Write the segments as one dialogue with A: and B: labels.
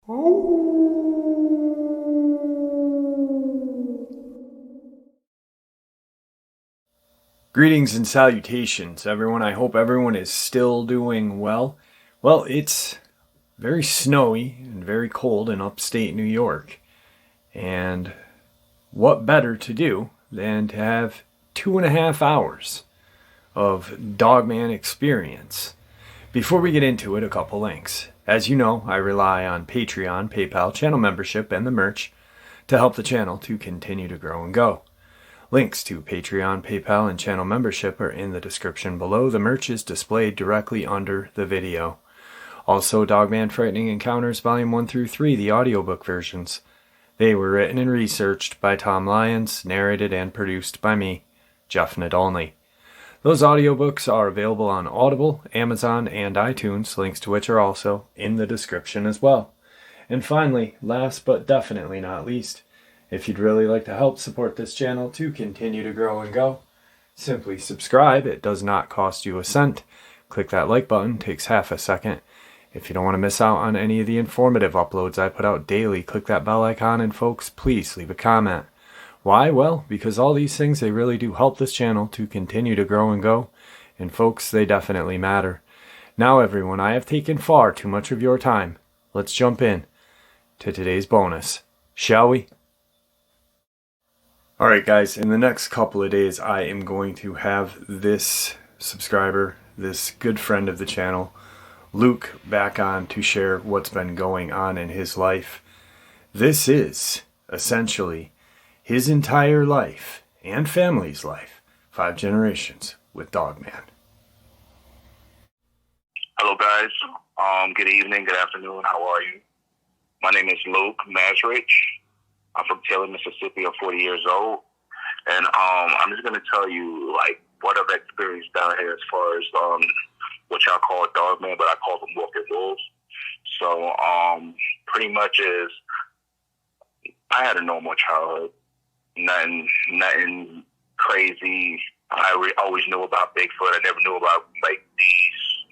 A: Greetings and salutations, everyone. I hope everyone is still doing well. Well, it's very snowy and very cold in upstate New York. And what better to do than to have 2.5 hours of Dogman experience? Before we get into it, a couple links. As you know, I rely on Patreon, PayPal, channel membership, and the merch to help the channel to continue to grow and go. Links to Patreon, PayPal, and channel membership are in the description below. The merch is displayed directly under the video. Also, Dogman Frightening Encounters Volume 1 through 3, the audiobook versions. They were written and researched by Tom Lyons, narrated and produced by me, Jeff Nadolny. Those audiobooks are available on Audible, Amazon, and iTunes, links to which are also in the description as well. And finally, last but definitely not least, if you'd really like to help support this channel to continue to grow and go, simply subscribe. It does not cost you a cent. Click that like button, takes half a second. If you don't want to miss out on any of the informative uploads I put out daily, click that bell icon, and folks, please leave a comment. Why? Well, because all these things, they really do help this channel to continue to grow and go, and folks, they definitely matter. Now everyone, I have taken far too much of your time. Let's jump in to today's bonus, shall we? Alright guys, in the next couple of days I am going to have this subscriber, this good friend of the channel, Luke, back on to share what's been going on in his life. This is essentially his entire life and family's life, 5 generations with Dogman.
B: Hello guys, good evening, good afternoon, how are you? My name is Luke Masrich. I'm from Taylor, Mississippi. I'm 40 years old. And I'm just going to tell you, like, what I've experienced down here as far as what y'all call Dogman, but I call them walking wolves. So pretty much is I had a normal childhood. Nothing crazy. I always knew about Bigfoot. I never knew about, like, these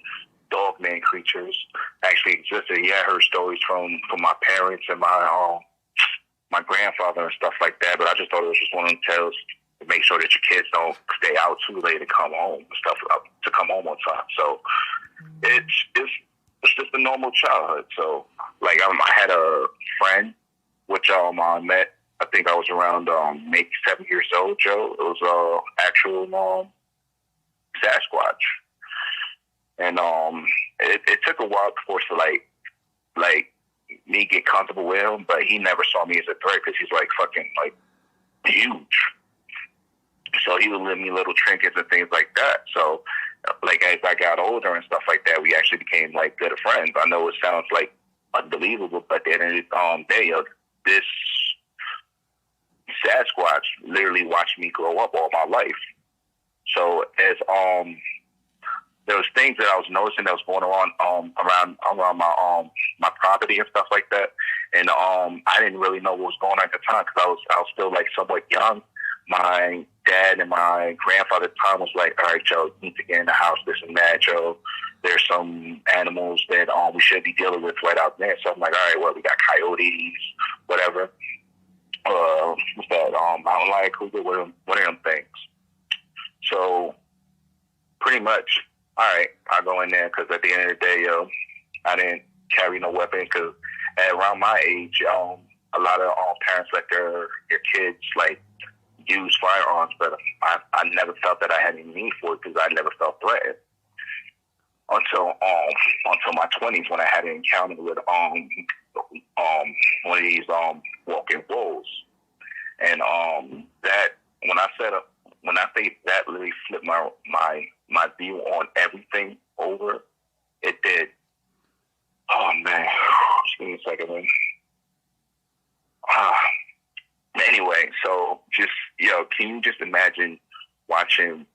B: Dogman creatures actually existed. Yeah, I heard stories from my parents and my grandfather and stuff like that, but I just thought it was just one of them tales to make sure that your kids don't stay out too late and come home and stuff, to come home on time. So it's just a normal childhood. So like I had a friend which I met. I think I was around maybe 7 years old. Joe. It was actual Sasquatch, and it took a while for us to like me get comfortable with him, but he never saw me as a threat because he's like fucking like huge. So he would leave me little trinkets and things like that. So like as I got older and stuff like that, we actually became like good friends. I know it sounds like unbelievable, but at the end of the day, this Sasquatch literally watched me grow up all my life. So as there was things that I was noticing that was going on around my property and stuff like that, and I didn't really know what was going on at the time because I was still like somewhat young. My dad and my grandfather at the time was like, "All right, Joe, you need to get in the house. This and that, Joe. There's some animals that we should be dealing with right out there." So I'm like, "All right, well, we got coyotes, whatever. What's that? Mountain lion, cougar, one of them things." So pretty much. All right, I go in there because at the end of the day, I didn't carry no weapon because around my age, a lot of parents let their kids like use firearms, but I never felt that I had any need for it because I never felt threatened until my 20s when I had an encounter with one of these walking wolves, and that when I say that really flipped my view on everything over. It did. Oh man, just give me a second, man. Anyway, so just can you just imagine watching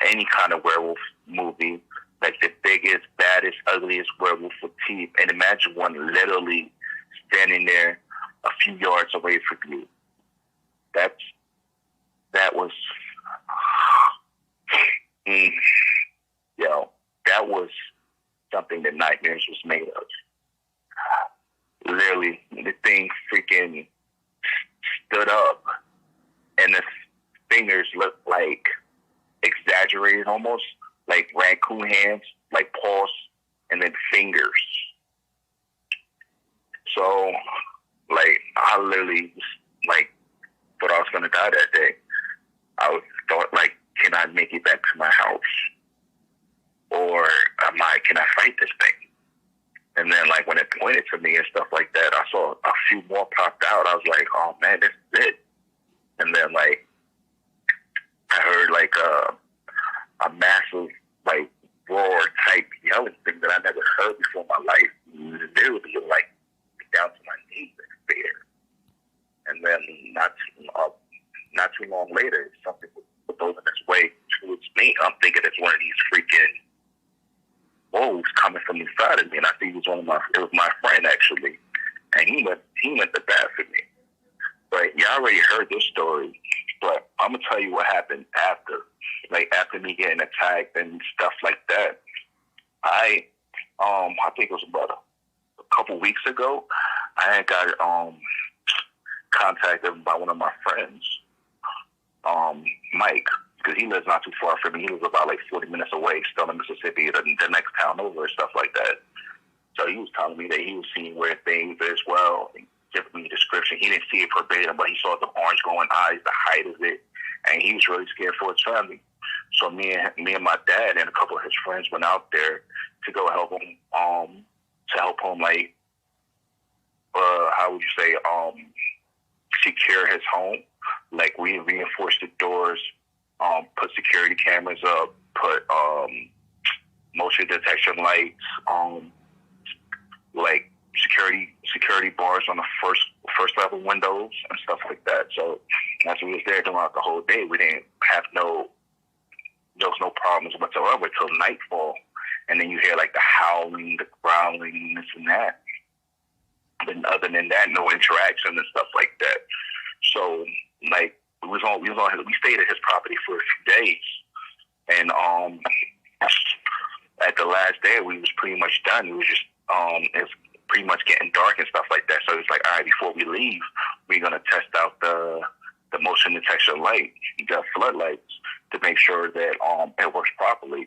B: any kind of werewolf movie, like the biggest, baddest, ugliest werewolf with teeth, and imagine one literally standing there a few yards away from you. That was that was something that nightmares was made of. literally, the thing freaking stood up, and the fingers looked like exaggerated almost, like raccoon hands, like paws, and then fingers. So, like, I literally, like, thought I was going to die that day. I thought, like, can I make it back to my house? Or can I fight this thing? And then, like, when it pointed to me and stuff like that, I saw a few more popped out. I was like, oh, man, this is it. And then, like, I heard, like, a massive, like, roar type yelling thing that I never heard before in my life. Literally, like, down to my knees and fear. And then not too long later, something was over its way towards me. I'm thinking it's one of these freaking wolves coming from inside of me, and I think it was my friend actually, and he went to bat for me. But y'all already heard this story, but I'm gonna tell you what happened after. Like after me getting attacked and stuff like that, I think it was about a couple weeks ago, I had got contacted by one of my friends, Mike, because he lives not too far from me. He lives about like 40 minutes away, still in Mississippi, the next town over and stuff like that. So he was telling me that he was seeing weird things as well, and giving me a description. He didn't see it verbatim, but he saw the orange glowing eyes, the height of it, and he was really scared for his family. So me and my dad and a couple of his friends went out there to go help him, like, how would you say, secure his home. Like, we reinforced the doors, put security cameras up, put motion detection lights, like security bars on the first level windows and stuff like that. So as we was there throughout the whole day, we didn't have there was no problems whatsoever till nightfall. And then you hear like the howling, the growling, this and that. But other than that, no interaction and stuff like that. So like we stayed at his property for a few days, and at the last day we was pretty much done. It was just it's pretty much getting dark and stuff like that. So it's like, all right, before we leave, we're gonna test out the motion detection light, the floodlights, to make sure that it works properly.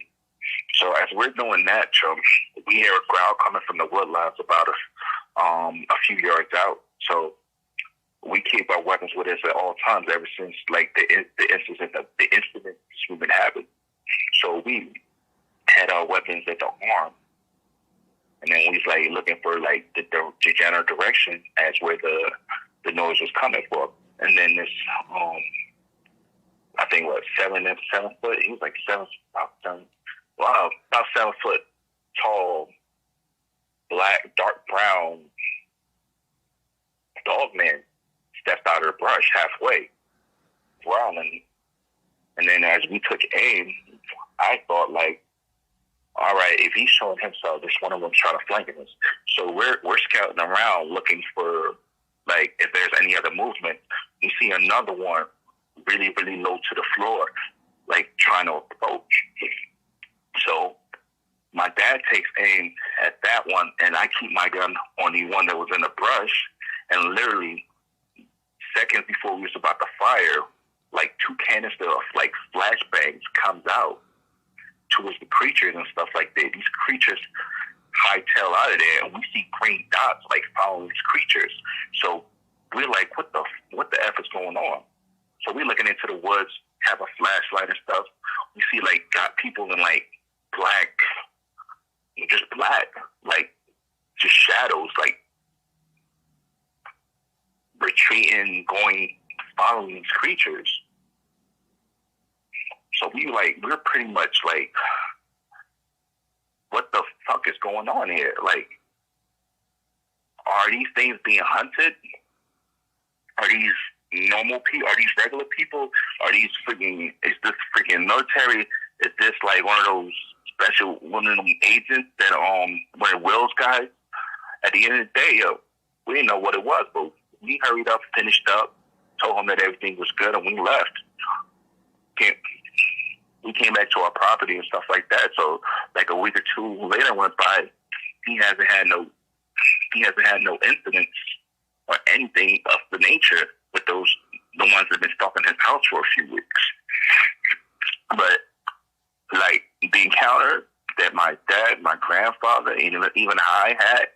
B: So as we're doing that, we hear a growl coming from the woodlots about a few yards out. So we keep our weapons with us at all times ever since like the incident we've been having. So we had our weapons at the arm, and then we was like looking for like the general direction as where the noise was coming from. And then this I think 7 foot. He was like about 7 foot tall, black, dark brown Dogman stepped out of the brush halfway, growling. And then as we took aim, I thought like, all right, if he's showing himself, this one of them trying to flank us. So we're scouting around looking for like if there's any other movement. We see another one really, really low to the floor, like trying to approach. So my dad takes aim at that one, and I keep my gun on the one that was in the brush. And literally seconds before we was about to fire, like 2 canisters of like flashbangs comes out towards the creatures and stuff like that. These creatures hightail out of there, and we see green dots like following these creatures. So we're like, what the F is going on? So we're looking into the woods, have a flashlight and stuff. We see like got people in like black, like just shadows, like retreating, following these creatures. So we're pretty much like, what the fuck is going on here? Like, are these things being hunted? Are these normal people? Are these regular people? Is this freaking military? Is this like one of those one of them agents that one of Will's guys? At the end of the day, we didn't know what it was, but we hurried up, finished up, told him that everything was good, and we left. We came back to our property and stuff like that. So like a week or two later went by, he hasn't had no he hasn't had no incidents or anything of the nature with the ones that have been stalking his house for a few weeks. But like the encounter that my dad, my grandfather, and even I had,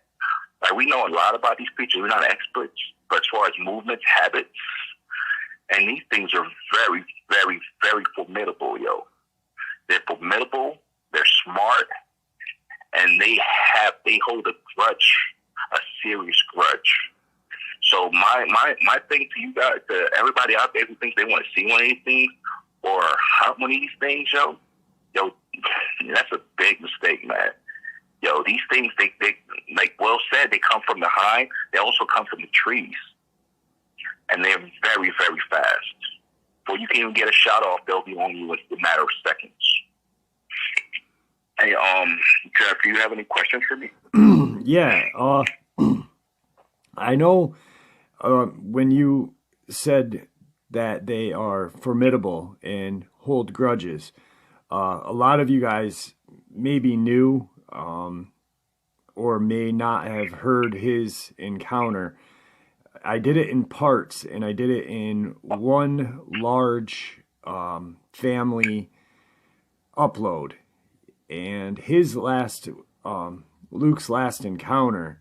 B: like we know a lot about these creatures. We're not experts, but as far as movements, habits, and these things are very, very, very formidable, yo. They're formidable. They're smart, and they hold a grudge, a serious grudge. So my thing to you guys, to everybody out there who thinks they want to see one of these things or hunt one of these things, yo, that's a big mistake, man. Yo, these things, they like Will said, they come from the hind. They also come from the trees, and they're very, very fast. Before you can even get a shot off, they'll be on you in a matter of seconds. Hey, Jeff, do you have any questions for me?
A: Yeah, I know when you said that they are formidable and hold grudges, a lot of you guys maybe knew or may not have heard his encounter. I did it in parts, and I did it in one large family upload. And his last, Luke's last encounter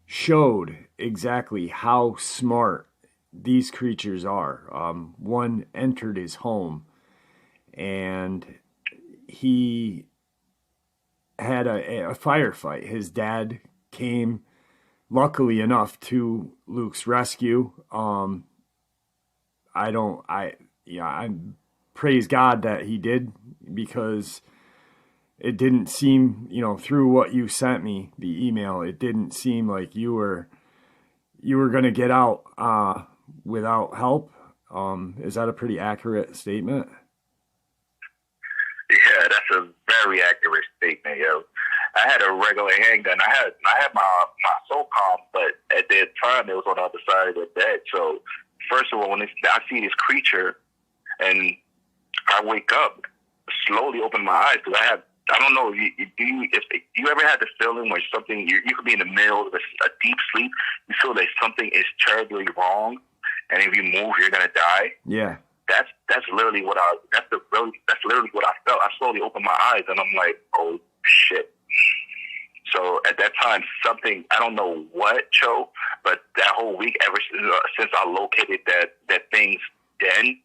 A: showed exactly how smart these creatures are. One entered his home, and he had a firefight. His dad came, luckily enough, to Luke's rescue. I praise God that he did, because it didn't seem, through what you sent me, the email, it didn't seem like you were going to get out without help. Is that a pretty accurate statement?
B: Yeah, that's a very accurate statement, yo. I had a regular handgun. I had my SOCOM, but at that time it was on the other side of the bed. So first of all, when I see this creature, and I wake up, slowly open my eyes, because I don't know, if you ever had the feeling where something, you could be in the middle of a deep sleep, you feel that something is terribly wrong, and if you move, you're gonna die.
A: Yeah.
B: That's literally what I felt. I slowly opened my eyes, and I'm like, oh shit. So at that time, something, I don't know what, Joe, but that whole week, ever since I located that thing's den,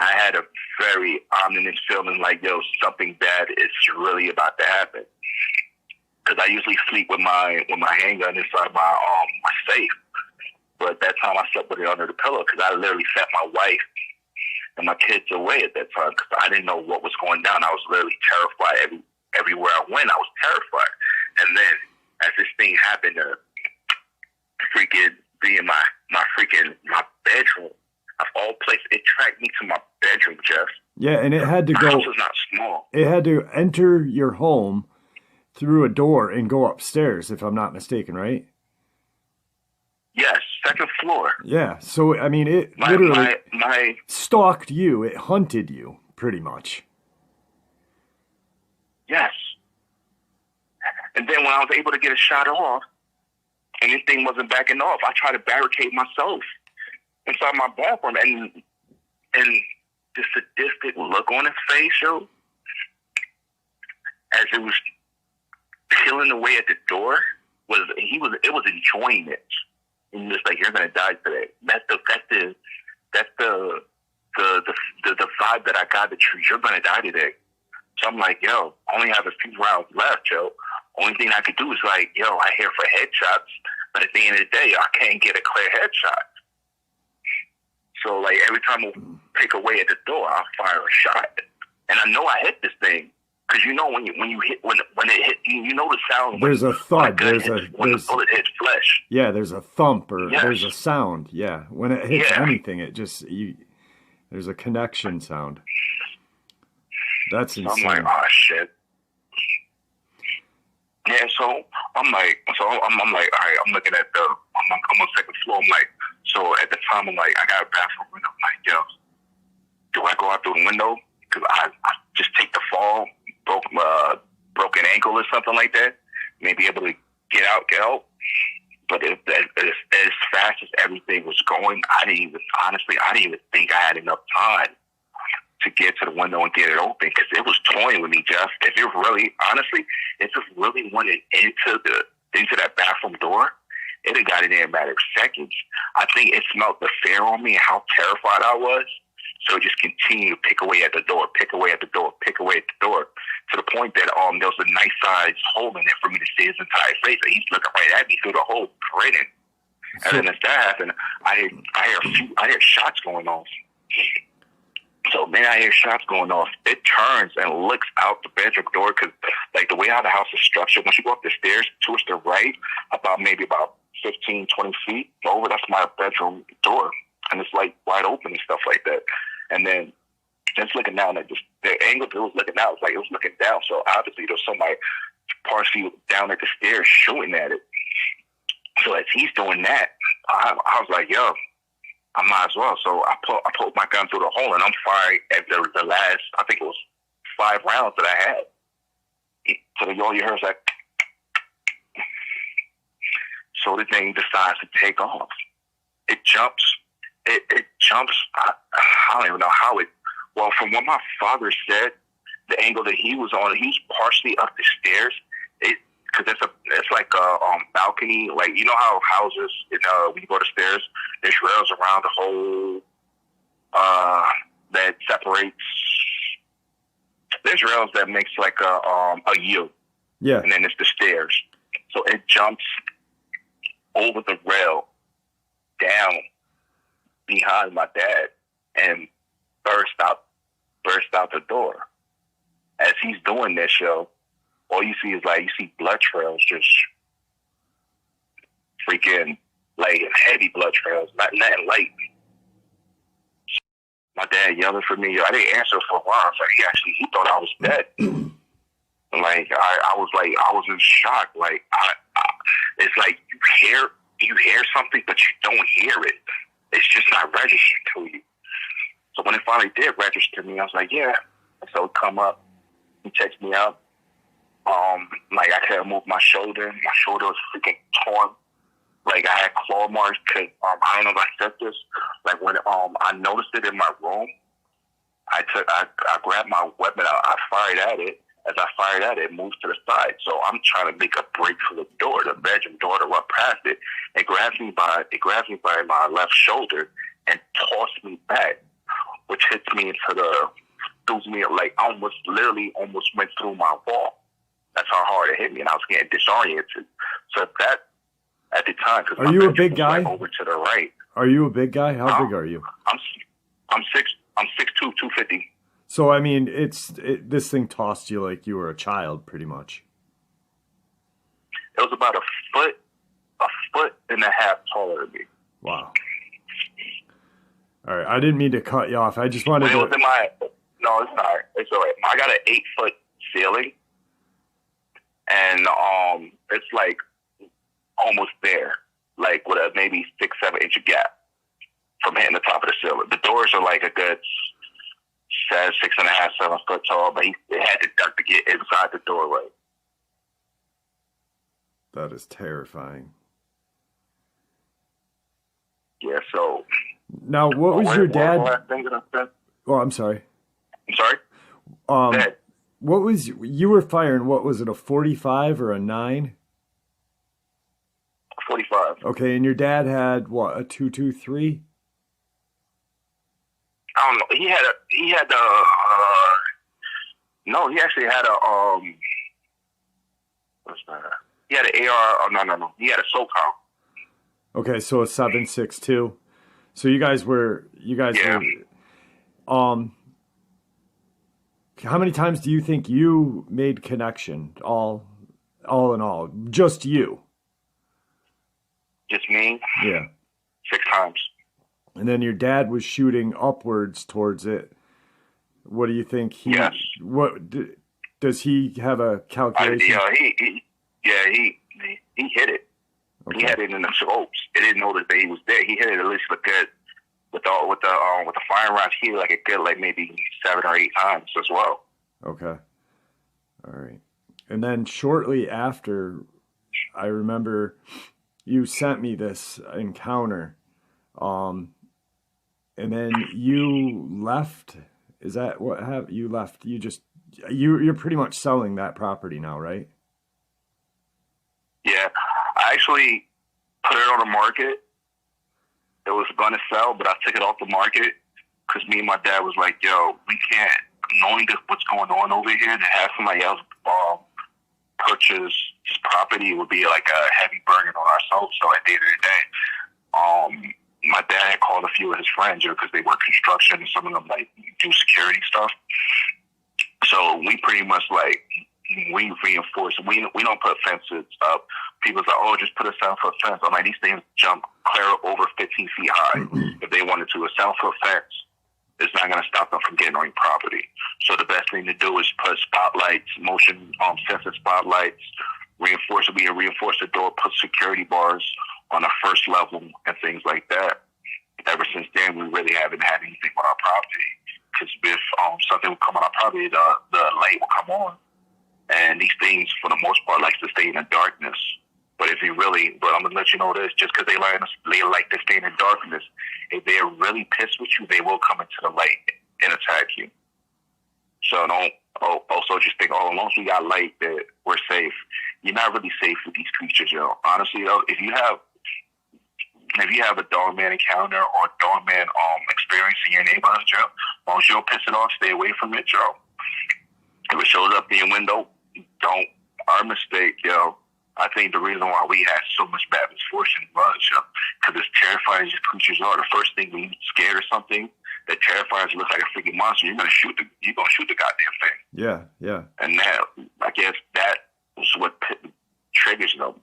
B: I had a very ominous feeling like, yo, something bad is really about to happen. Because I usually sleep with my handgun inside my safe, but that time I slept with it under the pillow, because I literally sent my wife and my kids away at that time, because I didn't know what was going down. I was literally terrified. Everywhere I went, I was terrified. And then as this thing happened to freaking be in my bedroom, of all places, it tracked me to my bedroom, Jeff.
A: Yeah, and it had to go.
B: My house is not small.
A: It had to enter your home through a door and go upstairs, if I'm not mistaken, right?
B: Yes, second floor.
A: Yeah, so I mean, it literally stalked you. It hunted you, pretty much.
B: Yes. And then when I was able to get a shot off, and this thing wasn't backing off, I tried to barricade myself inside my bathroom, and the sadistic look on his face, yo, as it was peeling away at the door, it was enjoying it. And just like, you're gonna die today. That's the vibe that I got. You're gonna die today. So I'm like, yo, I only have a few rounds left, yo. Only thing I could do is like, yo, I here for headshots, but at the end of the day, I can't get a clear headshot. So like, every time I pick away at the door, I'll fire a shot, and I know I hit this thing, because when it hit, you know the sound.
A: There's a thud.
B: When the bullet hits flesh.
A: Yeah, there's a thump, or
B: yes.
A: There's a sound. Yeah, when it hits anything, it just there's a connection sound. That's insane.
B: I'm like, oh shit. Yeah, so I'm like, all right, I'm looking at I'm on second floor. I'm like, so at the time, I'm like, I got a bathroom window. I'm like, yo, do I go out through the window? Because I just take the fall, broken ankle or something like that, maybe able to get out. But as fast as everything was going, I didn't even think I had enough time to get to the window and get it open because it was toying with me, Jeff. If it really went into that bathroom door, it had got in there in a matter of seconds. I think it smelled the fear on me and how terrified I was. So it just continued to pick away at the door, pick away at the door, pick away at the door, to the point that there was a nice size hole in there for me to see his entire face. And he's looking right at me through the hole, grinning. And then as that happened, I hear shots going off. So then I hear shots going off. It turns and looks out the bedroom door because, like, the way how the house is structured, once you go up the stairs towards the right, maybe about 15, 20 feet over, that's my bedroom door. And it's, like, wide open and stuff like that. And then just looking down at the angle it was looking out, it was looking down. So obviously there was somebody partially down at the stairs shooting at it. So as he's doing that, I was like, yo, I might as well. So I put my gun through the hole and I'm firing at the last, I think it was 5 rounds that I had. So all you heard was like, so the thing decides to take off. It jumps. It jumps. I don't even know how it. Well, from what my father said, the angle that he was on, he's partially up the stairs. Because it's like a balcony, like you know how houses, when you go to stairs, there's rails around the whole that separates. There's rails that makes like a U,
A: yeah,
B: and then it's the stairs. So it jumps over the rail down behind my dad and burst out the door. As he's doing this, all you see is you see blood trails, just freaking heavy blood trails, not nothing light. My dad yelling for me. I didn't answer for a while. I was like, he thought I was dead. I was in shock. It's like you hear something, but you don't hear it. It's just not registering to you. So when it finally did register to me, I was like, yeah. So it come up. He checks me out. I couldn't move my shoulder. My shoulder was freaking torn. I had claw marks. I don't know if I said this. When I noticed it in my room, I grabbed my weapon. I fired at it. As I fired at it, it moved to the side. So I'm trying to make a break for the door, the bedroom door, to run past it. It grabs me by my left shoulder and tosses me back, which hits me throws me almost went through my wall. That's how hard it hit me, and I was getting disoriented. So that at the time, because
A: are you a big guy?
B: Over to the right.
A: Are you a big guy? How big are you?
B: I'm 6'2", 250.
A: So I mean, this thing tossed you like you were a child, pretty much.
B: It was about a foot and a half taller than me.
A: Wow. All right, I didn't mean to cut you off. I just wanted to.
B: No, it's not. It's all right. I got an 8-foot ceiling, and it's almost there, with a maybe 6-7 inch gap from hitting the top of the ceiling. The doors are a good 6.5, 7 foot tall, but it had to duck to get inside the doorway.
A: That is terrifying.
B: Yeah. So
A: now, what was your dad?
B: What was the last thing that I said?
A: Oh, I'm sorry.
B: I'm sorry.
A: What was you were firing? What was it? A 45 or a 9?
B: 45.
A: Okay, and your dad had what? A 223?
B: I don't know. He actually had a what's that? He had an AR. Oh no. He had a SOCOM.
A: Okay, so a 7.62. So you guys were. How many times do you think you made connection? All in all, just you.
B: Just me?
A: Yeah.
B: 6 times.
A: And then your dad was shooting upwards towards it. What do you think?
B: Yes.
A: Does he have a calculation?
B: He hit it. Okay. He had it in the scopes. It didn't know that he was there. He hit it at least with the firing rounds here, a good maybe 7 or 8 times as well.
A: Okay. All right. And then shortly after, I remember you sent me this encounter, um, and then you left. Is that what have you left? You're pretty much selling that property now, right?
B: Yeah, I actually put it on the market. It was going to sell, but I took it off the market because me and my dad was like, yo, we can't, knowing what's going on over here, to have somebody else purchase this property would be like a heavy burden on ourselves. So at the end of the day, my dad had called a few of his friends because they work construction and some of them like do security stuff. So we pretty much like, we reinforce. We don't put fences up. People's like, oh, just put a 7-foot fence. I'm like, these things jump clear over 15 feet high if they wanted to. A 7-foot fence is not going to stop them from getting on your property. So the best thing to do is put spotlights, motion sensor spotlights, reinforce the door, put security bars on the first level and things like that. Ever since then, we really haven't had anything on our property. Because if something will come on our property, the light will come on. And these things, for the most part, like to stay in the darkness. But I'm going to let you know this, just because they like to stay in the darkness, if they're really pissed with you, they will come into the light and attack you. So don't also just think, as long as we got light, that we're safe. You're not really safe with these creatures, yo. Honestly, though, if you have a Dogman encounter or a Dogman experience in your neighborhood, Joe, as long as you don't piss it off, stay away from it, Joe. If it shows up in your window, don't. Our mistake, yo. I think the reason why we had so much bad misfortune was, yo, because as terrifying as these creatures are, the first thing when you're scared or something that terrifies you, looks like a freaking monster, you're gonna shoot the goddamn thing.
A: Yeah, yeah.
B: And that, I guess, that was what triggers them.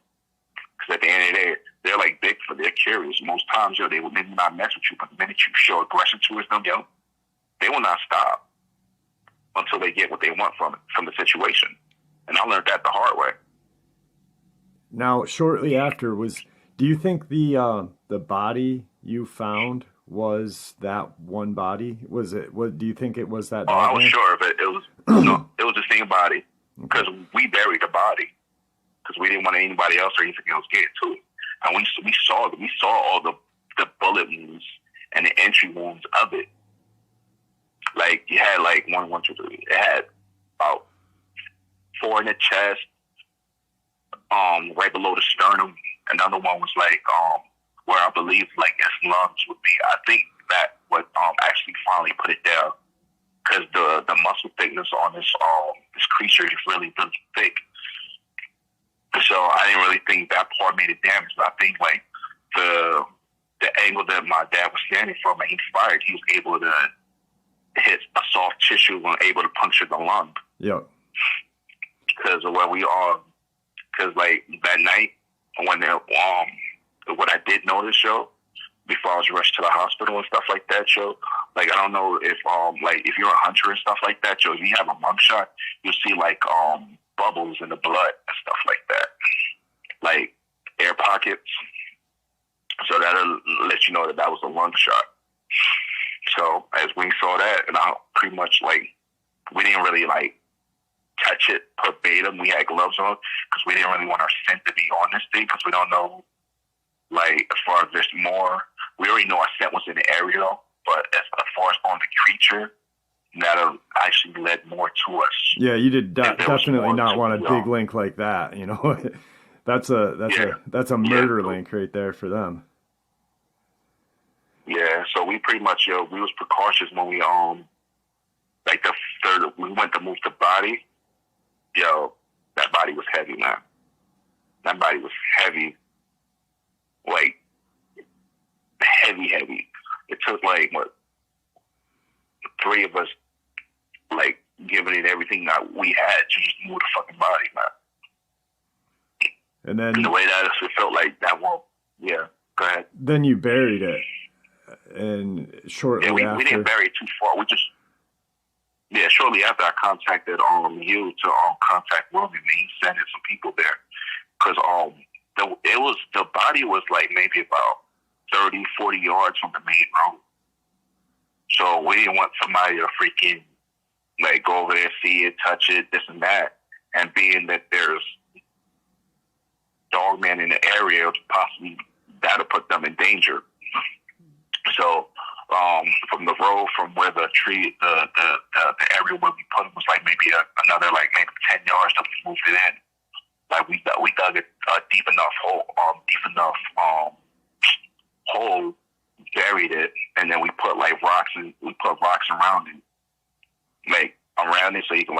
B: Because at the end of the day, they're like Bigfoot. They're curious. Most times, yo, they will maybe not mess with you, but the minute you show aggression towards them, yo, they will not stop until they get what they want from the situation. And I learned that the hard way.
A: Now, shortly after, do you think the body you found was that one body? Do you think it was that dog?
B: I was sure of it. It was it was the same body, because we buried the body because we didn't want anybody else or anything else get to it. And we saw all the bullet wounds and the entry wounds of it. Like, you had like 1, 2, 3. It had about 4 in the chest, right below the sternum. Another one was like where I believe like its lungs would be. I think that what actually finally put it down, because the muscle thickness on this creature is really, really thick. So I didn't really think that part made it damage. But I think like the angle that my dad was standing from and he fired, he was able to hit a soft tissue and able to puncture the lung.
A: Yep.
B: Because of where we are. Because like that night when what I did notice, yo, before I was rushed to the hospital and stuff like that, yo, like I don't know if like if you're a hunter and stuff like that, yo, if you have a lung shot, you'll see like bubbles in the blood and stuff like that, like air pockets. So that'll let you know that was a lung shot. So as we saw that, and I pretty much like, we didn't really like touch it verbatim. We had gloves on because we didn't really want our scent to be on this thing, because we don't know, like, as far as there's more. We already know our scent was in the area, but as far as on the creature, that actually led more to us.
A: Yeah, you did definitely not want a big link like that. You know, that's a murder link right there for them.
B: Yeah, so we pretty much, we was precautious when we like we went to move the body. Yo, that body was heavy, man. That body was heavy, like heavy. It took like 3 of us, like giving it everything that we had to just move the fucking body, man.
A: And then
B: the way that it felt like that one, yeah. Go ahead.
A: Then you buried it, and shortly after,
B: we didn't bury it too far. Shortly after I contacted you to contact William, he sent some people there, because the body was like maybe about 30, 40 yards from the main road. So we didn't want somebody to freaking like go over there, see it, touch it, this and that. And being that there's Dogman Dogman in the area, possibly that'll put them in danger. So from the road, from where the tree, the area where we put it was like maybe another like maybe 10 yards that we moved it in. Like we dug it deep enough hole, buried it, and then we put like rocks around it, like around it, so you can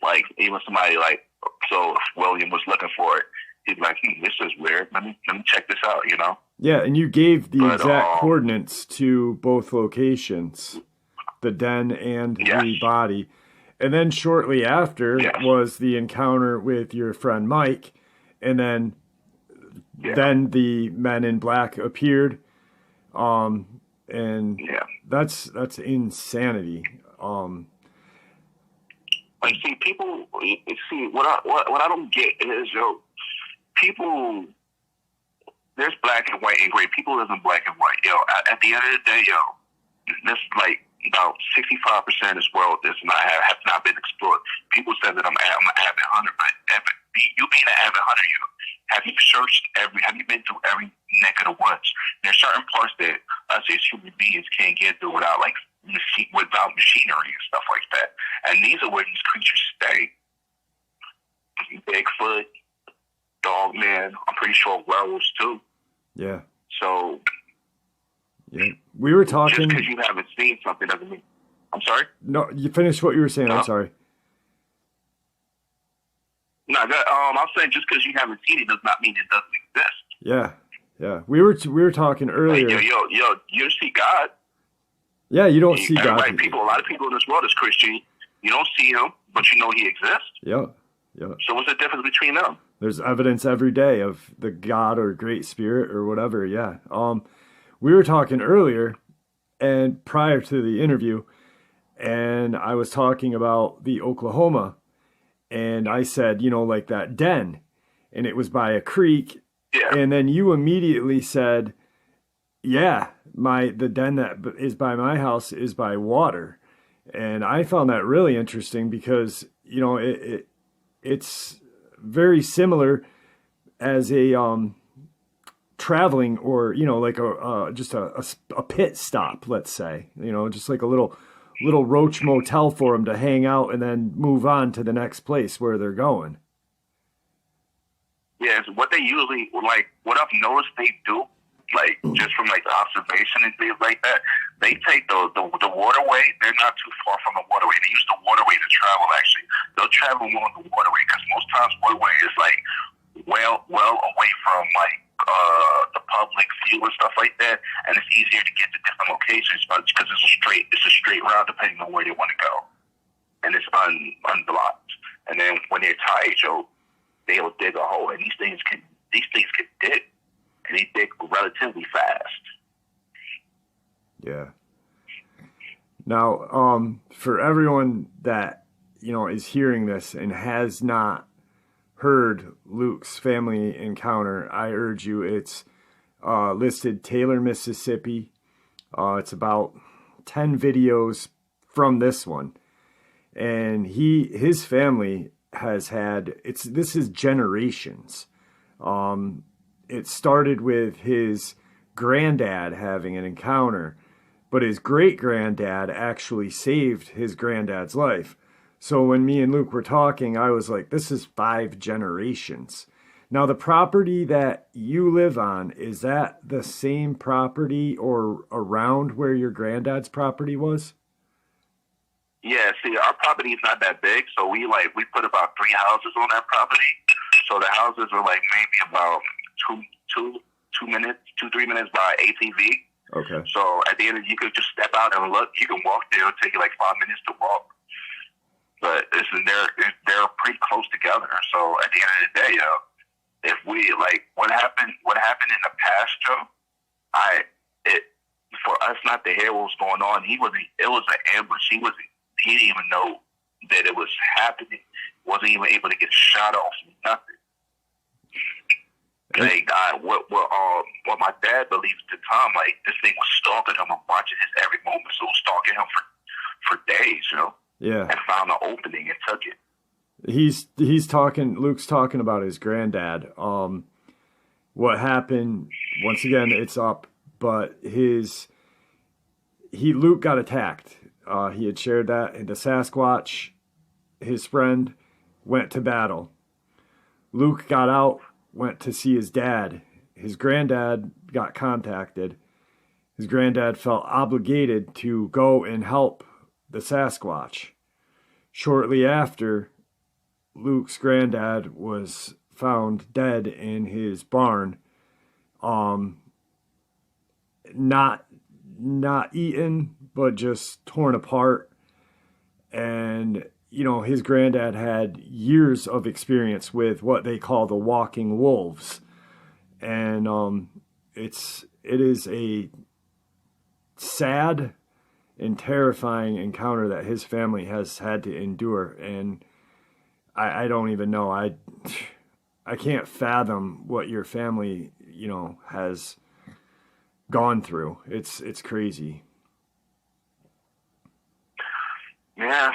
B: like even somebody like, so if William was looking for it, he'd be like, this is weird. Let me check this out, you know?
A: Yeah, and you gave the exact coordinates to both locations, the den and the body. And then shortly after was the encounter with your friend Mike, and then the men in black appeared. And that's insanity.
B: Like, see, people, what I don't get is, people, there's black and white and gray. People live in black and white. At the end of the day, this like about 65% of this world has not been explored. People say that I'm an avid hunter, but you being an avid hunter, have you been through every neck of the woods? There's certain parts that us as human beings can't get through without machinery and stuff like that. And these are where these creatures stay. Bigfoot, Dogman, I'm pretty sure werewolves too.
A: Yeah.
B: So,
A: we were talking.
B: Just because you haven't seen something doesn't mean. I'm sorry?
A: No, you finished what you were saying. No. I'm sorry.
B: No, I'm saying just because you haven't seen it does not mean it doesn't exist.
A: Yeah. We were talking earlier.
B: Like, you see God.
A: Yeah, you don't see God.
B: Right, a lot of people in this world is Christian. You don't see him, but you know he exists.
A: Yeah.
B: So what's the difference between them?
A: There's evidence every day of the God or Great Spirit or whatever. Yeah. We were talking earlier and prior to the interview, and I was talking about the Oklahoma, and I said, like that den, and it was by a creek. Yeah. And then you immediately said, the den that is by my house is by water. And I found that really interesting because, it's very similar as a traveling or, like just a pit stop, let's say, just like a little roach motel for them to hang out and then move on to the next place where they're going.
B: Yeah, it's what they usually, like, what I've noticed they do, like, just from, like, the observation and things like that, they take the waterway. They're not too far from the waterway. They use the waterway to travel, actually. They'll travel along the waterway because most times waterway is, like, well away from, like, the public view and stuff like that, and it's easier to get to different locations because it's a straight route depending on where they want to go, and it's unblocked. And then when they're tired, they'll dig a hole, and these things can dig, and they dig relatively fast.
A: Yeah. Now, for everyone that is hearing this and has not heard Luke's family encounter, I urge you. It's listed Taylor, Mississippi. It's about 10 videos from this one, and his family has had this is generations. It started with his granddad having an encounter, but his great granddad actually saved his granddad's life. So when me and Luke were talking, I was like, this is 5 generations. Now, the property that you live on, is that the same property or around where your granddad's property was?
B: Yeah, see, our property is not that big, so we put about 3 houses on that property. So the houses are like maybe about 3 minutes by ATV.
A: Okay.
B: So at the end, you could just step out and look. You can walk there. It'll take you like 5 minutes to walk. But they're pretty close together. So at the end of the day, if we what happened in the past, for us not to hear what was going on, it was an ambush. He didn't even know that it was happening. Wasn't even able to get a shot off. Nothing. What my dad believed at the time, this thing was stalking him and watching his every moment. So it was stalking him for days,
A: Yeah.
B: And found an opening and took it.
A: Luke's talking about his granddad. what happened, once again, it's up, but Luke got attacked. He had shared that, and the Sasquatch, his friend, went to battle. Luke got out, went to see his dad. His granddad got contacted. His granddad felt obligated to go and help the Sasquatch. Shortly after, Luke's granddad was found dead in his barn. Not eaten, but just torn apart. And, you know, his granddad had years of experience with what they call the walking wolves. And it is a sad and terrifying encounter that his family has had to endure. And I don't even know. I can't fathom what your family, you know, has gone through. It's crazy.
B: Yeah,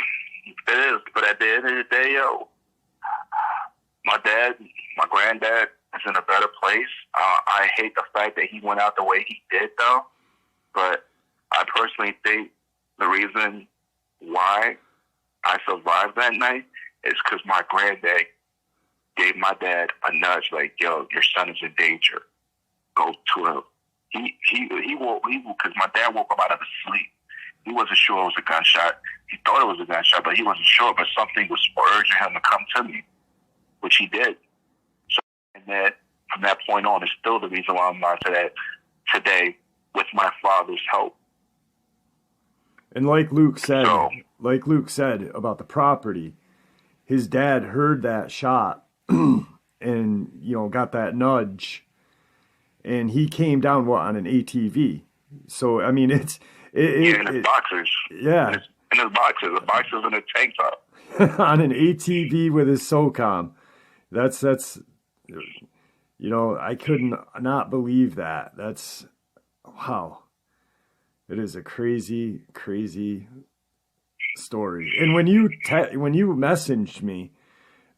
B: it is. But at the end of the day, yo, my granddad is in a better place. I hate the fact that he went out the way he did, though. But I personally think the reason why I survived that night is because my granddad gave my dad a nudge, like, yo, your son is in danger. Go to him. He woke, because my dad woke up out of his sleep. He wasn't sure it was a gunshot. He thought it was a gunshot, but he wasn't sure. But something was urging him to come to me, which he did. So, and then from that point on, it's still the reason why I'm alive today with my father's help.
A: And like Luke said about the property, his dad heard that shot and, you know, got that nudge, and he came down on an ATV. So I mean, in his
B: boxers.
A: Yeah,
B: in his boxers, the boxers and a tank top.
A: On an ATV with his SOCOM. That's you know, I couldn't not believe that. That's wow. It is a crazy, crazy story. And when you messaged me,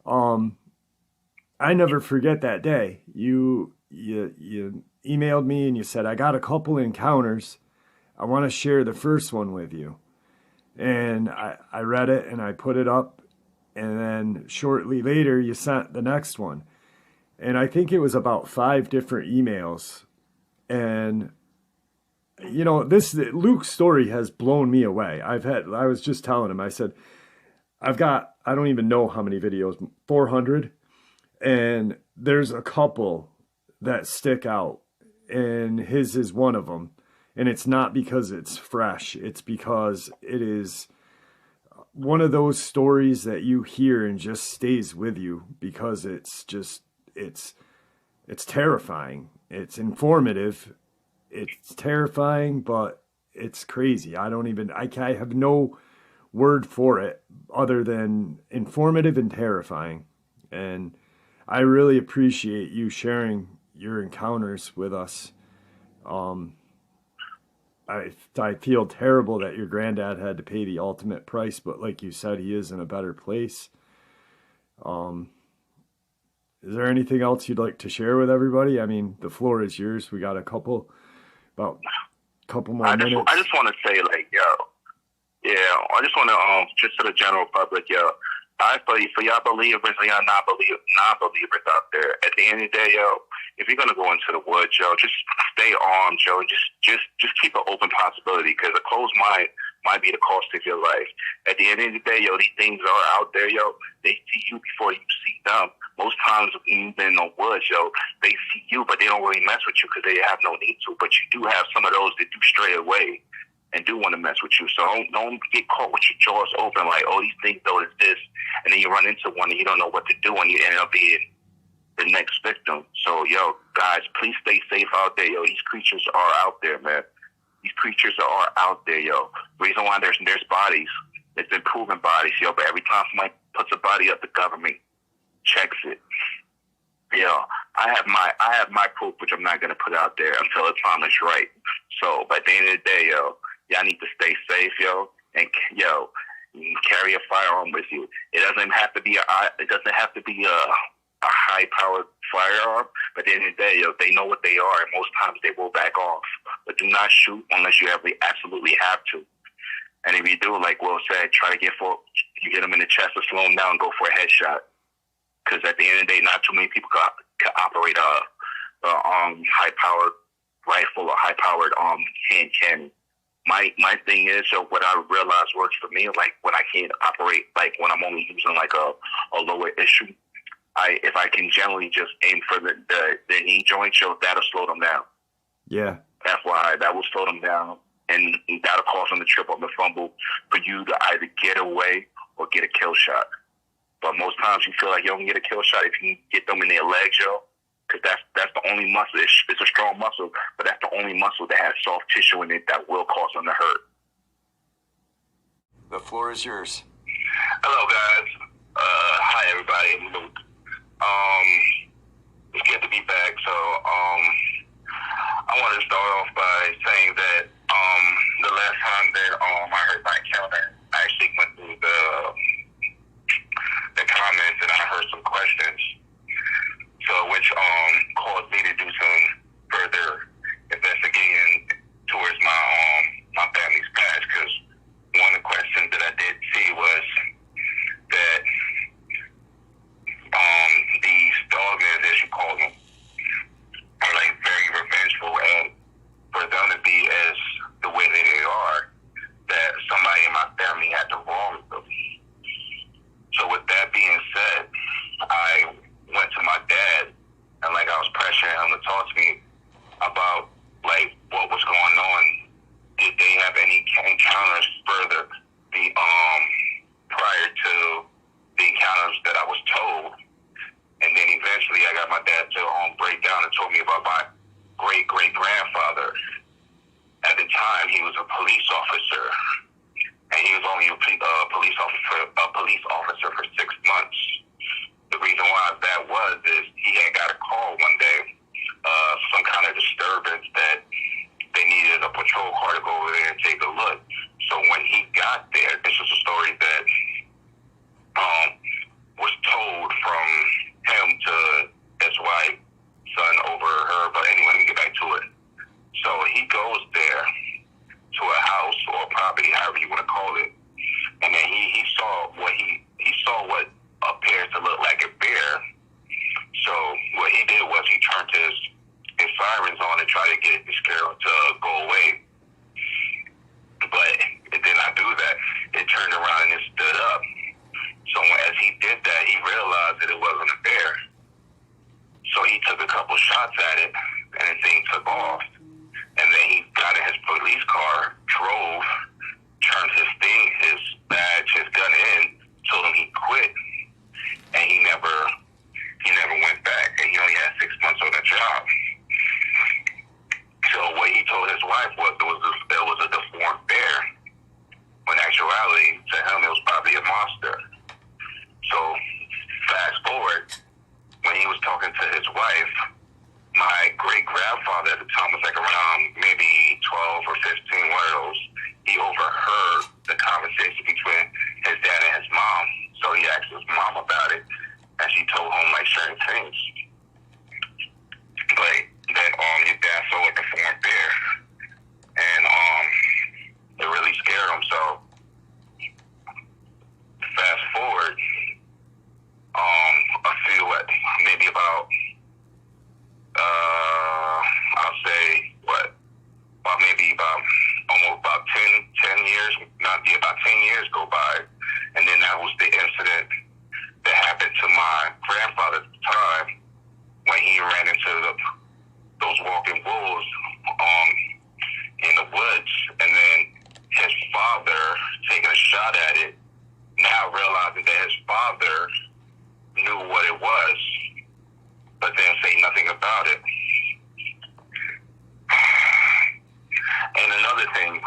A: I never forget that day. You emailed me and you said, I got a couple encounters. I want to share the first one with you. And I read it and I put it up. And then shortly later, you sent the next one. And I think it was about 5 different emails. And you know, Luke's story has blown me away. I was just telling him, I said, I don't even know how many videos, 400. And there's a couple that stick out. And his is one of them. And it's not because it's fresh. It's because it is one of those stories that you hear and just stays with you, because it's terrifying. It's informative. It's terrifying, but it's crazy. I have no word for it other than informative and terrifying. And I really appreciate you sharing your encounters with us. I feel terrible that your granddad had to pay the ultimate price, but like you said, he is in a better place. Is there anything else you'd like to share with everybody? I mean, the floor is yours. We got about a couple more minutes.
B: I just want to say, like, I just want to, just to the general public, for y'all believers and y'all non-believers out there, at the end of the day, if you're going to go into the woods, just stay armed, just keep an open possibility, because a closed mind might be the cost of your life. At the end of the day, these things are out there, they see you before you see them. Most times in the woods, they see you, but they don't really mess with you because they have no need to. But you do have some of those that do stray away and do want to mess with you. So don't get caught with your jaws open, like, oh, these things though is this, and then you run into one and you don't know what to do, and you end up being the next victim. So, guys, please stay safe out there, These creatures are out there, man. These creatures are out there, Reason why there's bodies, it's been proven bodies, but every time somebody puts a body up, the government checks it. I have my proof, which I'm not gonna put out there until the time is right. So, by the end of the day, y'all need to stay safe, and carry a firearm with you. It doesn't have to be a high-powered firearm, but at the end of the day, they know what they are, and most times they will back off. But do not shoot unless you absolutely have to. And if you do, like Will said, try to you get them in the chest to slow them down and go for a headshot. Because at the end of the day, not too many people can operate a high-powered rifle or high-powered hand cannon. My thing is, so what I realized works for me, like when I can't operate, like when I'm only using like a lower issue, if I can generally just aim for the knee joint, that'll slow them down.
A: Yeah.
B: FYI, that will slow them down, and that'll cause them to trip up the fumble for you to either get away or get a kill shot. But most times you feel like you don't get a kill shot if you can get them in their legs, because that's the only muscle. It's a strong muscle, but that's the only muscle that has soft tissue in it that will cause them to hurt.
A: The floor is yours.
B: Hello, guys. Hi, everybody. I'm Luke. It's good to be back. So, I wanted to start off by saying that the last time that I heard my encounter, I actually went through the comments and I heard some questions. So, which caused me to do some further investigating towards my family's past. Because one of the questions that I did see was that these dogmen, as you call them, are like very revengeful, and for them to be as the way that they are, that somebody in my family had to wrong them. So with that being said, I went to my dad and like I was pressuring him to talk to me about like what was going on. Did they have any encounters further prior to the encounters that I was told? And then eventually I got my dad to break down and told me about my great-great-grandfather. At the time, he was a police officer, and he was only a police officer for 6 months. The reason why that was is he had got a call one day, some kind of disturbance that they needed a patrol car to go over there and take a look. So when he got there, this was a story that was told from him to his wife, son over her, but anyway, let me get back to it. So he goes there to a house or a property, however you want to call it, and then he saw what appeared to look like a bear. So what he did was he turned his sirens on and tried to get the scarecrow to go away. But it did not do that. It turned around and it stood up. So as he did that, he realized that it wasn't a bear. So he took a couple shots at it, and the thing took off. And then he got in his police car, drove, turned his badge, his gun in, told him he quit, and he never went back. And he only had 6 months on the job. So what he told his wife was it was a deformed bear. When in actuality, to him, it was probably a monster. So fast forward, when he was talking to his wife, my great-grandfather at the time was like around maybe 12 or 15, one of those. He overheard the conversation between his dad and his mom. So he asked his mom about it, and she told him like certain things. Like that his dad saw a deformed bear, and it really scared him. So fast forward, maybe about I'll say about 10 years, about 10 years go by, and then that was the incident that happened to my grandfather at the time when he ran into those walking wolves in the woods, and then his father taking a shot at it, now realizing that his father knew what it was, but then say nothing about it. And another thing,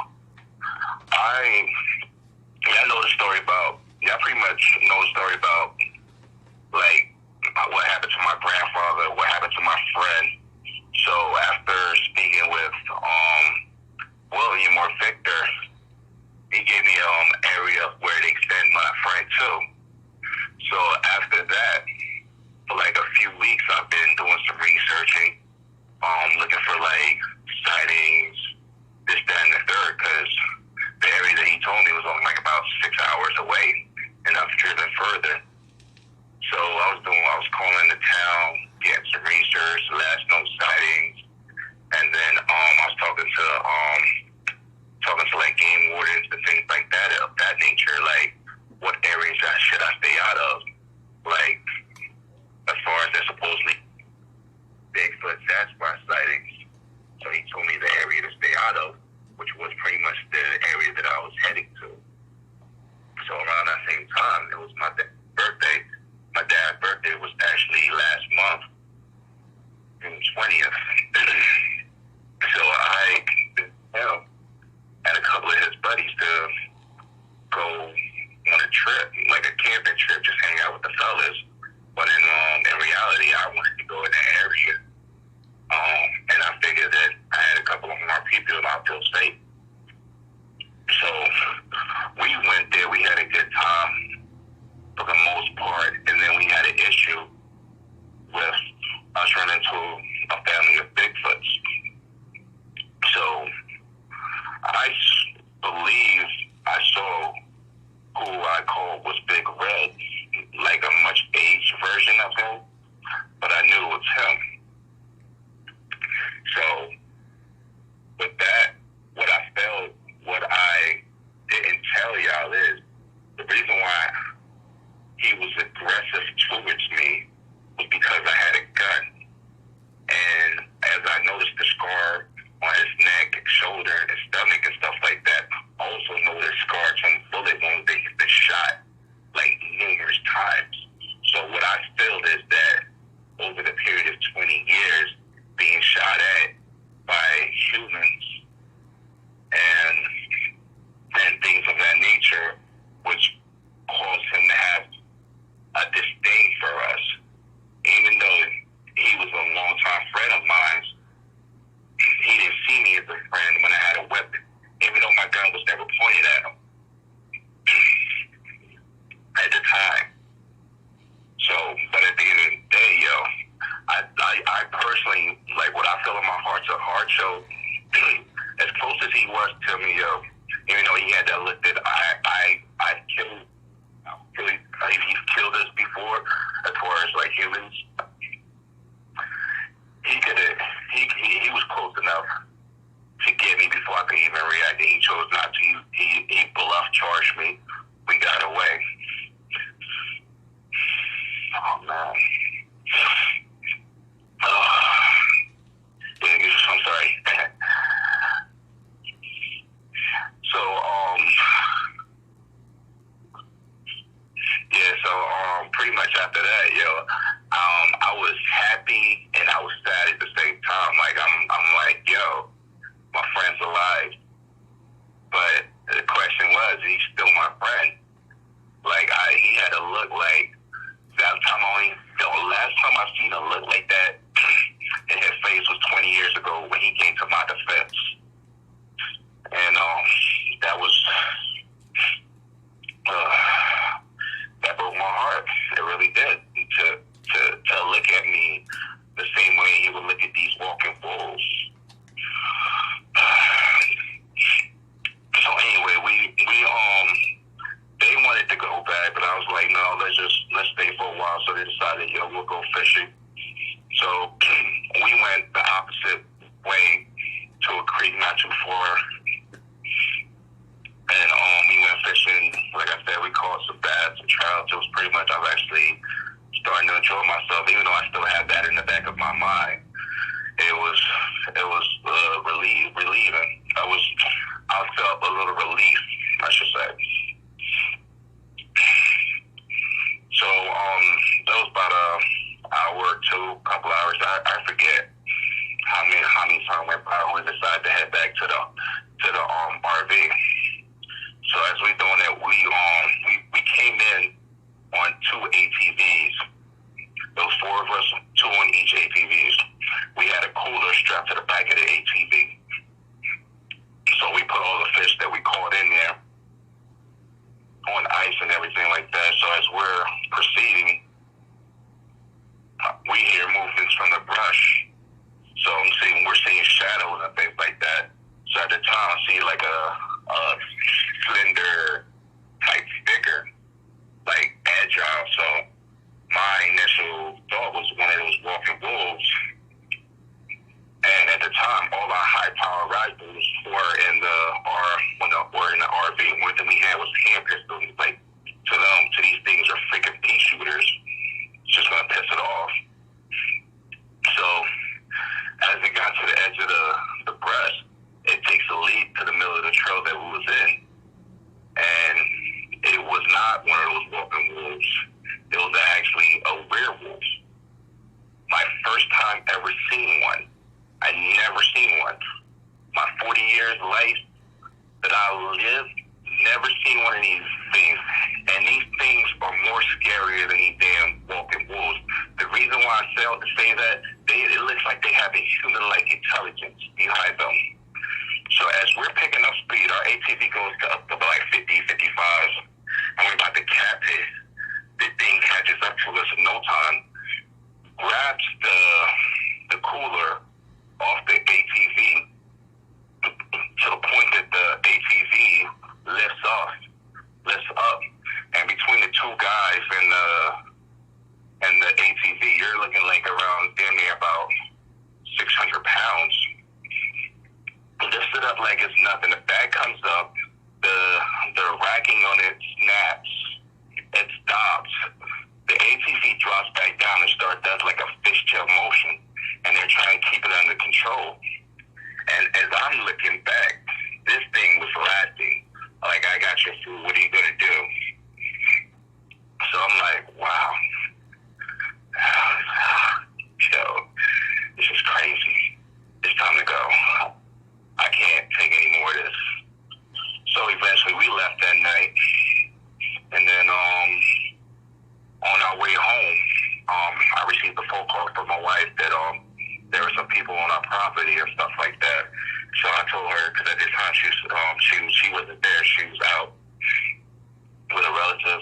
B: y'all pretty much know the story about, like, what happened to my grandfather, what happened to my friend. So after speaking with William or Victor, he gave me area where they send my friend to. So after that, for like a few weeks, I've been doing some researching, looking for like sightings, this, that, and the third, because the area that he told me was only like about 6 hours away, and I've driven further. So I was calling the town, getting some research, last known sightings, and then I was talking to like game wardens and things like that of that nature, like what areas should I stay out of, like as far as there's supposedly Bigfoot Sasquatch sightings. So he told me the area to stay out of, which was pretty much the area that I was heading to. So around that same time, it was my birthday. My dad's birthday was actually last month, June 20th. So I had a couple of his buddies to go on a trip, like a camping trip, just hang out with the fellas. But in reality, I wanted to go in the area. And I figured that I had a couple of more people out there safe. So we went there, we had a good time for the most part, and then we had an issue with us running into a family of Bigfoots. So I believe I saw who I called was Big Red, like a much aged version of him, but I knew it was him. So with that, what I felt, what I didn't tell y'all is the reason why he was aggressive towards me was because I had a gun. And as I noticed the scar on his neck, shoulder, and stomach and stuff like that, I also noticed scars from bullet wounds that he's been shot like numerous times. So what I feel is that over the period of 20 years, being shot at by humans and things of that nature, which caused him to have a disdain for us. Even though he was a longtime friend of mine, he didn't see me as a friend when I had a weapon, even though my gun was never pointed at him at the time. So, but at the end of the day, I personally, like what I feel in my heart to heart show, as close as he was to me, even though he had that look that I killed, he's killed us before, as far as like humans. He was close enough to get me before I could even react, and he chose not to. He bluff charged me. We got away. Oh man. I'm sorry. So pretty much after that, I was happy and I was sad at the same time. Like I'm like, my friend's alive. But the question was, he's still my friend. Like he had a look like that time the last time I seen a look like that in his face was 20 years ago when he came to my defense. And that was that broke my heart. It really did. To look at me the same way he would look at these walking wolves. So anyway, we they wanted to go back, but I was like, no, let's stay for a while. So they decided, we'll go fishing. So we went the opposite way to a creek not too far. And we went fishing. Like I said, we caught some bass and trout. It was pretty much, I was actually starting to enjoy myself, even though I still had that in the back of my mind. It was relieving. I felt a little relief, I should say. So that was about an hour or two, couple hours. I forget how many time went by when we decided to head back to the RV. So as we doing it, we came in on 2 ATVs. There was 4 of us, 2 on each ATVs. We had a cooler strapped to the back of the ATV. So we put all the fish that we caught in there on ice and everything like that. So as we're proceeding, we around, I see like a slender type figure, like agile. So my initial thought was one of those walking wolves. And at the time, all our high-power rifles were in the RV. One thing we had was hand pistols. Like to these things are freaking pea shooters. It's just gonna piss it off. So as it got to the edge of the breast, it takes a leap to the middle of the trail that we was in, and it was not one of those walking wolves. It was actually a werewolf. My first time ever seeing one. I'd never seen one. My 40 years life that I lived, never seen one of these things. And these things are more scarier than these damn walking wolves. The reason why I say that, it looks like they have a human-like intelligence behind them. So as we're picking up speed, our ATV goes up to like 50, 55, and we're about to cap it. The thing catches up to us in no time, grabs the cooler off the ATV to the point that the ATV lifts up, and between the two guys and the ATV, you're looking like around damn near about 600 pounds. Lifts it up like it's nothing. The bag comes up, the racking on it snaps, it stops. The ATV drops back down and does like a fishtail motion, and they're trying to keep it under control. And as I'm looking back, this thing was laughing. Like, I got your food, what are you gonna do? So I'm like, wow. Yo, this is crazy. It's time to go. I can't take any more of this. So eventually we left that night, and then on our way home, I received a phone call from my wife that there were some people on our property or stuff like that. So I told her, because at this time she wasn't there, she was out with a relative.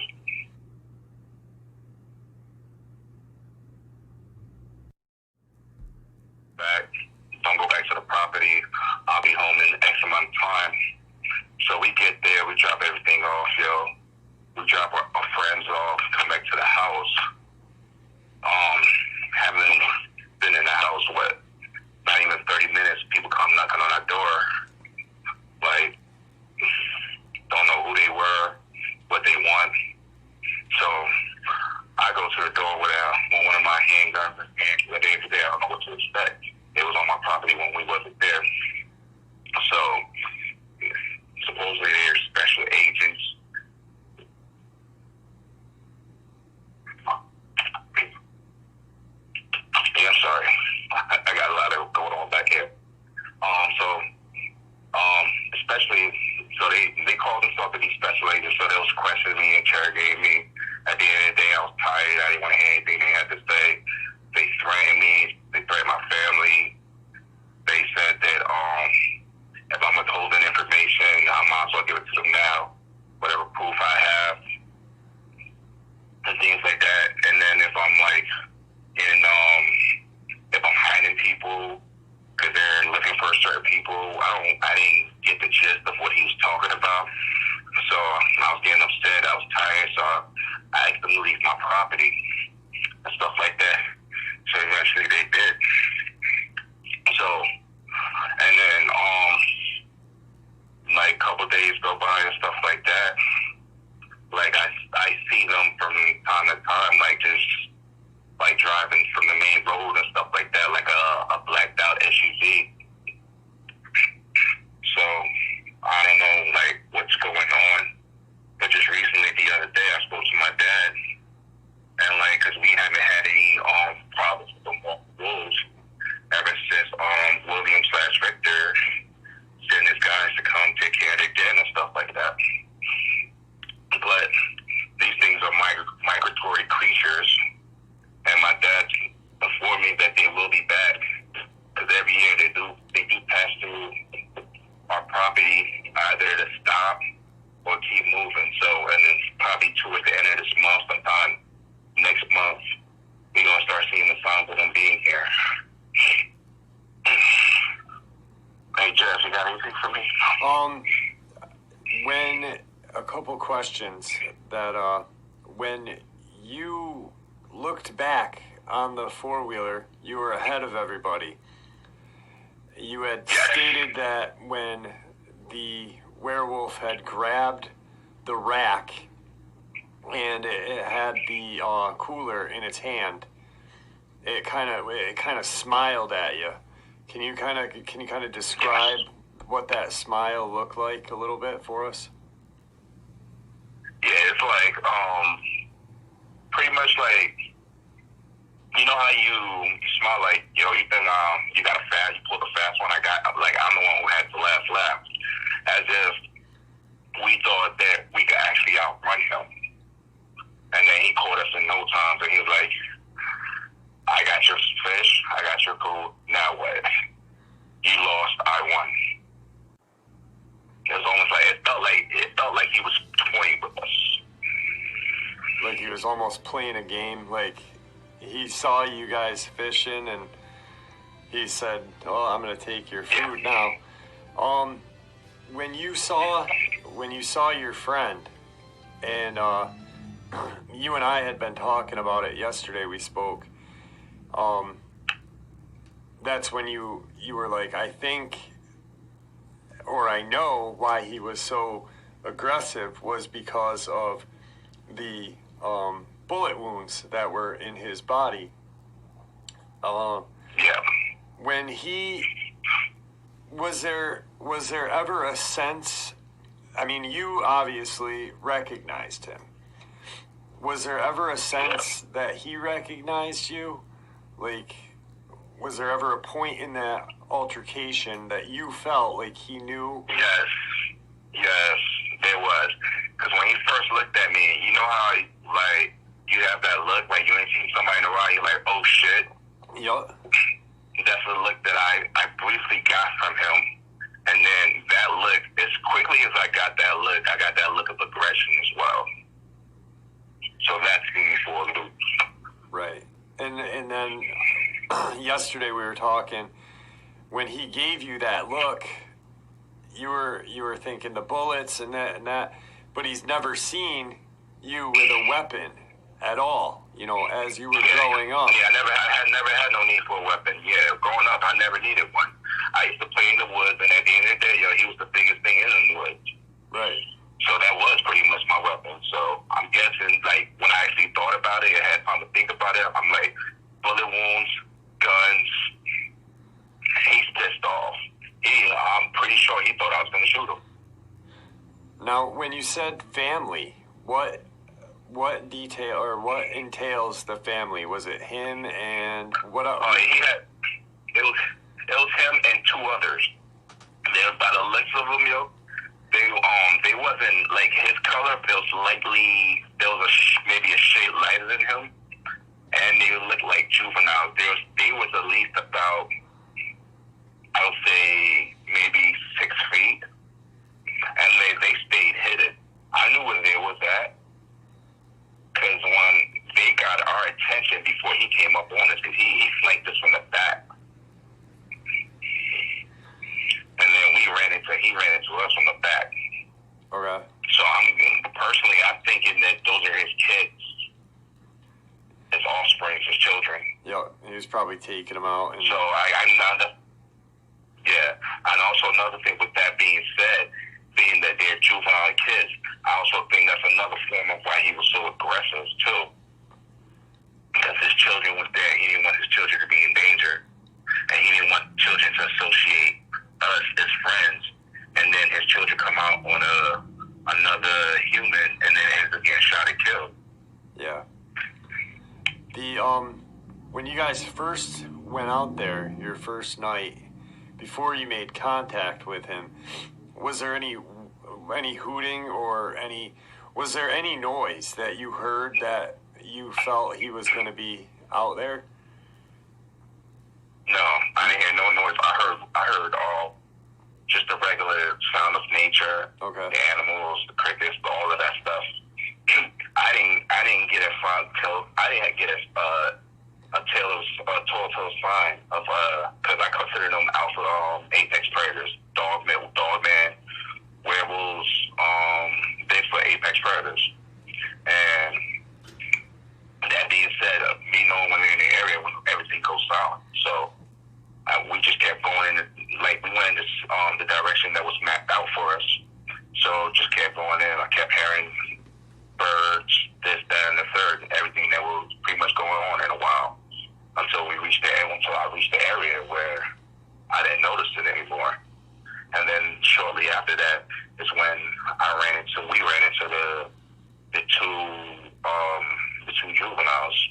B: Don't go back to the property. I'll be home in X amount of time. So we get there, we drop everything off, we drop our friends off, come back to the house. Haven't been in the house, not even 30 minutes, people come knocking on our door. Like, don't know who they were, what they want. So I go to the door with one of my handguns, and at the end of the day, I don't know what to expect. It was on my property when we wasn't there. So supposedly they're special agents. Yeah, I'm sorry. I got a lot of going on back here. Especially, so they called themselves these special agents, so they was questioning me, interrogating me. At the end of the day, I was tired. I didn't want to hear anything they had to say. They threatened me. They threatened my family. They said that if I'm withholding information, I might as well give it to them now, whatever proof I have, and things like that. And then if I'm like if I'm hiding people because they're looking for certain people, I didn't get the gist of what he was talking about. So I was getting upset. I was tired, so I asked them to leave my property and stuff like that. So eventually they did. So, and then like a couple days go by and stuff like that. Like I see them from time to time, like just like driving from the main road and stuff like that, like a blacked out SUV. So I don't know like what's going on. But just recently, the other day, I spoke to my dad, and like, cause we haven't had any problems with the wolves. anything for me?
A: When a couple questions that when you looked back on the four-wheeler, you were ahead of everybody. You had stated that when the werewolf had grabbed the rack and it had the cooler in its hand, it kind of smiled at you. Can you kind of describe what that smile looked like a little bit for us?
B: Yeah, it's like pretty much like, you know how you smile like, yo, you think you got a fast, you pulled a fast one. I'm the one who had the last lap, as if we thought that we could actually outrun him. And then he caught us in no time, and he was like, I got your fish, I got your food, now what? You lost, I won. It was almost like, it felt like he was toying with us.
A: Like he was almost playing a game, like he saw you guys fishing and he said, oh, I'm going to take your food now. When you saw your friend, and you and I had been talking about it yesterday, we spoke, that's when you were like, I think, or I know why he was so aggressive was because of the bullet wounds that were in his body. When he was there ever a sense, I mean, you obviously recognized him. Was there ever a sense that he recognized you? Like, was there ever a point in that altercation that you felt like he knew?
B: Yes, there was. Because when he first looked at me, you know how, like, you have that look, like you ain't seen somebody in a while, you're like, oh shit.
A: Yup.
B: That's the look that I briefly got from him. And then that look, as quickly as I got that look of aggression as well. So that threw me for a loop.
A: Right. And then yesterday we were talking, when he gave you that look, you were thinking the bullets and that, but he's never seen you with a weapon at all, you know, as you were growing up.
B: Yeah, I never had no need for a weapon. Yeah, growing up, I never needed one. I used to play in the woods, and at the end of the day, he was the biggest thing in the woods.
A: Right.
B: So that was pretty much my weapon. So I'm guessing, like, when I actually thought about it and had time to think about it, I'm like, bullet wounds, guns, he's pissed off. I'm pretty sure he thought I was going to shoot him.
A: Now, when you said family, what detail or what entails the family? Was it him and what else?
B: It was him and two others. There was by the looks of them, yo. They wasn't like his color. There was maybe a shade lighter than him, and they looked like juveniles. They was at least about, I would say, maybe 6 feet, and they stayed hidden. I knew where they was at, because when they got our attention before he came up on us, because he flanked us from the back, and then he ran into us from the back.
A: Okay.
B: So I'm thinking that those are his kids, his offspring, his children.
A: Yeah, he was probably taking them out. And
B: so I'm not. Yeah, and also another thing with that being said, being that they're juvenile kids, I also think that's another form of why he was so aggressive too. Because his children was there, he didn't want his children to be in danger, and he didn't want children to associate us as friends, and then his children come out on another human, and then ends up getting shot and killed.
A: Yeah. When you guys first went out there, your first night, before you made contact with him, was there any hooting or was there any noise that you heard that you felt he was going to be out there?
B: No, I didn't hear no noise. I heard all just the regular sound of nature,
A: okay.
B: The animals, the crickets, all of that stuff. I didn't get a telltale sign of because I consider them alpha apex predators. Dogman the direction that was mapped out for us. So just kept going in. I kept hearing birds, this, that, and the third, everything that was pretty much going on in a while until I reached the area where I didn't notice it anymore. And then shortly after that is when we ran into the two juveniles.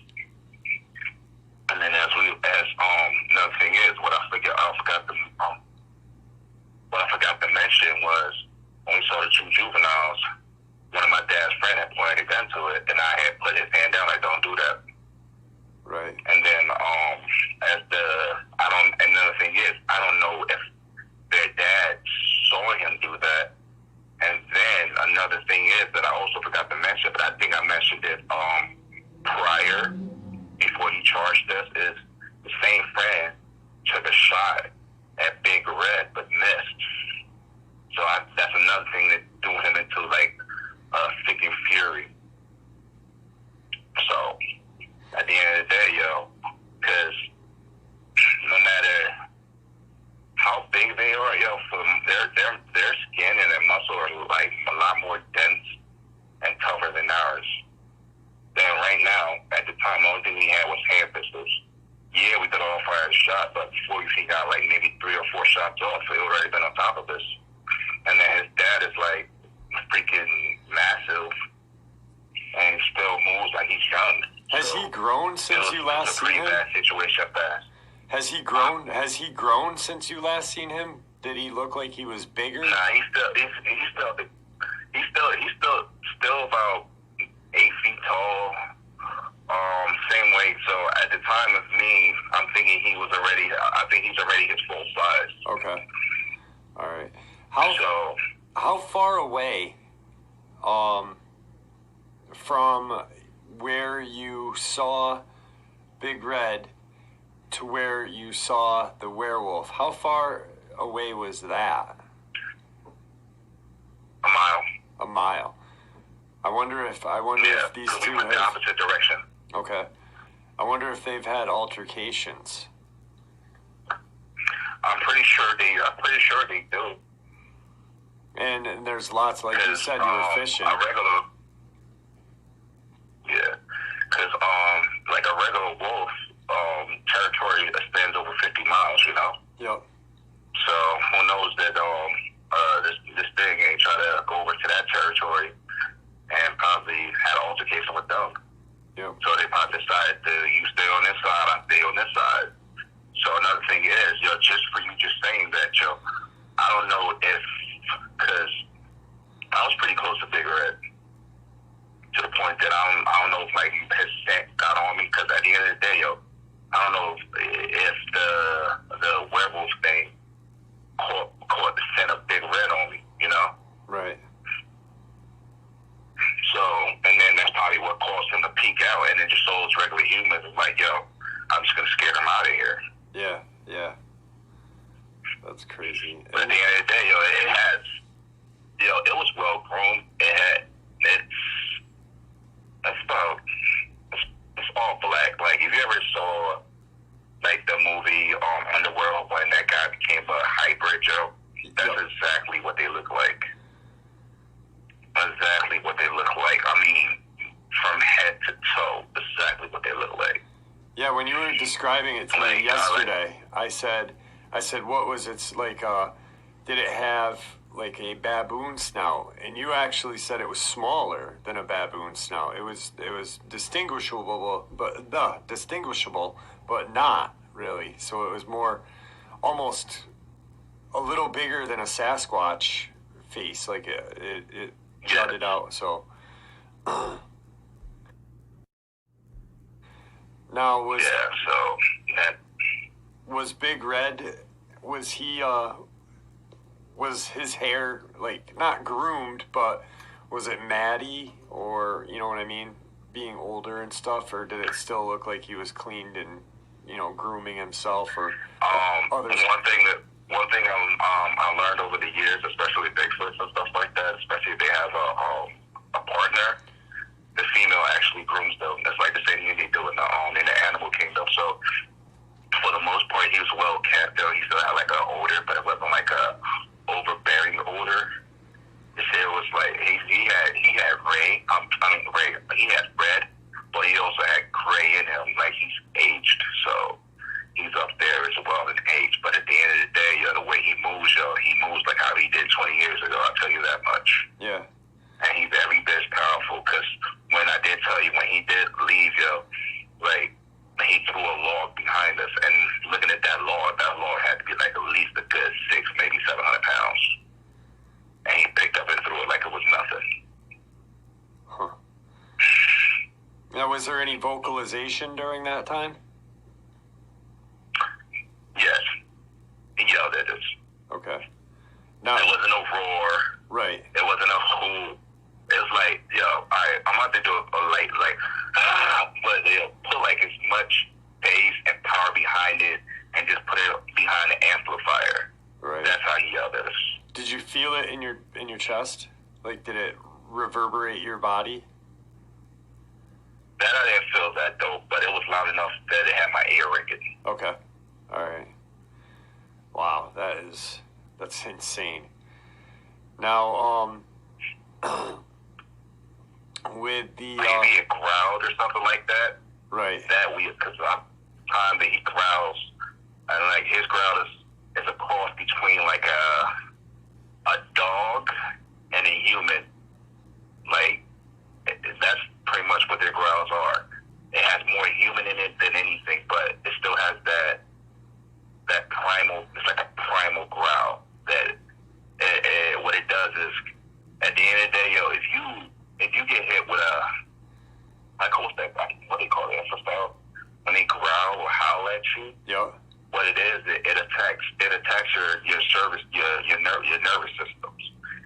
B: And then another thing is what I forgot to mention was when we saw the two juveniles, one of my dad's friends had pointed a gun to it, and I had put his hand down. Like, don't do that.
A: Right.
B: And then another thing is I don't know if their dad saw him do that. And then another thing is that I also forgot to mention, but I think I mentioned it prior, before he charged us, is the same friend took a shot at Big Red but missed. So that's another thing that threw him into like thick and fury. So at the end of the day, because no matter how big they are, from their skin and their muscle are like a lot more dense and tougher than ours. Then right now, at the time, the only thing we had was hand pistols. Yeah, we could all fire a shot, but before he got like maybe 3 or 4 shots off, he already been on top of us. And then his dad is like freaking massive, and he still moves like he's young.
A: Has he grown since you last seen him?
B: It's a pretty bad situation up there.
A: Has he grown? Has he grown since you last seen him? Did he look like he was bigger?
B: Nah, he's still about 8 feet tall. Same weight. So at the time of me, I'm thinking I think he's already his full size.
A: Okay. All right. How far away, from where you saw Big Red to where you saw the werewolf, how far away was that?
B: A mile.
A: A mile. I wonder if these two
B: we went the opposite direction.
A: Okay. I wonder if they've had altercations.
B: I'm pretty sure they do.
A: And there's lots, like you said, you were fishing.
B: Because like a regular wolf, territory extends over 50 miles,
A: Yep.
B: So who knows that this thing ain't trying to go over to that territory and probably had an altercation with them.
A: Yep.
B: So they probably decided you stay on this side, I stay on this side. So another thing is, just for you just saying that, I don't know because I was pretty close to Big Red, to the point that I don't know if like his scent got on me, because at the end of the day, I don't know if the werewolf thing caught the scent of Big Red on me,
A: Right.
B: So, and then that's probably what caused him to peek out, and then just so it's regular humans, like, I'm just gonna scare them out of here.
A: Yeah. That's crazy.
B: But at the end of the day, it was well grown. It's all black. Like, if you ever saw like the movie Underworld, when that guy became a hybrid, that's exactly what they look like. Exactly what they look like. I mean, from head to toe, exactly what they look like.
A: Yeah, when you were describing it to me yesterday, I said, what was it like? Did it have like a baboon snout? And you actually said it was smaller than a baboon snout. It was distinguishable, but not really. So it was more, almost a little bigger than a Sasquatch face. Like it jutted out. So now was Big Red, was he was his hair like not groomed, but was it matty, or you know what I mean, being older and stuff, or did it still look like he was cleaned and grooming himself, or others?
B: One thing I learned over the years, especially Bigfoots and stuff like that, especially if they have a partner, the female actually grooms them. That's like the same thing they do in the animal kingdom. So for the most part, he was well kept. Though he still had like an odor, but it wasn't like a
A: was there any vocalization during that time?
B: Yes. He yelled at us.
A: Okay. Now,
B: there wasn't no roar.
A: Right.
B: There wasn't a who. It was like, yo, I'm about to do a light, like, but they'll put like as much bass and power behind it and just put it behind the amplifier.
A: Right.
B: That's how he yelled at us.
A: Did you feel it in your chest? Like, did it reverberate your body?
B: That I didn't feel that though, but it was loud enough that it had my ear ringing.
A: Okay. All right. Wow, that's insane. Now, with the
B: maybe it growled or something like that.
A: Right.
B: That weird, because time that he growls, and like his growl is a cross between like a dog and a human. Like that's pretty much what their growls are. It has more human in it than anything, but it still has that primal. It's like a primal growl. That what it does is, at the end of the day, yo, if you get hit with what they call it, when they growl or howl at you.
A: Yeah.
B: What it is, it attacks your nervous systems.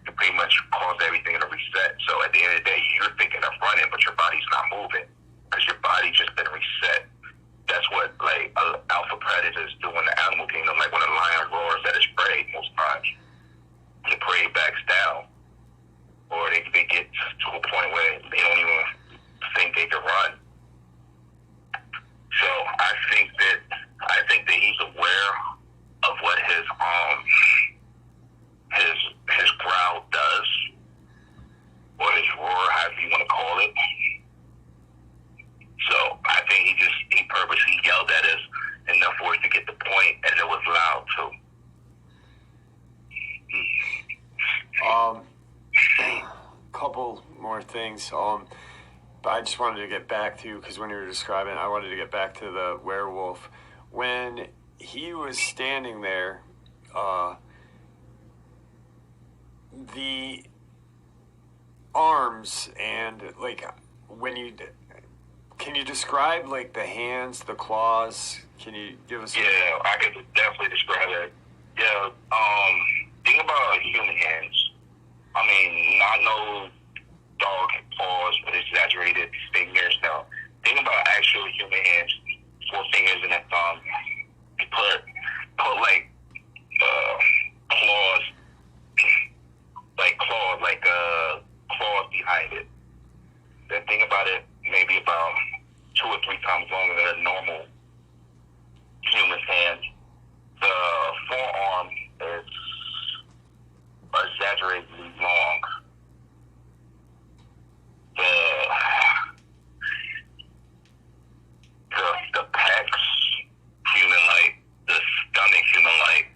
B: It pretty much cause everything to reset. So at the end of the day, you're thinking of running, but your body's not moving because your body just been reset. That's what like alpha predators do in the animal kingdom. Like when a lion roars at its prey, most times the prey backs down, or they get to a point where they don't even think they can run. So I think that he's aware of what his growl does, or his roar, however you want to call it. So I think he purposely yelled at us enough for us to get the point, and it was loud too.
A: Couple more things. But I just wanted to get back to, because when you were describing, I wanted to get back to the werewolf. When he was standing there, the arms and like can you describe like the hands, the claws? Can you give us?
B: Yeah, I could definitely describe that. Yeah, think about human hands. I mean, not no dog paws with exaggerated fingers. No, think about actual human hands, 4 fingers and a thumb. You put like claws, claws behind it. Then think about it, maybe about 2 or 3 times longer than a normal human's hand. The forearm is exaggeratedly long. The pecs, human-like. The stomach, human-like.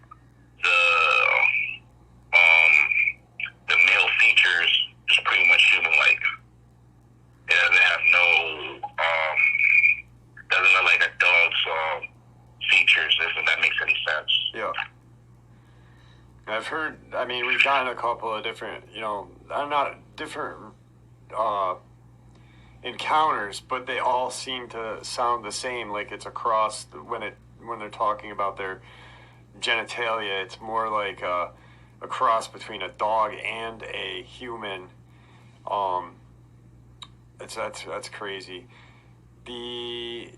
B: The male features is pretty much human-like. It doesn't have doesn't look like a dog's features, if that makes any sense.
A: Yeah. I've heard, I mean, we've gotten a couple of different, not different encounters, but they all seem to sound the same, like it's across when they're talking about their genitalia. It's more like a cross between a dog and a human. That's crazy. The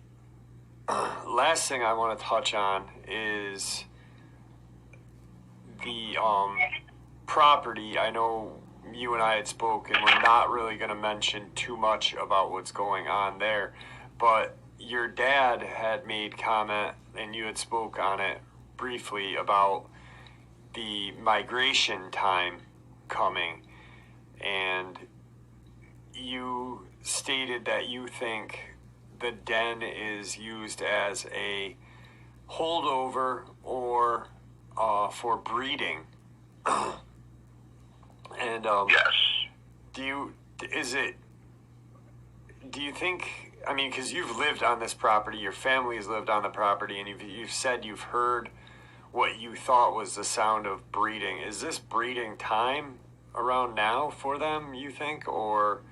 A: last thing I want to touch on is the property. I know you and I had spoken. We're not really going to mention too much about what's going on there, but your dad had made comment, and you had spoke on it briefly about the migration time coming, and you stated that you think the den is used as a holdover or for breeding. And
B: yes.
A: Do you think, I mean, because you've lived on this property, your family has lived on the property, and you've said you've heard what you thought was the sound of breeding. Is this breeding time around now for them, you think, or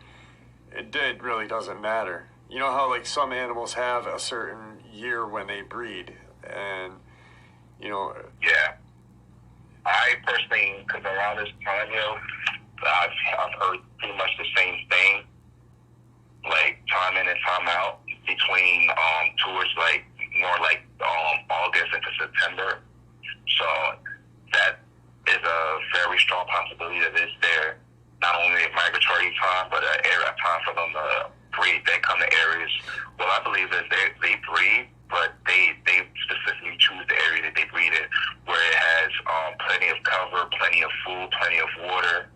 A: it really doesn't matter?
C: you know how like some animals have a certain year when they breed, and you know.
B: Yeah. I personally, because around this time, I've heard pretty much the same thing, like time in and time out between towards like more like August into September. So that is a very strong possibility that it's there. Not only a migratory time, but an area time for them to breed. They come to areas. Well, I believe that they breed, but they specifically choose the area that they breed in, where it has plenty of cover, plenty of food, plenty of water,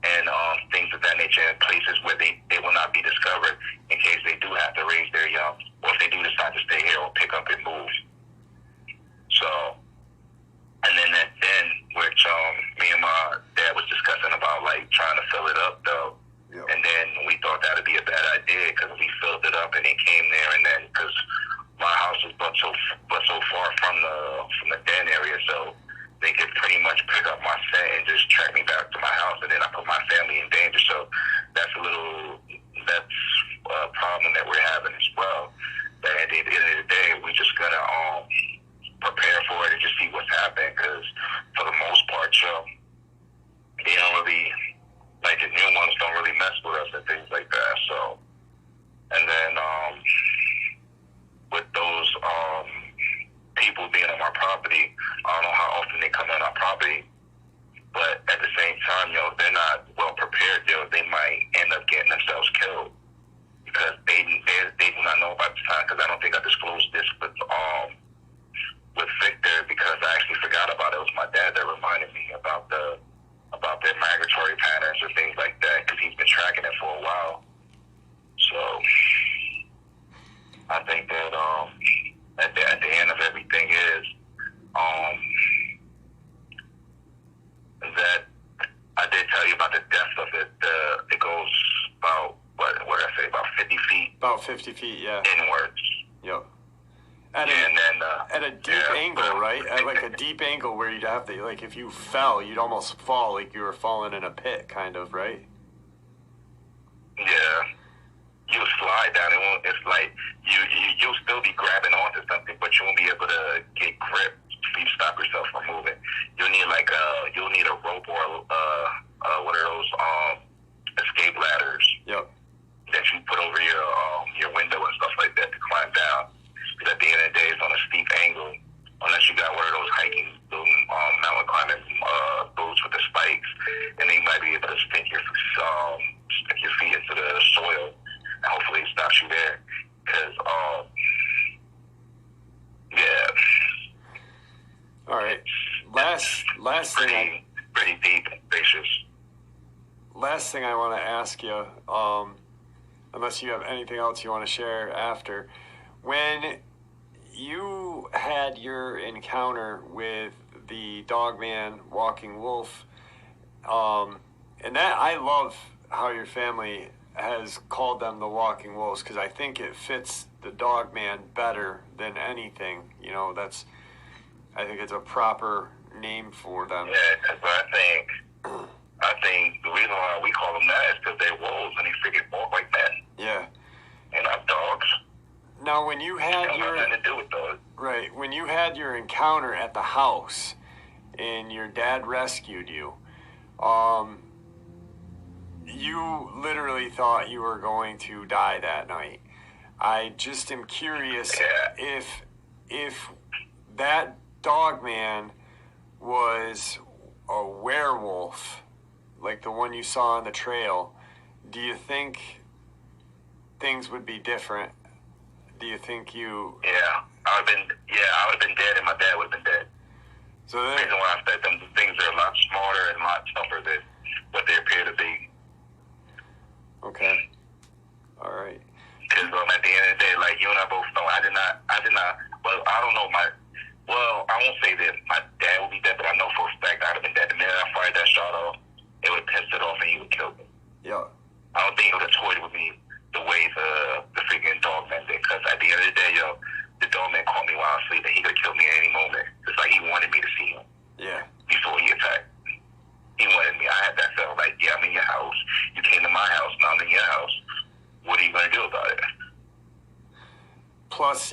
B: and things of that nature, in places where they will not be discovered in case they do have to raise their young, or if they do decide to stay here or pick up and move. So, and then which me and my dad was discussing about like trying to fill it up though.
C: Yep.
B: And then we thought that would be a bad idea because we filled it up and it came there, and then because my house is but so far from the den area, so they could pretty much pick up my scent and just track me back to my house, and then I put my family in danger. So that's a problem that we're having as well. But at the end of the day, we're just gonna prepare for it and just see what's happening, because for the most part, they don't really, like the new ones don't really mess with us and things like that. So, and then with those people being on my property, I don't know how often they come on our property, but at the same time, if they're not well prepared, they might end up getting themselves killed because they do not know about the time. Because I don't think I disclosed this with Victor, because I actually forgot about it. It was my dad that reminded me about their migratory patterns or things like that, because he's been tracking it for a while. So I think that at the end of everything is that I did tell you about the depth of it. It goes about what did I say, about 50 feet?
C: About 50 feet, yeah.
B: Inwards.
C: Yep.
B: And then
C: at a deep angle, right? At like a deep angle where you'd have to, like, if you fell, you'd almost fall like you were falling in a pit, kind of, right?
B: Yeah. You'll slide down. It's like you'll still be grabbing onto something, but you won't be able to get grip. You stop yourself from moving. You'll need a rope or one of those escape ladders.
C: Yep.
B: That you put over your window and stuff like that to climb down. Because at the end of the day, it's on a steep angle. Unless you got one of those hiking mountain climbing boots with the spikes, and they might be able to stick your feet into the soil, and hopefully it stops you there. Because yeah.
C: All right. Last thing.
B: Pretty deep and spacious.
C: Last thing I want to ask you, unless you have anything else you want to share after, when you had your encounter with the Dogman walking wolf, and that I love how your family has called them the walking wolves, because I think it fits the Dogman better than anything. I think it's a proper name for them.
B: Yeah, because I think the reason why we call them that is because they're wolves and they freaking walk like men.
C: Yeah.
B: And not dogs.
C: Now, when you had
B: nothing to do with those.
C: Right, when you had your encounter at the house and your dad rescued you, you literally thought you were going to die that night. I just am curious if that Dogman was a werewolf, like the one you saw on the trail. Do you think things would be different? Do you think you...
B: Yeah, I would have been dead, and my dad would have been dead.
C: So
B: the reason why I said them things are a lot smarter and a lot tougher than what they appear to be.
C: Okay. All right.
B: Because at the end of the day, like you and I both know, I did not. Well, I don't know I won't say that my dad would be dead, but I know for a fact I'd have been dead. The minute I fired that shot off, it would have pissed it off and he would kill me.
C: Yeah.
B: I don't think he would have toyed with me the way the freaking Dogman did. Because at the end of the day, the Dogman caught me while I was sleeping. He could kill me at any moment. It's like he wanted me to see him.
C: Yeah.
B: Before he attacked. He wanted me. I had that feeling like, yeah, I'm in your house. You came to my house, now I'm in your house. What are you going to do about it?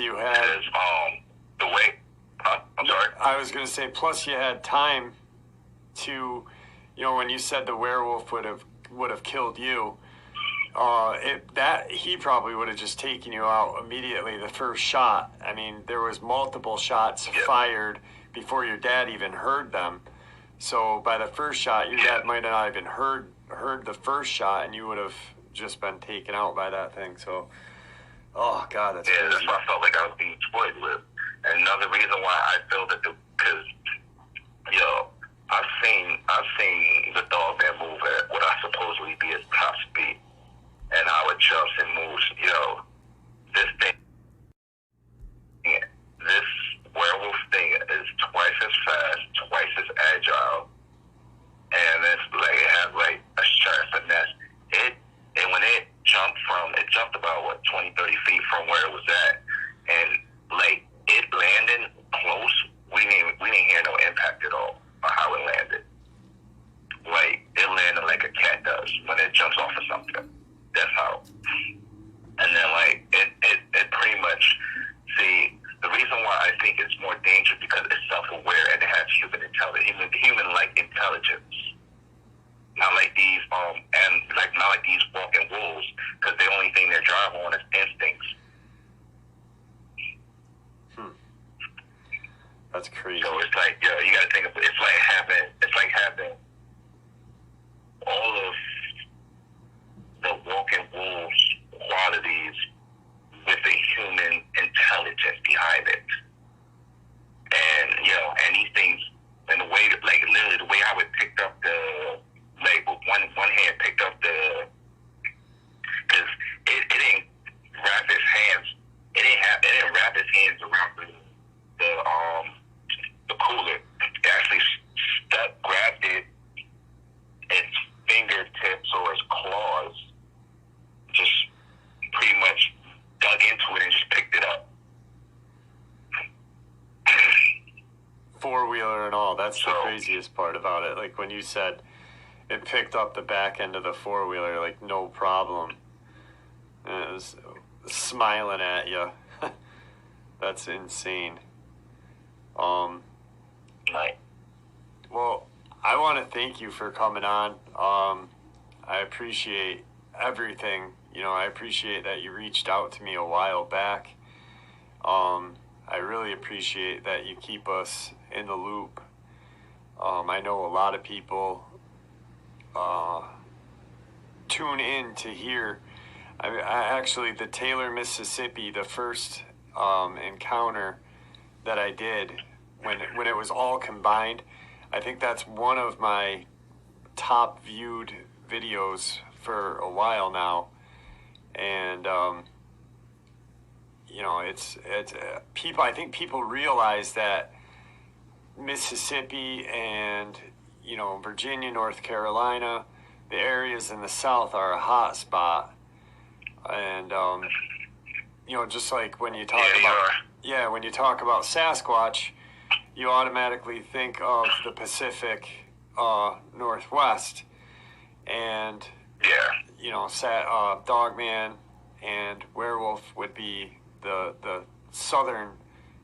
C: you had...
B: Because, the way... I'm sorry?
C: I was going to say, plus you had time to, you know, when you said the werewolf would have killed you, he probably would have just taken you out immediately the first shot. I mean, there was multiple shots fired before your dad even heard them. So by the first shot, your dad might not even heard the first shot, and you would have just been taken out by that thing. So, oh God, that's crazy.
B: That's why I felt like I was being toyed with. And another reason why I feel that because I've seen the Dogman move at what I supposedly be his top speed, and how it jumps and moves. This werewolf thing is twice as fast, twice as agile, and it's like it has like a sharp finesse. And when it jumped about 20, 30 feet from where it was at, and like it landing close, we didn't hear no impact at all on how it landed. Like it landed like a cat does when it jumps off of something. That's how. And then like it pretty much, see, the reason why I think it's more dangerous because it's self-aware and it has human-like intelligence. Not like these not like these walking wolves, because the only thing they're driving on is instincts.
C: That's crazy.
B: So it's like, you gotta think of it. It's like having all of the walking wolves qualities with a human intelligence behind it. And and these things, and the way that, like, literally the way how it picked up the, like, with one hand picked up the, because it didn't wrap its hands, it didn't wrap its hands around the cooler. It actually grabbed it, its fingertips or its claws, just pretty much dug into it and just picked it up.
C: Four-wheeler and all. That's the craziest part about it. Like when you said it picked up the back end of the four-wheeler, like no problem. And it was smiling at you. That's insane.
B: Right.
C: Well, I want to thank you for coming on. I appreciate everything. I appreciate that you reached out to me a while back. I really appreciate that you keep us in the loop. I know a lot of people tune in to hear. I actually, the Taylor, Mississippi, the first encounter that I did when it was all combined, I think that's one of my top viewed videos for a while now. And it's people. I think people realize that Mississippi and Virginia, North Carolina, the areas in the South are a hot spot. And just like when you talk when you talk about Sasquatch, you automatically think of the Pacific Northwest, and Dogman and werewolf would be the southern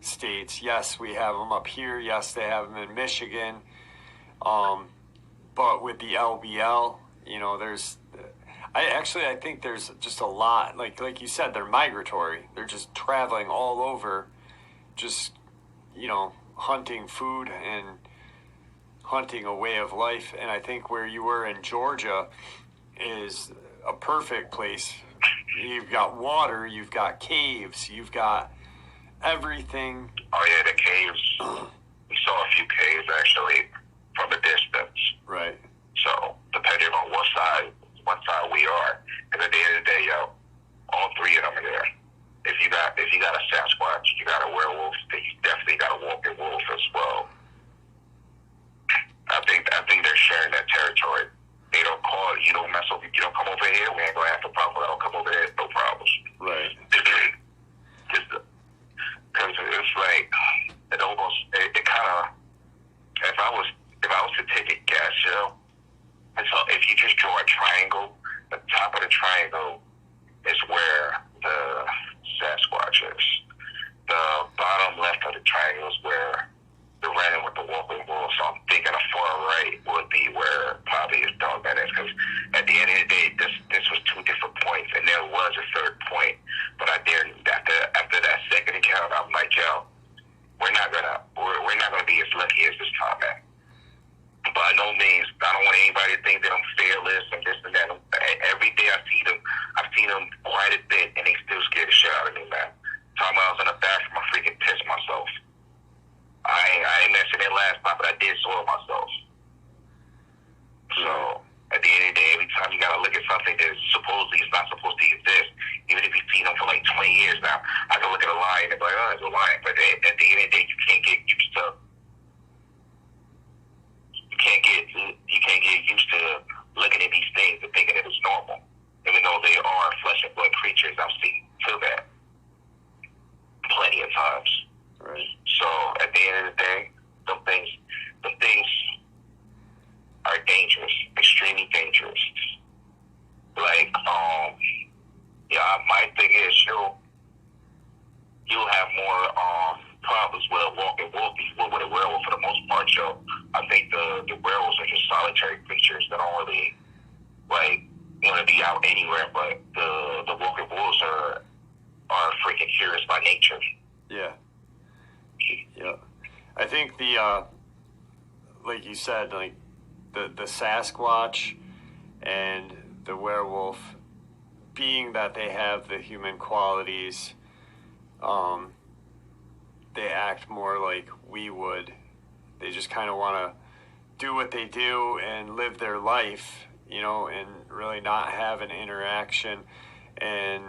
C: states. Yes, we have them up here. Yes, they have them in Michigan. But with the LBL, I think there's just a lot. Like you said, they're migratory. They're just traveling all over, just hunting food and hunting a way of life. And I think where you were in Georgia is a perfect place. You've got water, you've got caves, you've got everything.
B: Oh yeah, the caves. We saw a few caves actually from a distance.
C: Right.
B: So depending on what side we are, because at the end of the day, all three of them are there. If you got a Sasquatch, you got a werewolf, then you definitely got a walking wolf as well. I think they're sharing that territory. They don't call it, you don't mess up, you don't come over here, we ain't gonna have a problem. I don't come over there, no problems.
C: Right.
B: Because it's like, it kind of, if I was to take a guess, and so if you just draw a triangle, the top of the triangle is where the Sasquatch is. time, man. By no means, I don't want anybody to think that I'm fearless and this and that. Every day I see them, I've seen them quite a bit, and they still scare the shit out of me, man. Time I was in the bathroom, I freaking pissed myself. I ain't mentioned it last time, but I did soil myself. So, at the end of the day, every time you gotta look at something that supposedly is not supposed to exist, even if you've seen them for like 20 years now, I can look at a lion and be like, oh, it's a lion. But at the end of the day, you can't get used to looking at these things and thinking that it's normal, even though they are flesh and blood creatures. I've seen to that plenty of times.
C: Right.
B: So at the end of the day, some things are dangerous, extremely dangerous. Like, my thing is you'll have more problems with a walking wolf than with a werewolf for the most part, yo. I think the werewolves are just solitary creatures that don't really want to be out anywhere, but the walking wolves are freaking curious by nature.
C: Yeah. Yeah. I think the like you said, like the Sasquatch and the werewolf, being that they have the human qualities, they act more like we would. They just kind of want to do what they do and live their life, you know, and really not have an interaction. And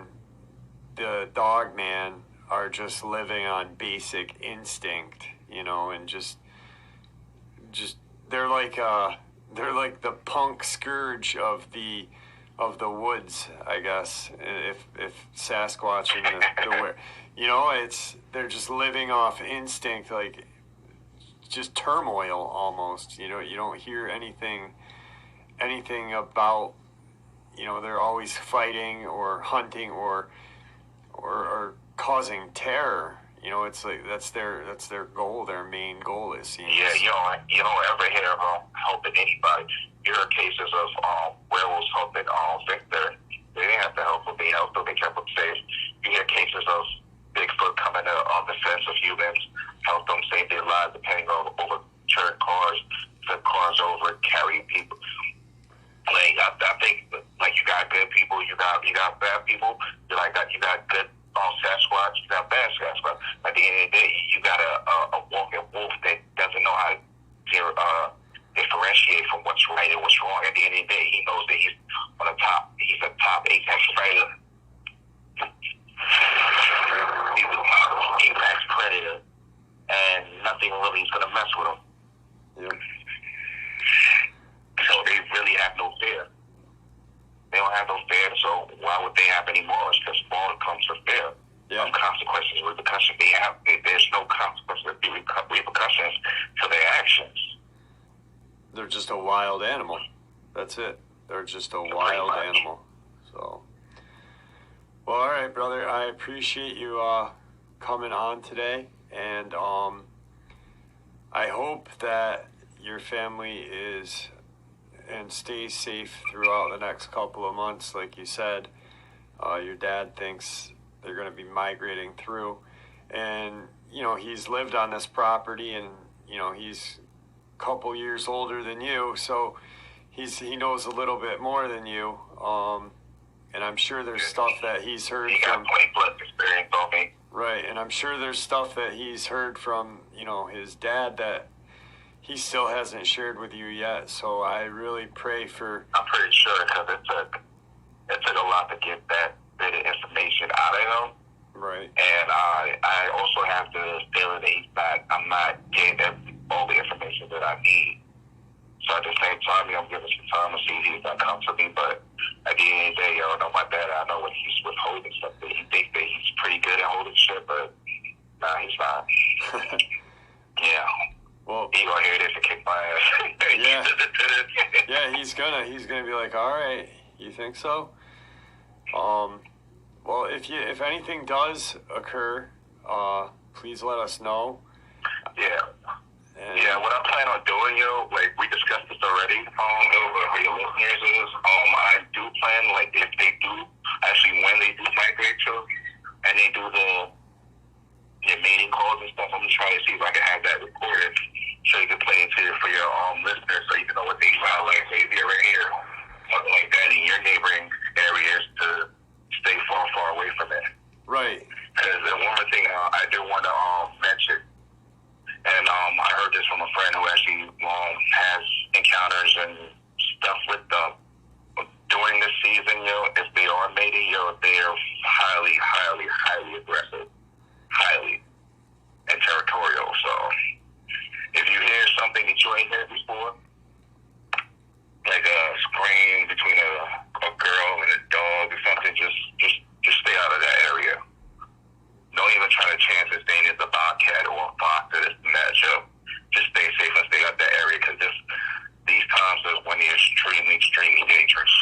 C: the Dogman are just living on basic instinct, you know, and just they're like the punk scourge of the woods, I guess. If Sasquatch and the you know, they're just living off instinct, like just turmoil almost. You know, you don't hear anything about, you know, they're always fighting or hunting or causing terror. You know, it's like that's their goal. Their main goal is.
B: Yeah, you don't ever hear of helping anybody. You hear cases of werewolves helping Victor. They didn't have to help them. They helped them. They kept them safe. You hear cases of Bigfoot coming on the defense of humans, help them save their lives, depending on overturned cars, flip cars over, carry people. Like I think, like you got good people, you got bad people. You got good Sasquatch, you got bad Sasquatch. At the end of the day, you got a walking wolf that doesn't know how to differentiate from what's right and what's wrong. At the end of the day, he knows that he's on the top. He's a top apex predator. He's a top apex predator, and nothing really is gonna mess with him.
C: Yeah.
B: So they really have no fear. They don't have no fear, so why would they have any more? It's because all comes with fear.
C: Yeah.
B: Consequences, repercussions. There's no consequences, repercussions to their actions.
C: They're just a wild animal. That's it. They're just a wild animal. So, well, all right, brother. I appreciate you coming on today, and I hope that your family is and stays safe throughout the next couple of months. Like you said, your dad thinks they're going to be migrating through, and you know, he's lived on this property, and you know, he's a couple years older than you, so he knows a little bit more than you, and I'm sure there's stuff that he's heard from
B: 20+ experience on me.
C: Right, and I'm sure there's stuff that he's heard from, you know, his dad that he still hasn't shared with you yet. So I really pray for.
B: I'm pretty sure, because it took a lot to get that bit of information out of him.
C: Right.
B: And I also have the feeling that I'm not getting all the information that I need. So at the same time, I'm giving some time to see if he's not come to me. But at the end of the day, I know my dad. I know when he's withholding something, he thinks that he's pretty good at holding shit, but nah, he's not. Yeah.
C: Well,
B: he gonna hear this and kick my ass.
C: Yeah. Yeah, he's gonna be like, all right, you think so? Well, if anything does occur, please let us know.
B: Yeah.
C: And
B: Yeah, what I plan on doing, like we discussed this already, for your listeners is, I do plan, like if they do, actually when they do migrate to, and they do their mating calls and stuff, I'm gonna try to see if I can have that recorded, so you can play listeners so you can know what these wildlife maybe are right here, something like that in your neighboring areas to stay far away from it.
C: Right.
B: Because one more thing I do want to mention, and I heard this from a friend who actually has encounters and stuff with them. During this season, if they are mating, they are highly aggressive. Highly. And territorial. So, if you hear something that you ain't heard before, like a scream between a girl and a dog or something, just stay out of that area. Don't even try to chance it staying as a bobcat or a fox that is match up. Just stay safe and stay out that area because these times is when they're extremely dangerous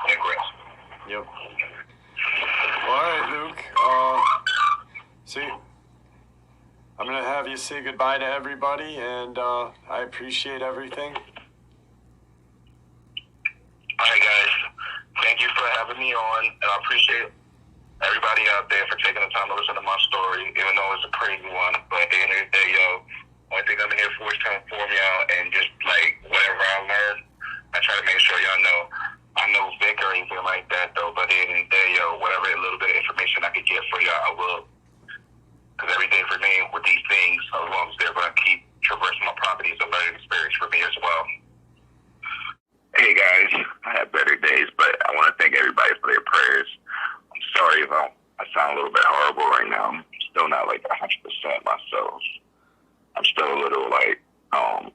B: and aggressive.
C: Yep. All right, Luke. See, I'm going to have you say goodbye to everybody, and I appreciate everything.
B: All right, guys. Thank you for having me on, and I appreciate everybody out there for taking the time to listen to my story, even though it's a crazy one. But at the end of the day, only thing I'm here for is to inform y'all, and just like whatever I learned, I try to make sure y'all know. I'm no Vic or anything like that, though. But at the end of the day, whatever little bit of information I could get for y'all, I will. Because every day for me with these things, as long as they're going to keep traversing my property, is a learning experience for me as well. Hey guys, I have better days, but I want to thank everybody for their prayers. I'm sorry if I sound a little bit horrible right now. I'm still not like 100% myself. I'm still a little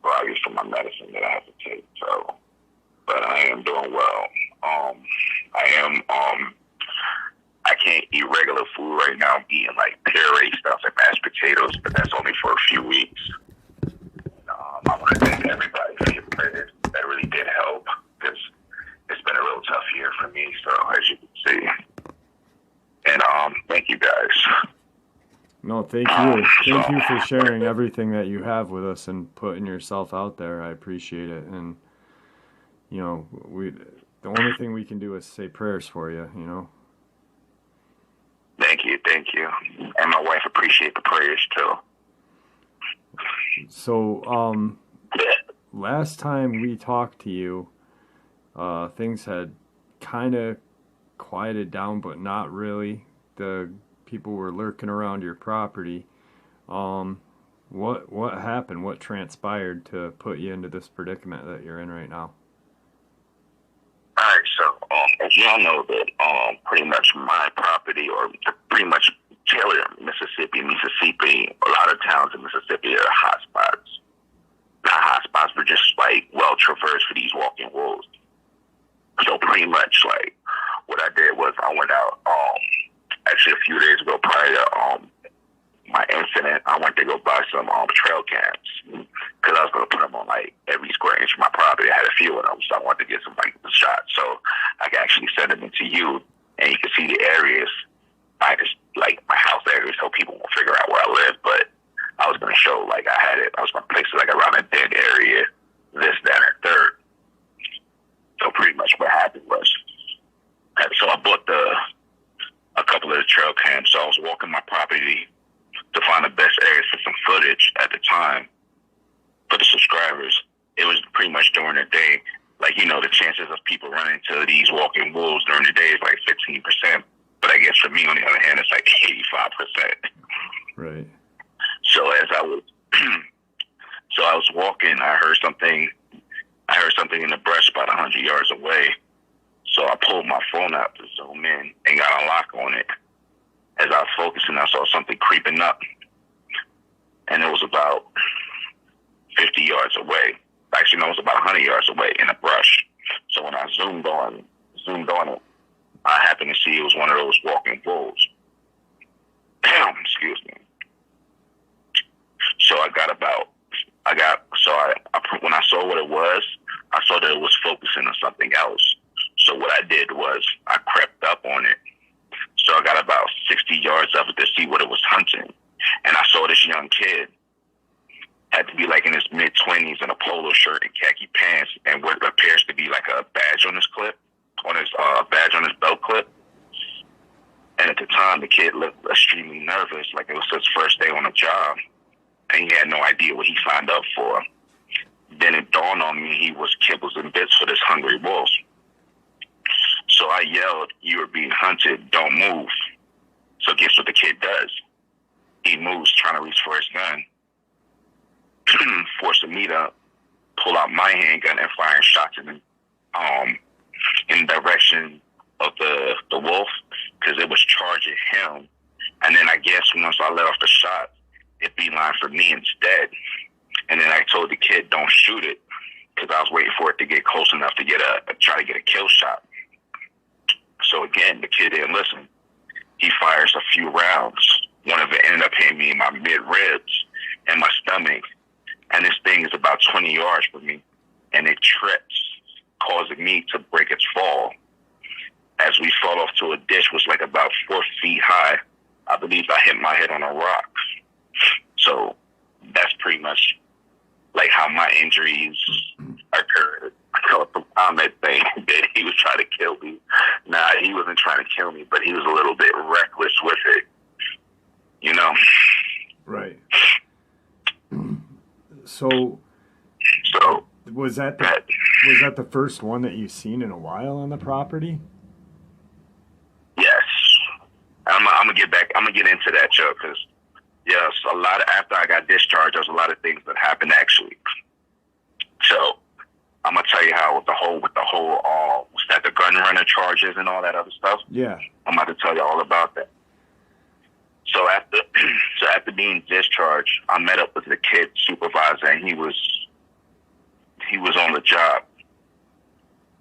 B: groggy from my medicine that I have to take. So, but I am doing well. I can't eat regular food right now. I'm eating like puree stuff and mashed potatoes, but that's only for a few weeks. I want to thank everybody for your prayers. That really did help because it's been a real tough year for me. So as you can see, and thank you guys.
A: No, thank you. Thank you for sharing everything that you have with us and putting yourself out there. I appreciate it. And the only thing we can do is say prayers for you.
B: Thank you, and my wife appreciate the prayers too.
A: So, last time we talked to you, things had kind of quieted down, but not really. The people were lurking around your property. What happened? What transpired to put you into this predicament that you're in right now?
B: All right, so as y'all know that pretty much my property, or pretty much Taylor, Mississippi, a lot of towns in Mississippi are hotspots. Not hotspots, but just like well traversed for these walking wolves. So pretty much like what I did was I went out actually a few days ago prior to my incident. I went to go buy some trail cams because I was going to put them on like every square inch of my property. I had a few of them, so I wanted to get some shots. So I can actually send them into you, and you can see the areas. I just like my house area so people will figure out where I live. But I was going to show like I was going to place it like around a dead area, this, that, and third. So pretty much what happened was, so I bought a couple of the trail cams. So I was walking my property to find the best areas for some footage at the time for the subscribers. It was pretty much during the day. Like, the chances of people running into these walking wolves during the day is like 15%. But I guess for me, on the other hand, it's like 85%.
A: Right.
B: So as I was walking, I heard something in the brush about 100 yards away. So I pulled my phone out to zoom in and got a lock on it. As I was focusing, I saw something creeping up. And it was about 50 yards away. Actually, no, it was about 100 yards away in the brush. So when I zoomed on it, I happened to see it was one of those walking wolves. Excuse me. So when I saw what it was, I saw that it was focusing on something else. So what I did was I crept up on it. So I got about 60 yards of it to see what it was hunting. And I saw this young kid, had to be like in his mid-20s in a polo shirt and khaki pants and what appears to be like a badge on his belt clip. And at the time, the kid looked extremely nervous, like it was his first day on the job. And he had no idea what he signed up for. Then it dawned telling me he was kibbles and bits for this hungry wolf. So I yelled, "You are being hunted, don't move." So guess what the kid does? He moves, trying to reach for his gun, forcing me to pull out my handgun and firing shots in the direction of the wolf, because it was charging him. And then I guess once I let off the shot, it beeline for me instead. And then I told the kid, "Don't shoot it," because I was waiting for it to get close enough to try to get a kill shot. So again, the kid didn't listen. He fires a few rounds. One of it ended up hitting me in my mid ribs and my stomach. And this thing is about 20 yards from me, and it trips, causing me to break its fall. As we fall off to a ditch, was like about 4 feet high. I believe I hit my head on a rock. So that's pretty much like how my injuries occurred. From Ahmed saying that he was trying to kill me. Nah, he wasn't trying to kill me, but he was a little bit reckless with it. You know?
A: Right. So was that the first one that you've seen in a while on the property?
B: Yes. I'm gonna get back. I'm gonna get into that, Joe, because yes, after I got discharged, there's a lot of things that happened actually. So I'm gonna tell you how with the whole the gun runner charges and all that other stuff.
A: Yeah.
B: I'm about to tell you all about that. So after being discharged, I met up with the kid supervisor, and he was on the job.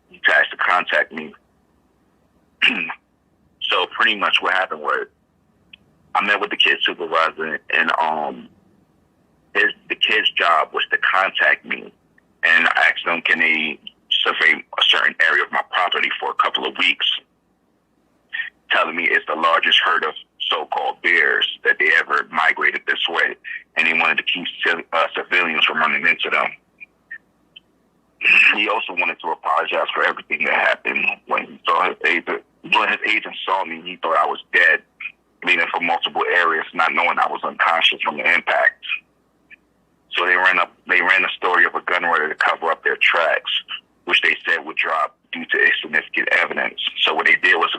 B: He asked to contact me. So pretty much what happened was, I met with the kid supervisor, and the kid's job was to contact me and ask them, can they survey a certain area of my property for a couple of weeks, telling me it's the largest herd of so-called bears that they ever migrated this way, and they wanted to keep civilians from running into them. He also wanted to apologize for everything that happened when he saw his agent. When his agent saw me, he thought I was dead, bleeding from multiple areas, not knowing I was unconscious from the impact. So they ran a story of a gun runner to cover up their tracks, which they said would drop due to insignificant evidence. So what they did was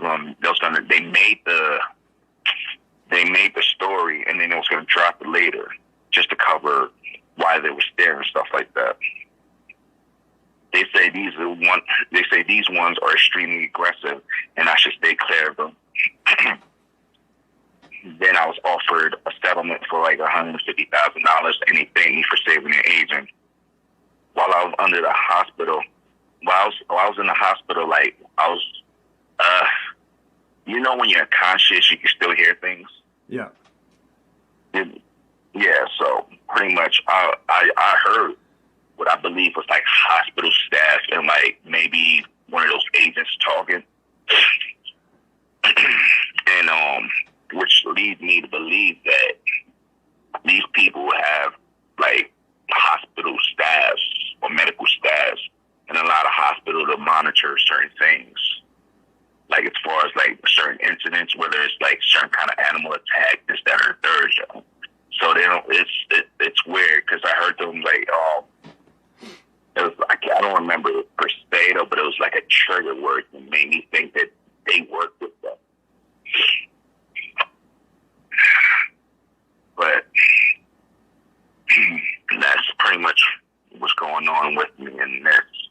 B: they made the story, and then it was going to drop it later, just to cover why they were there and stuff like that. They say these ones are extremely aggressive, and I should stay clear of them. Then I was offered a settlement for like $150,000, and he thanked me for saving an agent. While I was under the hospital, while I was in the hospital, like I was, you know, when you're unconscious, you can still hear things.
A: Yeah.
B: Yeah. So pretty much, I heard what I believe was like hospital staff and like maybe one of those agents talking, and which leads me to believe that these people have like hospital staffs or medical staffs in a lot of hospitals to monitor certain things, like as far as like certain incidents, whether it's like certain kind of animal attack, this, that, or third. So they don't. It's weird because I heard them like it was like, I don't remember it per se though, but it was like a trigger word that made me think that they worked with them. But that's pretty much what's going on with me in this.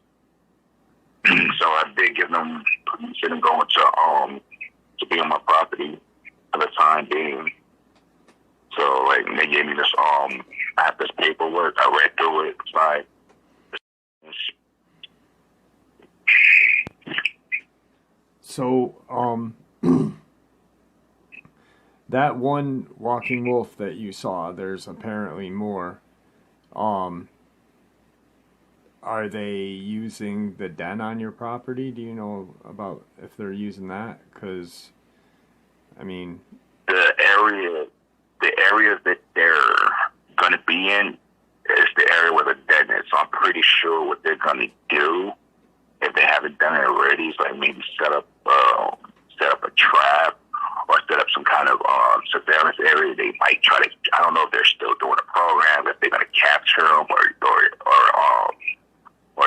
B: So I did give them permission to go to be on my property for the time being. So like they gave me this I have this paperwork. I read through it. It's like
A: so that one walking wolf that you saw, there's apparently more. Are they using the den on your property? Do you know about if they're using that? Because, I mean,
B: the area that they're going to be in is the area where the den is. So I'm pretty sure what they're going to do, if they haven't done it already, is like maybe set up a trap or set up some kind of surveillance area. They might try to. I don't know if they're still doing a program, if they're going to capture them or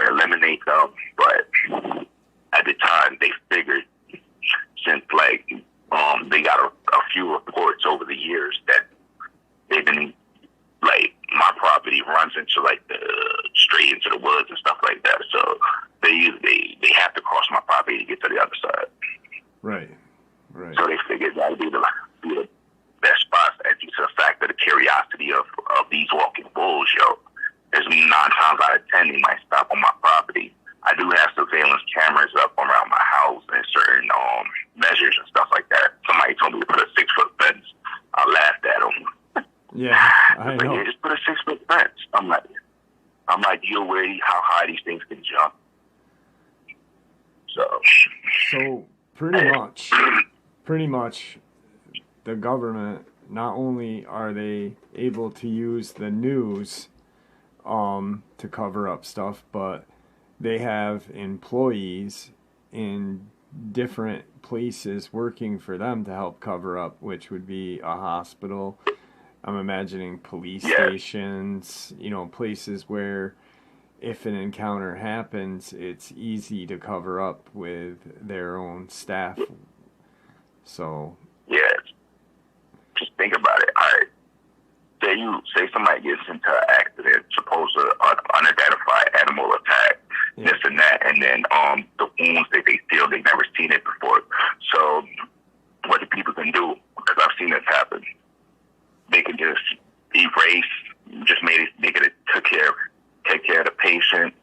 B: might stop on my property. I do have surveillance cameras up around my house and certain measures and stuff like that. Somebody told me to put a 6-foot fence. I laughed at them.
A: Yeah, I know.
B: Yeah, just put a 6-foot fence. I'm like, you aware how high these things can jump?
A: So pretty much, the government, not only are they able to use the news to cover up stuff, but they have employees in different places working for them to help cover up, which would be a hospital. I'm imagining police stations, places where if an encounter happens, it's easy to cover up with their own staff. So
B: yeah, just think about it. Say somebody gets into an accident, suppose an unidentified animal attack, this and that, and then the wounds that they feel, they've never seen it before. So what the people can do, because I've seen this happen, they can just erase, just they could take care of the patient,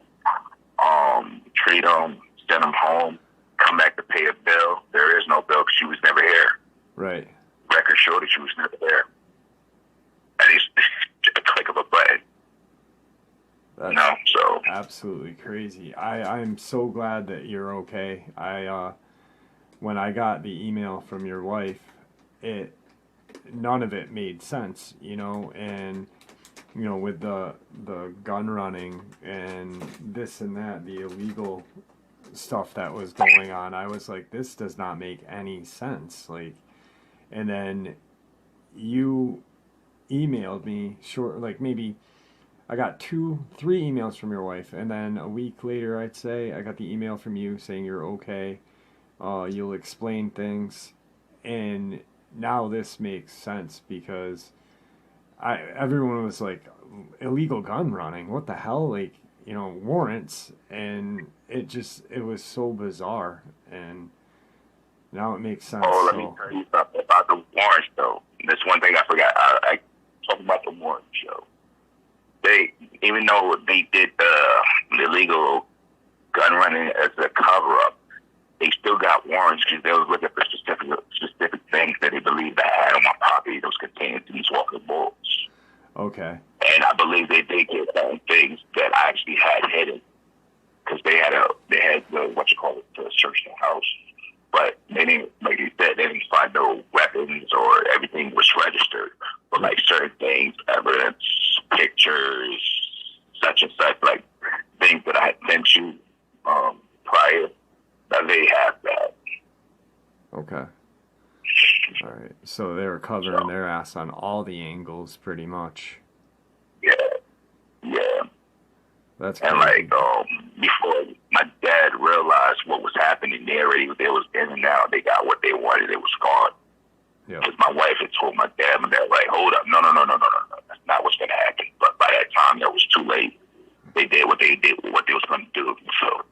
B: treat them, send them home, come back to pay a bill. There is no bill because she was never here.
A: Right.
B: Record showed that she was never there. And it's a click of a button.
A: That's
B: so
A: absolutely crazy. I'm so glad that you're okay. When I got the email from your wife, none of it made sense, and with the gun running and this and that, the illegal stuff that was going on, I was like, this does not make any sense. And then you emailed me maybe I got 2-3 emails from your wife, and then a week later, I'd say, I got the email from you saying you're okay, you'll explain things, and now this makes sense because everyone was like, illegal gun running, what the hell, warrants, and it was so bizarre, and now it makes sense.
B: Let me tell you something about the warrants, though. That's one thing I forgot. I talked about the warrant show. Even though they did the illegal gun running as a cover-up, they still got warrants because they was looking for specific things that they believed I had on my property that was contained in these walking bullets.
A: Okay.
B: And I believe they did get certain things that I actually had hidden because they had to search the house. But they didn't, like you said, they didn't find no weapons or everything was registered. But like certain things, evidence, pictures, such and such, like things that I had sent you prior, that they have that.
A: Okay. All right. So they were covering their ass on all the angles, pretty much.
B: Yeah.
A: That's
B: and
A: crazy.
B: Before my dad realized what was happening, they was in and out. They got what they wanted. It was gone.
A: Yeah.
B: Because my wife had told my dad, like, hold up, no, that's not what's gonna happen. But by that time, it was too late. They did what they was gonna do. So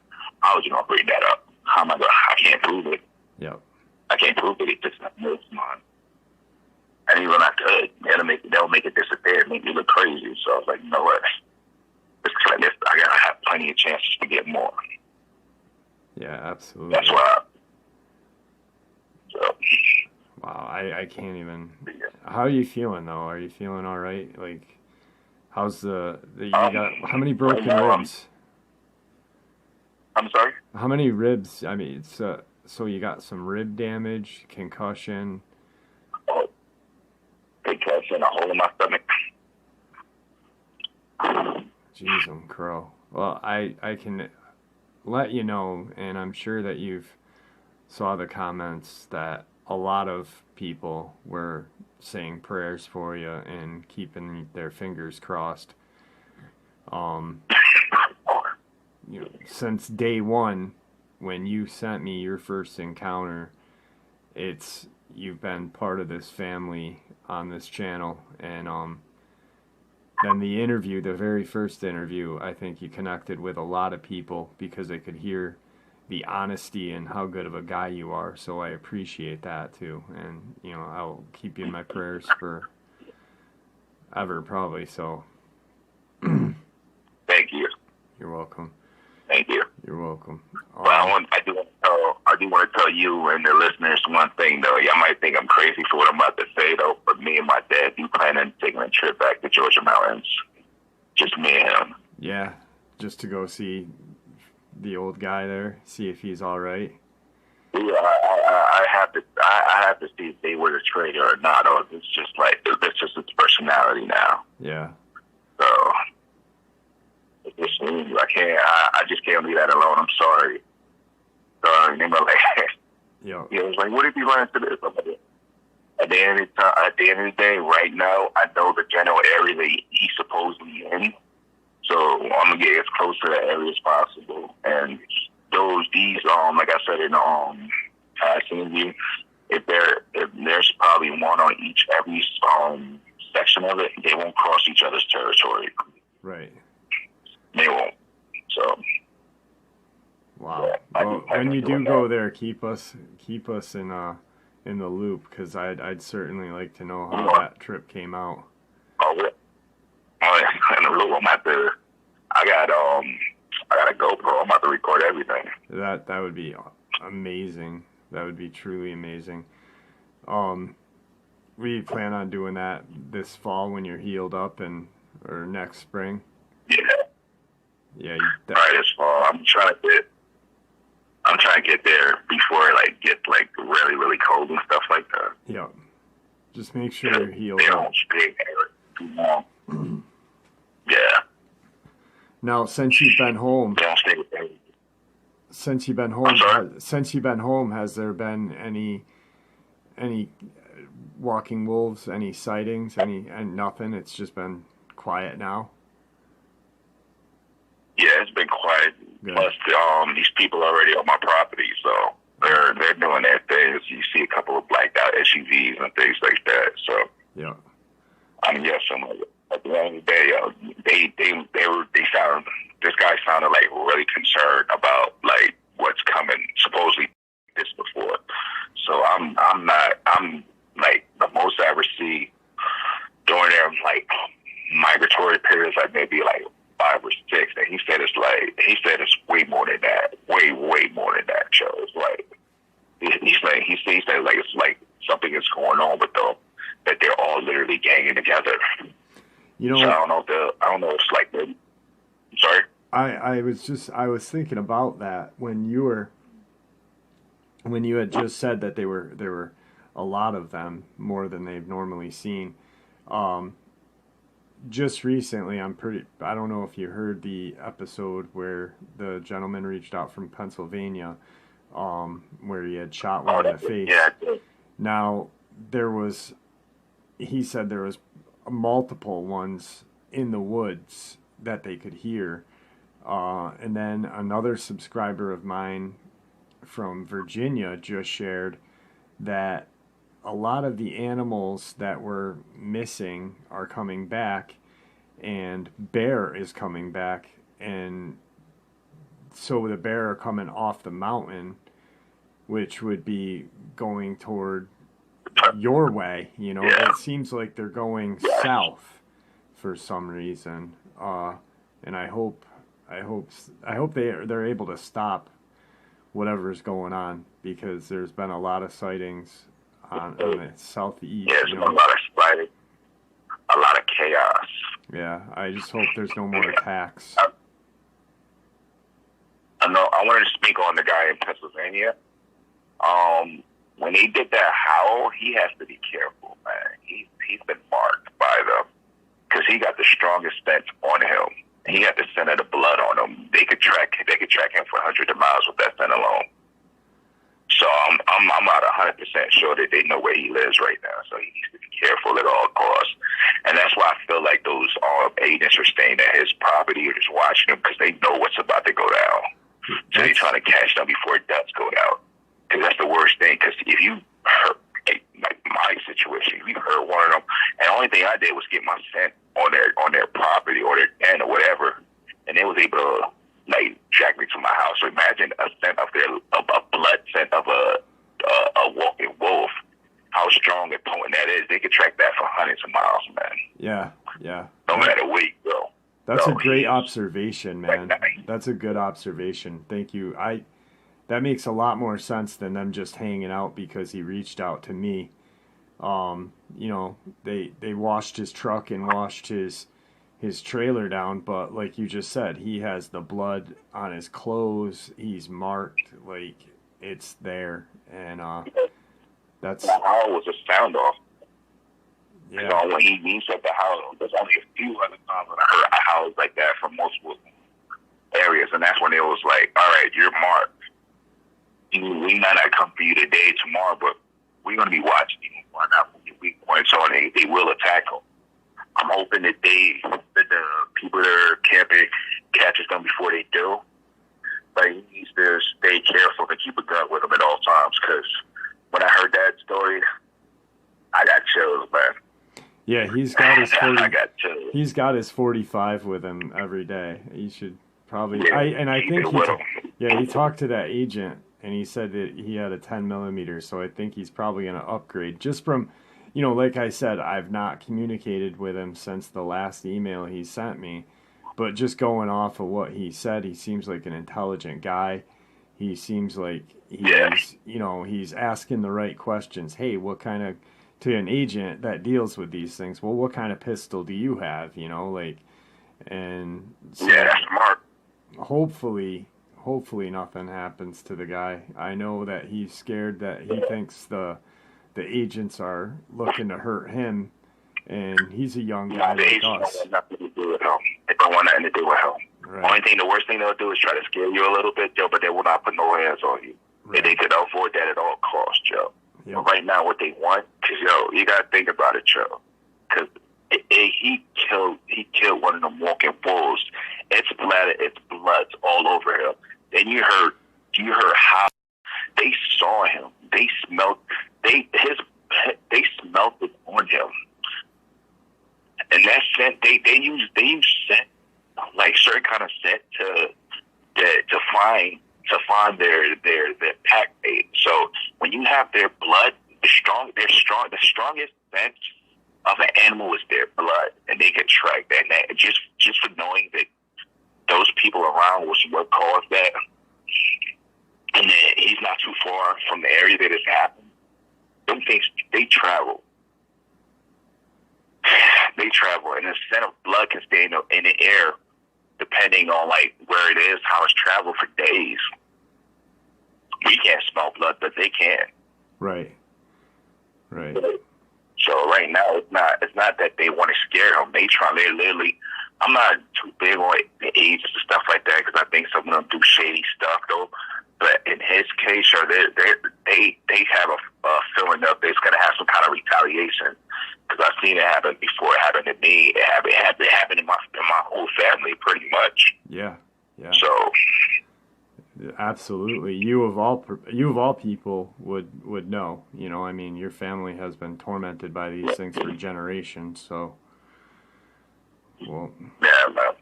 B: I was gonna bring that up. How am I gonna? I can't prove it.
A: Yeah.
B: I can't prove it. It's just not mine. And even I could, they'll make it disappear, make me look crazy. So I was like, you know what? I gotta have plenty of chances to get more.
A: Yeah, absolutely.
B: That's why. So.
A: Wow, I can't even. How are you feeling though? Are you feeling all right? How's you got? How many broken ribs?
B: I'm sorry.
A: How many ribs? I mean, so you got some rib damage, concussion.
B: Oh, concussion, a hole in my stomach.
A: Jeez, crow. Well, I can let you know, and I'm sure that you've saw the comments that a lot of people were saying prayers for you and keeping their fingers crossed. Since day one, when you sent me your first encounter, you've been part of this family on this channel, and then the very first interview, I think you connected with a lot of people because they could hear the honesty and how good of a guy you are. So I appreciate that too. And, I'll keep you in my prayers for ever, probably. So
B: thank you.
A: You're welcome. welcome.
B: Thank you.
A: You're welcome.
B: But I do want to tell you and the listeners one thing though. Y'all might think I'm crazy for what I'm about to say though, but me and my dad do plan on taking a trip back to Georgia mountains. Just me and him.
A: Yeah, just to go see the old guy there, see if he's all right.
B: Yeah, I have to see if they were the traitor or not, or it's just his personality now.
A: Yeah.
B: So it's just I just can't leave that alone. I'm sorry. So they were like,
A: yeah,
B: it was like, what if you run into this? At the end of the day, right now, I know the general area that he's supposedly in. So I'm gonna get as close to that area as possible. And these like I said in the past interview, if there's probably one on every section of it, they won't cross each other's territory.
A: Right.
B: They won't. So.
A: Wow.
B: Yeah,
A: well, when you do go there, keep us in the loop, because I'd certainly like to know how that trip came out.
B: Oh, in the loop, I got a GoPro. I'm about to record everything.
A: That would be amazing. That would be truly amazing. We plan on doing that this fall when you're healed up, or next spring.
B: Yeah.
A: Yeah.
B: Right this fall. I'm trying to get there before it gets really, really cold and stuff like that.
A: Yeah. Just make sure you're healed
B: they
A: up.
B: Don't stay there too long. Yeah.
A: Now, since you've been home,
B: They don't stay there.
A: since you've been home, has there been any walking wolves, any sightings, and nothing? It's just been quiet now.
B: Yeah, it's been quiet.
A: Good.
B: Plus, these people are already on my property, so they're doing their things. You see a couple of blacked out SUVs and things like that. So
A: Yeah.
B: Yes, at the end of the day, this guy sounded really concerned about what's coming. Supposedly this before, so I'm the most I ever see during their migratory periods, maybe 5 or 6, and he said it's way more than that, way more than that. Joe, it's he said it's something is going on with them, that they're all literally ganging together.
A: You know,
B: so I don't know. It's I'm sorry.
A: I was thinking about that when you had just said that there were a lot of them, more than they've normally seen. Just recently, I don't know if you heard the episode where the gentleman reached out from Pennsylvania, where he had shot one in the face.
B: Yeah, I did.
A: Now, he said there was multiple ones in the woods that they could hear. And then another subscriber of mine from Virginia just shared that a lot of the animals that were missing are coming back, and bear is coming back, and so the bear are coming off the mountain, which would be going toward your way.
B: Yeah.
A: It seems like they're going south for some reason, and I hope they're able to stop whatever's going on, because there's been a lot of sightings on the southeast.
B: Yeah, there's been a lot of fighting, a lot of chaos.
A: Yeah, I just hope there's no more attacks.
B: I wanted to speak on the guy in Pennsylvania. When he did that howl, he has to be careful, man. He's been marked by them, because he got the strongest scent on him. He got the scent of the blood on him. They could track him for hundreds of miles with that scent alone. So I'm about 100% sure that they know where he lives right now. So he needs to be careful at all costs. And that's why I feel like those agents are staying at his property or just watching him, because they know what's about to go down. So they're trying to catch them before it does go down. Because that's the worst thing. Because if you hurt, like my situation, if you hurt one of them, and the only thing I did was get my scent on their property or their den or whatever, and they was able to track me to my house. So imagine a scent of a blood scent of a walking wolf. How strong and potent that is. They could track that for hundreds of miles, man.
A: Yeah.
B: No matter where you go.
A: That's a
B: So
A: great
B: he's
A: observation,
B: like
A: man.
B: that.
A: That's a good observation. Thank you. That makes a lot more sense than them just hanging out because he reached out to me. You know, they washed his truck and washed his trailer down, but like you just said, he has the blood on his clothes. He's marked, like it's there, and that's
B: The howl was a sound off.
A: yeah,
B: So when he said the howl, there's only a few other times when I heard howls like that from multiple areas, and that's when it was like, all right, you're marked. We might not come for you today, tomorrow, but we're going to be watching you and find out when your weak points are, and they will attack them. I'm hoping that the people that are camping catches them before they do. But he needs to stay careful and keep a gun with him at all times, because when I heard that story, I got chills, man.
A: yeah. He's got his 40,
B: I got chills.
A: he's got his 45 with him every day. He should probably.
B: Yeah,
A: I
B: keep
A: think
B: it with him.
A: he talked to that agent and he said that he had a 10 millimeter. So I think he's probably going to upgrade just from. You know, like I said, I've not communicated with him since the last email he sent me. But just going off of what he said, he seems like an intelligent guy. He seems like he's, you know, he's asking the right questions. Hey, what kind of, to an agent that deals with these things, well, what kind of pistol do you have? You know, like, and so
B: Yeah, that's smart.
A: hopefully nothing happens to the guy. I know that he's scared that he thinks the agents are looking to hurt him, and he's a young guy
B: The
A: like
B: agents don't
A: us.
B: want nothing to do with him. They don't want nothing to do with him.
A: Right.
B: The worst thing they'll do is try to scare you a little bit, Joe, but they will not put no hands on you.
A: Right.
B: And they could avoid that at all costs, Joe.
A: Yep.
B: But right now, what they want, because, you got to think about it, Joe. Because he killed one of them walking wolves. It's blood all over him. Then you heard how they saw him. They smelled it on him. And that scent, they use scent, like certain kind of scent to find their pack mate. So when you have their blood, the strongest scent of an animal is their blood, and they can track that. And just for knowing that those people around was what caused that, and then he's not too far from the area that it's happened. Them things, they travel. They travel, and the scent of blood can stay in the air, depending on like where it is, how it's traveled for days. We can't smell blood, but they can.
A: Right.
B: So right now, it's not that they want to scare him. They're literally. I'm not too big on the ages and stuff like that, because I think some of them do shady stuff though. But in his case, they have a feeling that there's going to have some kind of retaliation. Because I've seen it happen before. It happened to me. It happened in my whole family, pretty much.
A: Yeah.
B: So
A: Absolutely. You of all people would know. You know, I mean, your family has been tormented by these things for generations. So, well.
B: Yeah, man.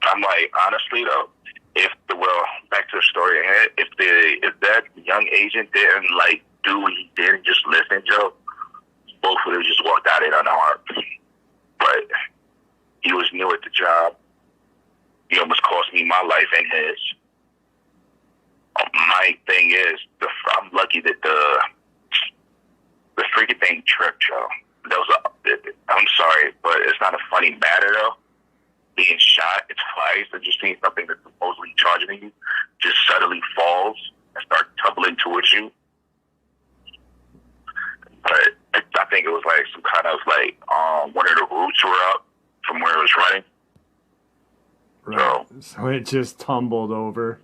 B: I'm like, honestly though, back to the story ahead. If that young agent didn't like do what he did and just listen, Joe, both of them just walked out of it unharmed. But he was new at the job. He almost cost me my life and his. My thing is, I'm lucky that the freaking thing tripped, Joe. I'm sorry, but it's not a funny matter though. Being shot, it's twice, and just seeing something that's supposedly charging you just suddenly falls and start tumbling towards you. But I think it was like some kind of like one of the roots were up from where it was running.
A: Right. So it just tumbled over.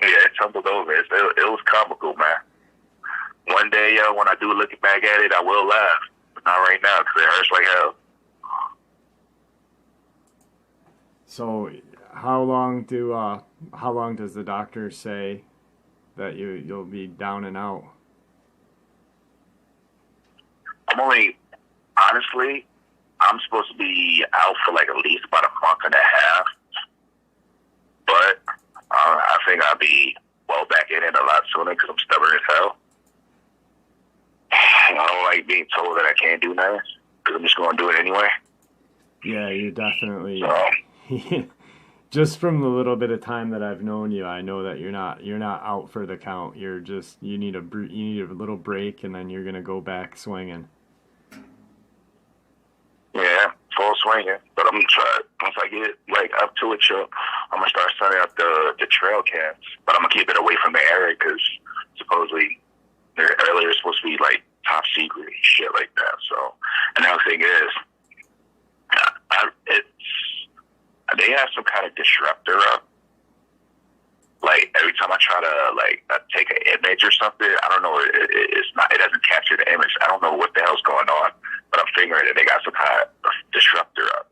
B: Yeah, it tumbled over. It was comical, man. One day, when I do look back at it, I will laugh, but not right now because it hurts like hell.
A: So, how long does the doctor say that you'll be down and out?
B: Honestly, I'm supposed to be out for like at least about a month and a half, but I think I'll be well back in it a lot sooner because I'm stubborn as hell. I don't like being told that I can't do nothing because I'm just going to do it anyway.
A: Yeah, you're definitely.
B: So,
A: Just from the little bit of time that I've known you, I know that you're not out for the count. You need a little break, and then you're gonna go back swinging.
B: yeah, full swinging. But I'm gonna try it. Once I get like up to it, I'm gonna start sending out the trail cams. But I'm gonna keep it away from the area because supposedly they're earlier supposed to be like top secret and shit like that. So another thing is, they have some kind of disruptor up. Like every time I try to take an image or something, I don't know. It doesn't capture the image. I don't know what the hell's going on, but I'm figuring that they got some kind of disruptor up,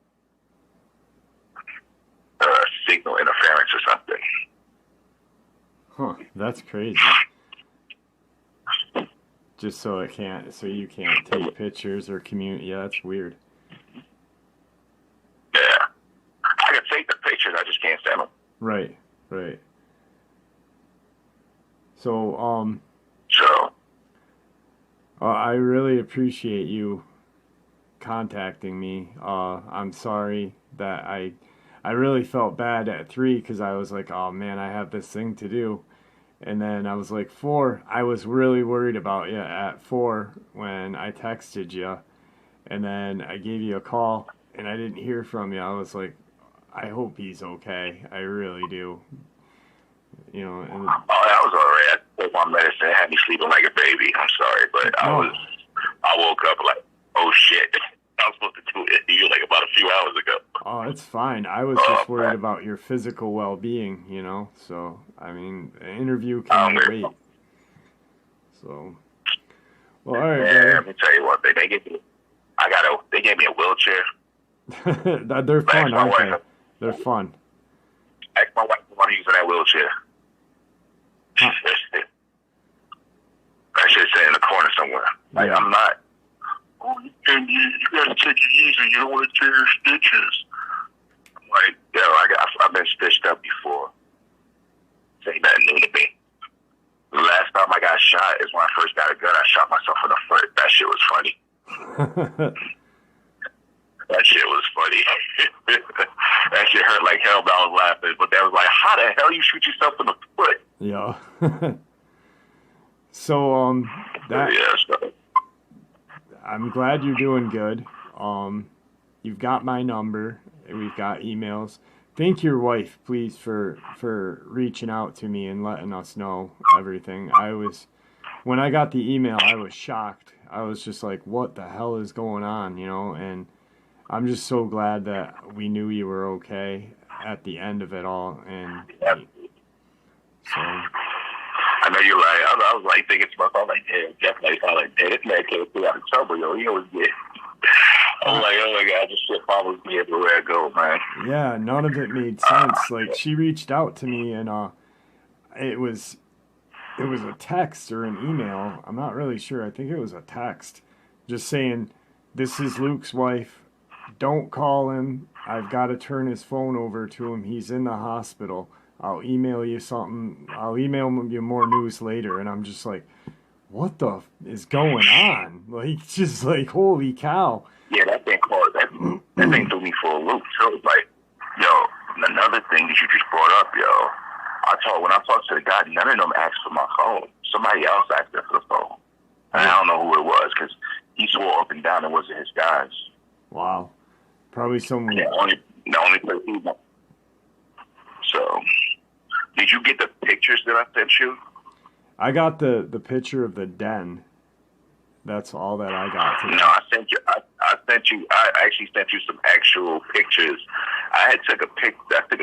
B: signal interference or something.
A: Huh? That's crazy. Just so you can't take pictures or communicate. Yeah, that's weird.
B: Yeah, I can take the pictures. I just can't send them.
A: Right. So, I really appreciate you contacting me. I'm sorry that I really felt bad at 3 because I was like, oh man, I have this thing to do. And then I was like, 4, I was really worried about you at 4 when I texted you. And then I gave you a call and I didn't hear from you. I was like, I hope he's okay. I really do. You know. And,
B: that was alright. I took my medicine. It had me sleeping like a baby. I'm sorry, but I woke up like, oh shit. I was supposed to do it to you like about a few hours ago.
A: Oh, it's fine. I was just worried about your physical well-being, you know. So, I mean, an interview can wait. So, well, all right, brother.
B: Let me tell you one thing. They gave me a wheelchair.
A: They're fun, aren't they? They're fun.
B: Ask my wife if I'm using that wheelchair.
A: Huh.
B: That shit's sitting in the corner somewhere. Like,
A: Yeah.
B: I'm not. Oh, you gotta take it easy. You don't want to tear your stitches. I'm like, yo, I've been stitched up before. This ain't nothing new to me. The last time I got shot is when I first got a gun. I shot myself in the foot. That shit was funny. That shit was funny. That shit hurt like hell, but I was laughing. But they was like, how the hell you shoot yourself in the foot?
A: Yeah. So, I'm glad you're doing good. You've got my number. We've got emails. Thank your wife, please, for reaching out to me and letting us know everything. When I got the email, I was shocked. I was just like, what the hell is going on, you know? And I'm just so glad that we knew you were okay at the end of it all. And so...
B: I know you're right. I was like thinking to myself, I was like, damn, definitely. I was like, damn, this man came through out of trouble, yo. He always get. I was like, oh my God, this shit follows me everywhere I go, man.
A: Yeah, none of it made sense. Like, she reached out to me and it was a text or an email. I'm not really sure. I think it was a text just saying, this is Luke's wife. Don't call him. I've got to turn his phone over to him. He's in the hospital. I'll email you something. I'll email you more news later. And I'm just like, what the is going on? Like, just like, holy cow.
B: Yeah, that thing threw me for a loop. So it was like, yo, another thing that you just brought up, yo. When I talked to the guy, none of them asked for my phone. Somebody else asked for the phone. And I don't know who it was because he swore up and down it wasn't his guys.
A: Wow. Probably someone.
B: Yeah, the only place he went. So, did you get the pictures that I sent you?
A: I got the picture of the den. That's all that I got today.
B: No, I actually sent you some actual pictures. I took a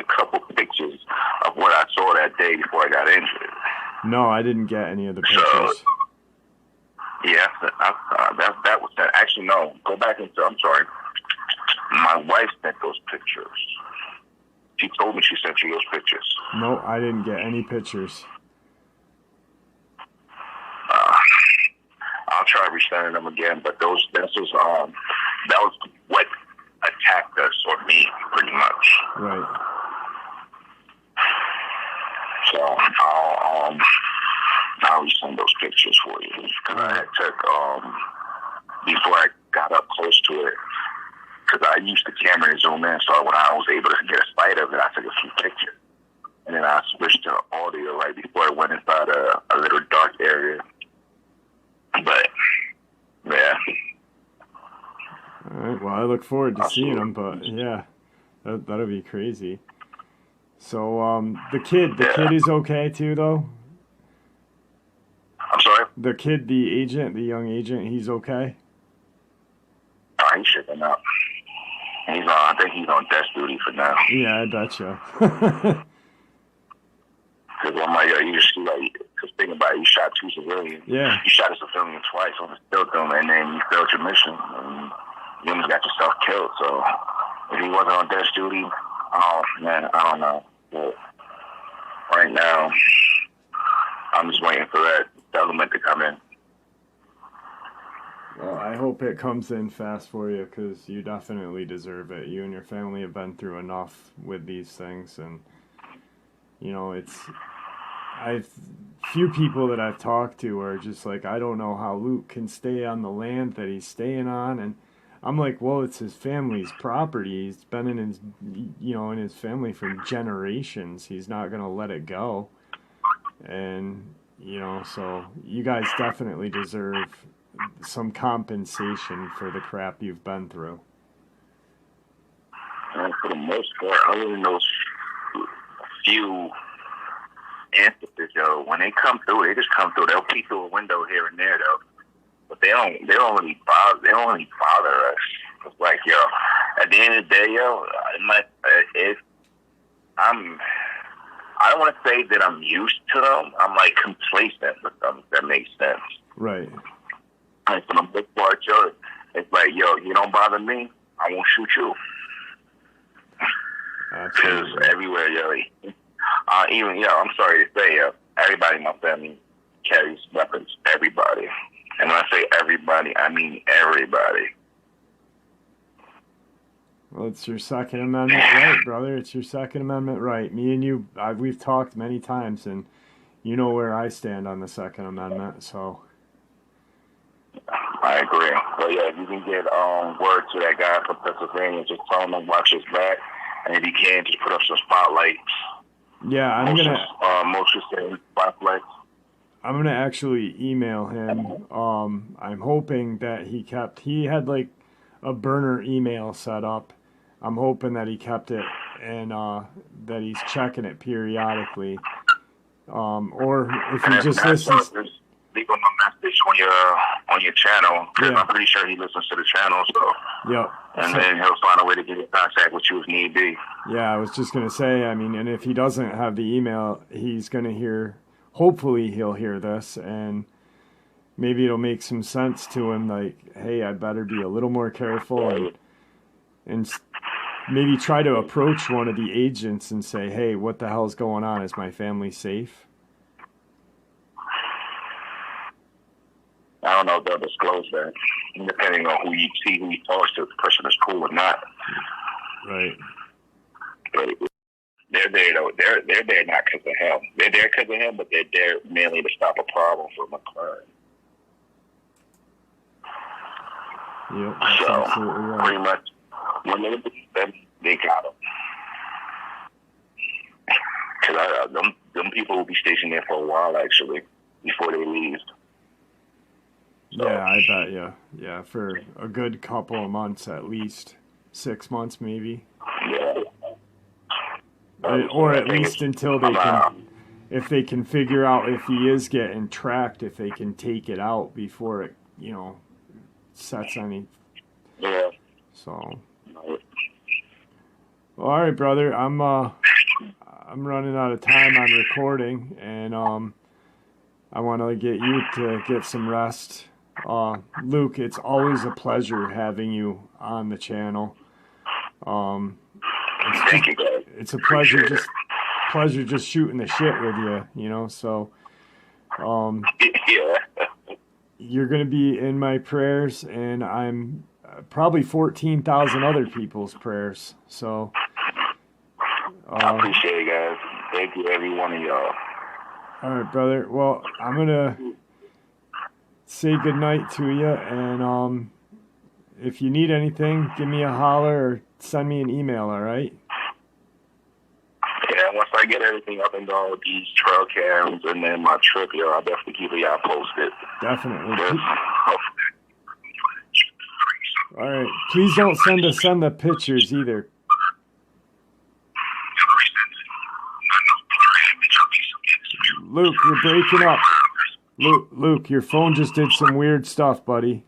B: couple pictures of what I saw that day before I got injured.
A: No, I didn't get any of the pictures.
B: So, yeah, that was sent. Actually, no. Go back into. I'm sorry. My wife sent those pictures. She told me she sent you those pictures.
A: No, I didn't get any pictures.
B: I'll try resending them again, but that was what attacked us or me, pretty much.
A: Right.
B: So I'll resend those pictures for you because I took before I got up close to it. because I used the camera to zoom in, so when I was able to get a sight of it, I took a few pictures. And then I switched to audio right before I went inside a little dark area. But, yeah.
A: All right, well, I look forward to seeing them, but yeah, that'll be crazy. So, the kid is okay too, though?
B: I'm sorry?
A: The kid, the young agent, he's okay?
B: Oh, he's shipping out. I think he's on desk duty for now.
A: Yeah, I betcha.
B: Because I'm like, yo, you just see, like, because think about it, you shot 2 civilians.
A: Yeah.
B: You shot a civilian twice on the still film, and then you failed your mission, and you almost got yourself killed. So if he wasn't on desk duty, oh, man, I don't know. But right now, I'm just waiting for that element to come in.
A: Well, I hope it comes in fast for you, because you definitely deserve it. You and your family have been through enough with these things, and you know, few people that I've talked to are just like, I don't know how Luke can stay on the land that he's staying on, and I'm like, well, it's his family's property. He's been in his family for generations. He's not gonna let it go, and so you guys definitely deserve some compensation for the crap you've been through.
B: And for the most part, other than those few instances, yo, when they come through, they just come through. They'll peek through a window here and there, though, but they don't really bother. They don't really bother us. It's like, yo, at the end of the day, yo, I don't want to say that I'm used to them. I'm like complacent with them, if that makes sense.
A: Right.
B: And for the most part, yo, it's like, yo, you don't bother me, I won't shoot you. Because everywhere, yo, I'm sorry to say, everybody in my family carries weapons. Everybody. And when I say everybody, I mean everybody.
A: Well, it's your Second Amendment right, brother. It's your Second Amendment right. Me and you, we've talked many times, and you know where I stand on the Second Amendment, so.
B: I agree. But yeah, if you can get word to that guy from Pennsylvania, just tell him to watch his back. And if you can, just put up some spotlights.
A: Yeah, I'm gonna actually email him. I'm hoping that he had like a burner email set up. I'm hoping that he kept it and that he's checking it periodically. Or if he just listens.
B: Leave him a message on your channel, because I'm pretty sure he listens to the channel. So then he'll find a way to get in contact with you if need be.
A: Yeah, I was just gonna say. I mean, and if he doesn't have the email, he's gonna hear. Hopefully, he'll hear this, and maybe it'll make some sense to him. Like, hey, I better be a little more careful, and maybe try to approach one of the agents and say, hey, what the hell's going on? Is my family safe?
B: I don't know if they'll disclose that, depending on who you talk to, if the person is cool or not.
A: Right.
B: But they're there, though. They're there not because of him. They're there because of him, but they're there mainly to stop a problem from occurring.
A: Yep, that's
B: so,
A: absolutely right.
B: Pretty much, when they look at them, they got them. Because them people will be stationed there for a while, actually, before they leave. So,
A: yeah, I bet you. Yeah, for a good couple of months at least. 6 months, maybe.
B: Yeah.
A: Or at least until they can, if they can figure out if he is getting tracked, if they can take it out before it, sets any.
B: Yeah.
A: So. Well, all right, brother. I'm running out of time on recording, and I want to get you to get some rest. Luke, it's always a pleasure having you on the channel.
B: Thank you, guys.
A: It's a pleasure just shooting the shit with you, so
B: yeah.
A: You're going to be in my prayers, and I'm probably 14,000 other people's prayers. So
B: I appreciate it, guys. Thank you, every one of y'all.
A: All right, brother. Well, I'm going to say goodnight to you, and if you need anything, give me a holler or send me an email, all right?
B: Yeah, once I get everything up and going with these trail cams and then my trip here, I'll definitely keep y'all posted.
A: Definitely.
B: Just
A: All right. Please don't send the pictures either. Luke, you're breaking up. Luke, your phone just did some weird stuff, buddy.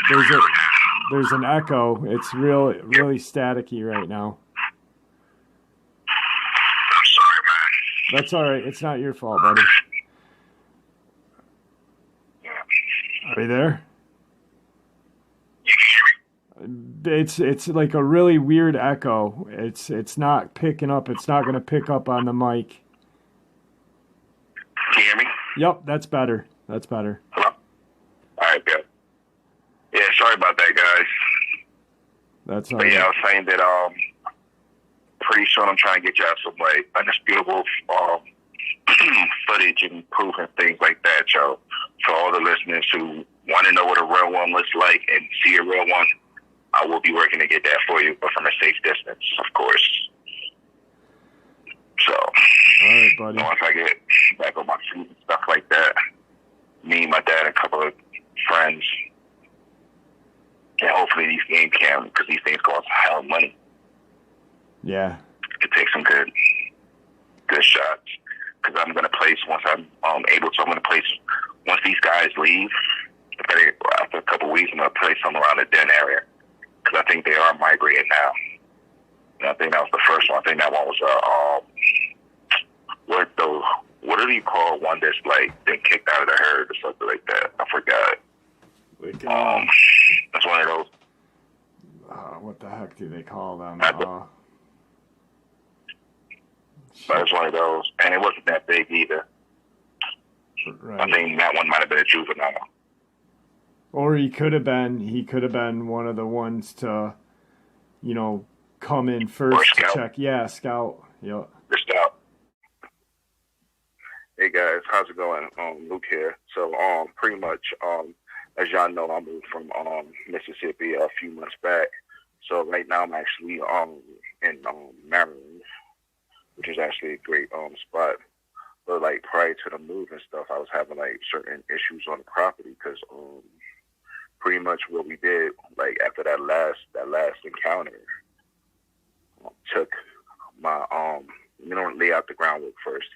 A: There's an echo. It's really staticky right now.
B: I'm sorry, man.
A: That's all right. It's not your fault, buddy. Are you there?
B: You can hear me?
A: It's like a really weird echo. It's not picking up. It's not going to pick up on the mic.
B: Can you hear me?
A: Yep, that's better. That's better.
B: Hello? All right, good. Yeah, sorry about that, guys.
A: That's all
B: But
A: right.
B: yeah, I was saying that pretty soon I'm trying to get y'all some like undisputable footage and proof and things like that, y'all. For all the listeners who want to know what a real one looks like and see a real one, I will be working to get that for you, but from a safe distance, of course. So,
A: All right, buddy.
B: once I get back on my feet and stuff like that, me, my dad, and a couple of friends, and hopefully these game cams, because these things cost hell of money,
A: Yeah.
B: could take some good shots. Because I'm going to place, once I'm able to, I'm going to place, once these guys leave, after a couple of weeks, I'm going to place them around the den area. Because I think they are migrating now. And I think that was the first one. I think that one was what do you call one that's like been kicked out of the herd or something like that? I forgot. That's one of those.
A: What the heck do they call them?
B: But it's one of those, and it wasn't that big either.
A: Right.
B: I think that one might have been a juvenile.
A: Or he could have been one of the ones to, come in first to check. Yeah, scout. Yep.
B: The scout. Hey guys, how's it going? Luke here. So pretty much as y'all know, I moved from Mississippi a few months back. So right now I'm actually in Maryland, which is actually a great spot. But like prior to the move and stuff, I was having like certain issues on the property because pretty much what we did, like after that last encounter, took my lay out the groundwork first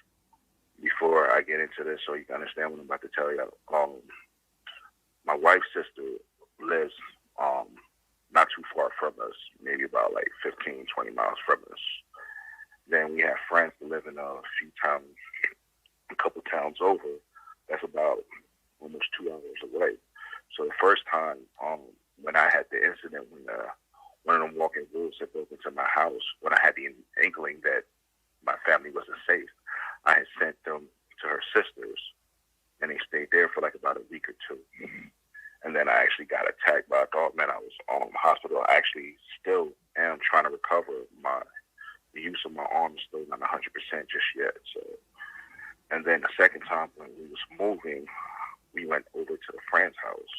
B: before I get into this, so you can understand what I'm about to tell you. My wife's sister lives not too far from us, maybe about like 15, 20 miles from us. Then we have friends that live in a couple towns over. That's about almost 2 hours away. So the first time when I had the incident when one of them walking wolves had broke into my house, when I had the inkling that my family wasn't safe, I had sent them to her sister's, and they stayed there for like about a week or two. And then I actually got attacked by a dogman. I was hospital. I actually still am trying to recover. The use of my arm is still not 100% just yet. So, and then the second time when we was moving, we went over to the friend's house.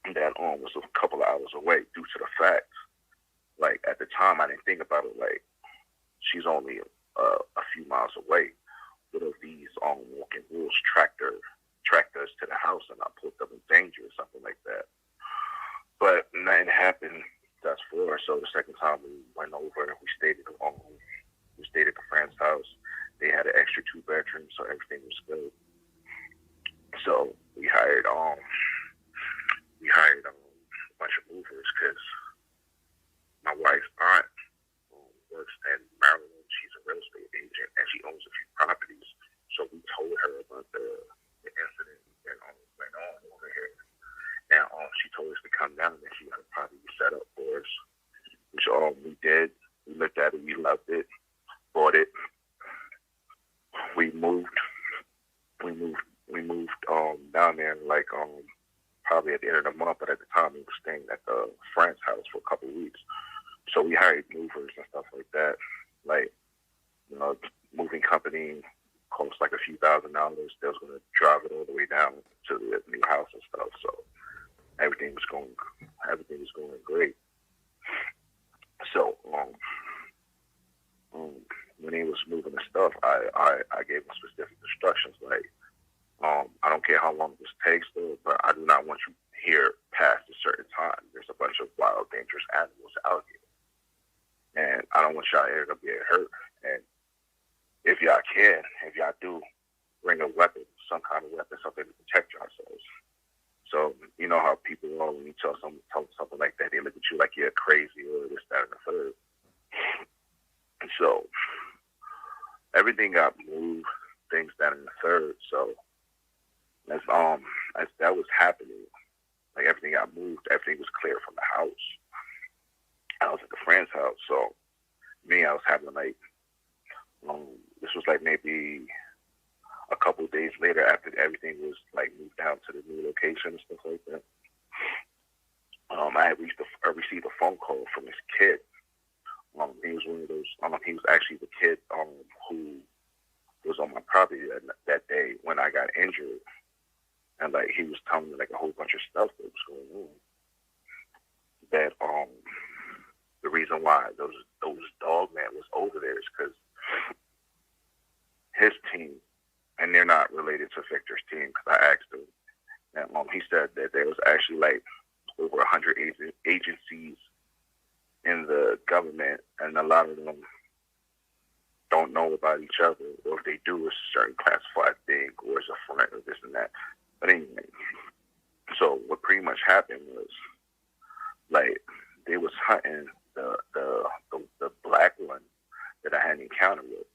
B: And that was a couple of hours away due to the fact, like at the time I didn't think about it, like she's only a few miles away. What if these walking wolves tracked us to the house and I put them in danger or something like that? But nothing happened thus far. So the second time we went over, we stayed at the friend's house. They had an extra 2 bedrooms, so everything was good. So we hired a bunch of movers because my wife's aunt works in Maryland. She's a real estate agent and she owns a few properties. So we told her about the incident that went on over here. And she told us to come down and she had a property set up for us, which we did. We looked at it, we loved it, bought it. We moved down there like probably at the end of the month, but at the time we were staying at the friend's house for a couple of weeks. So we hired movers and stuff like that. Like, moving company cost like a few $1,000s. They was gonna drive it all the way down to the new house and stuff. So everything was going great. So when he was moving the stuff, I gave him specific instructions like, I don't care how long this takes, though, but I do not want you here past a certain time. There's a bunch of wild, dangerous animals out here, and I don't want y'all ever to get hurt. And if y'all do, bring a weapon, some kind of weapon, something to protect yourselves. So you know how people are when you tell them something like that, they look at you like you're crazy or this, that, and the third. And so everything got moved, things, that, and the third. So as that was happening, like everything got moved, everything was clear from the house. I was at the friend's house, so I was having like, this was like maybe a couple of days later after everything was like moved down to the new location and stuff like that. I received a phone call from this kid. He was one of those. He was actually the kid who was on my property that day when I got injured, and like he was telling me like a whole bunch of stuff that was going on. That the reason why those Dogman was over there is because his team, and they're not related to Victor's team because I asked him, and he said that there was actually like over 100 agencies in the government, and a lot of them don't know about each other, or if they do, it's a certain classified thing, or it's a front, or this and that. But anyway, so what pretty much happened was, like, they was hunting the black one that I had encountered with,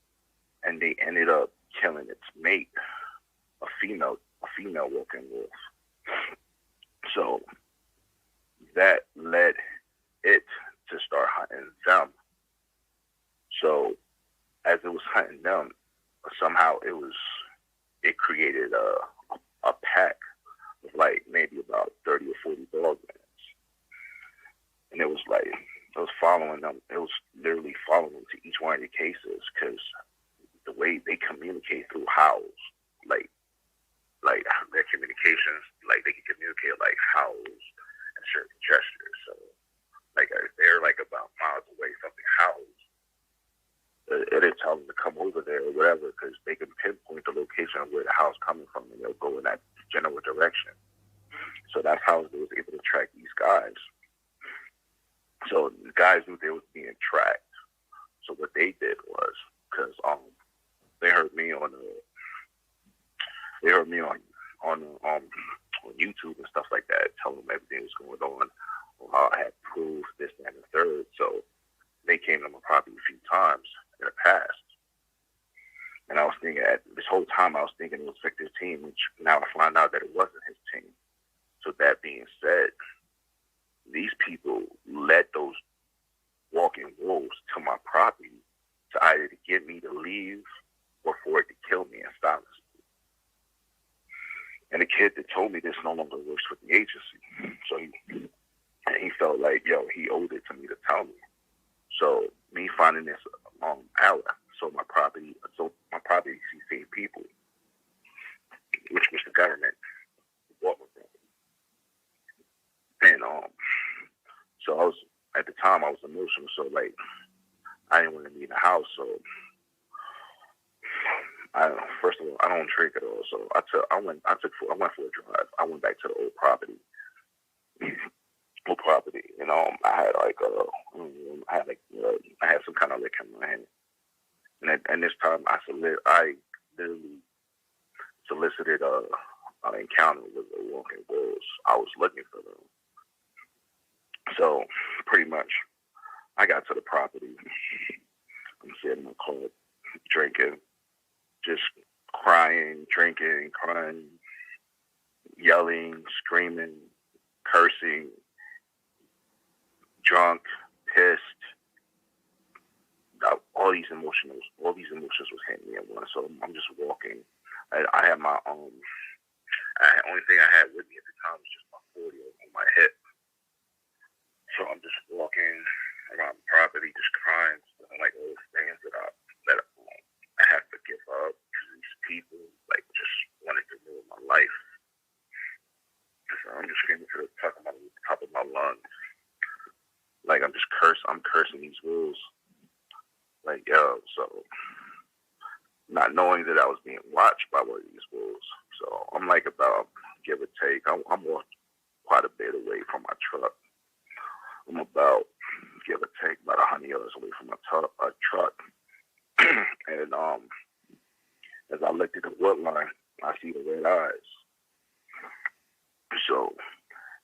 B: and they ended up killing its mate, a female walking wolf. So that led it to start hunting them. So as it was hunting them, somehow it created a pack of like maybe about 30 or 40 Dogmans. And it was following them. It was literally following them to each one of the cases, because the way they communicate through howls, like their communications, like they can communicate like howls and certain gestures. So like if they're like about miles away, something howls, it'll tell them to come over there or whatever, because they can pinpoint the location of where the howl's coming from, and they'll go in that general direction. So that's how they was able to track these guys. So the guys knew they was being tracked. So what they did was, because they heard me on YouTube and stuff like that, telling them everything was going on, or how I had proved this, that, and the third. So they came to my property a few times in the past. And I was thinking, this whole time I was thinking it was Victor's team, which now I find out that it wasn't his team. So that being said, these people led those walking wolves to my property to either to get me to leave or for it to kill me and silence me. And the kid that told me this no longer works with the agency. So he felt like, he owed it to me to tell me. So me finding this out, so my property sees same people, which was the government, bought my property. And so I was, at the time I was emotional, so like I didn't want to be in the house. So first of all, I don't drink at all. So I went for a drive. I went back to the old property. And I had some kind of liquor in my hand. And this time I literally solicited an encounter with the walking wolves. I was looking for them. So pretty much I got to the property. I'm sitting in my car, drinking, just crying, drinking, crying, yelling, screaming, cursing, drunk, pissed. All these emotions was hitting me at once. So I'm just walking. I had my only thing I had with me at the time was just my 40 on my hip. So I'm just walking around the property, just crying, like all the things that I have to give up, because fools. Like, yo, so not knowing that I was being watched by one of these fools. So I'm like about, give or take, I'm walking quite a bit away from my truck. I'm about, give or take, about 100 yards away from my truck. And as I looked at the wood line, I see the red eyes. So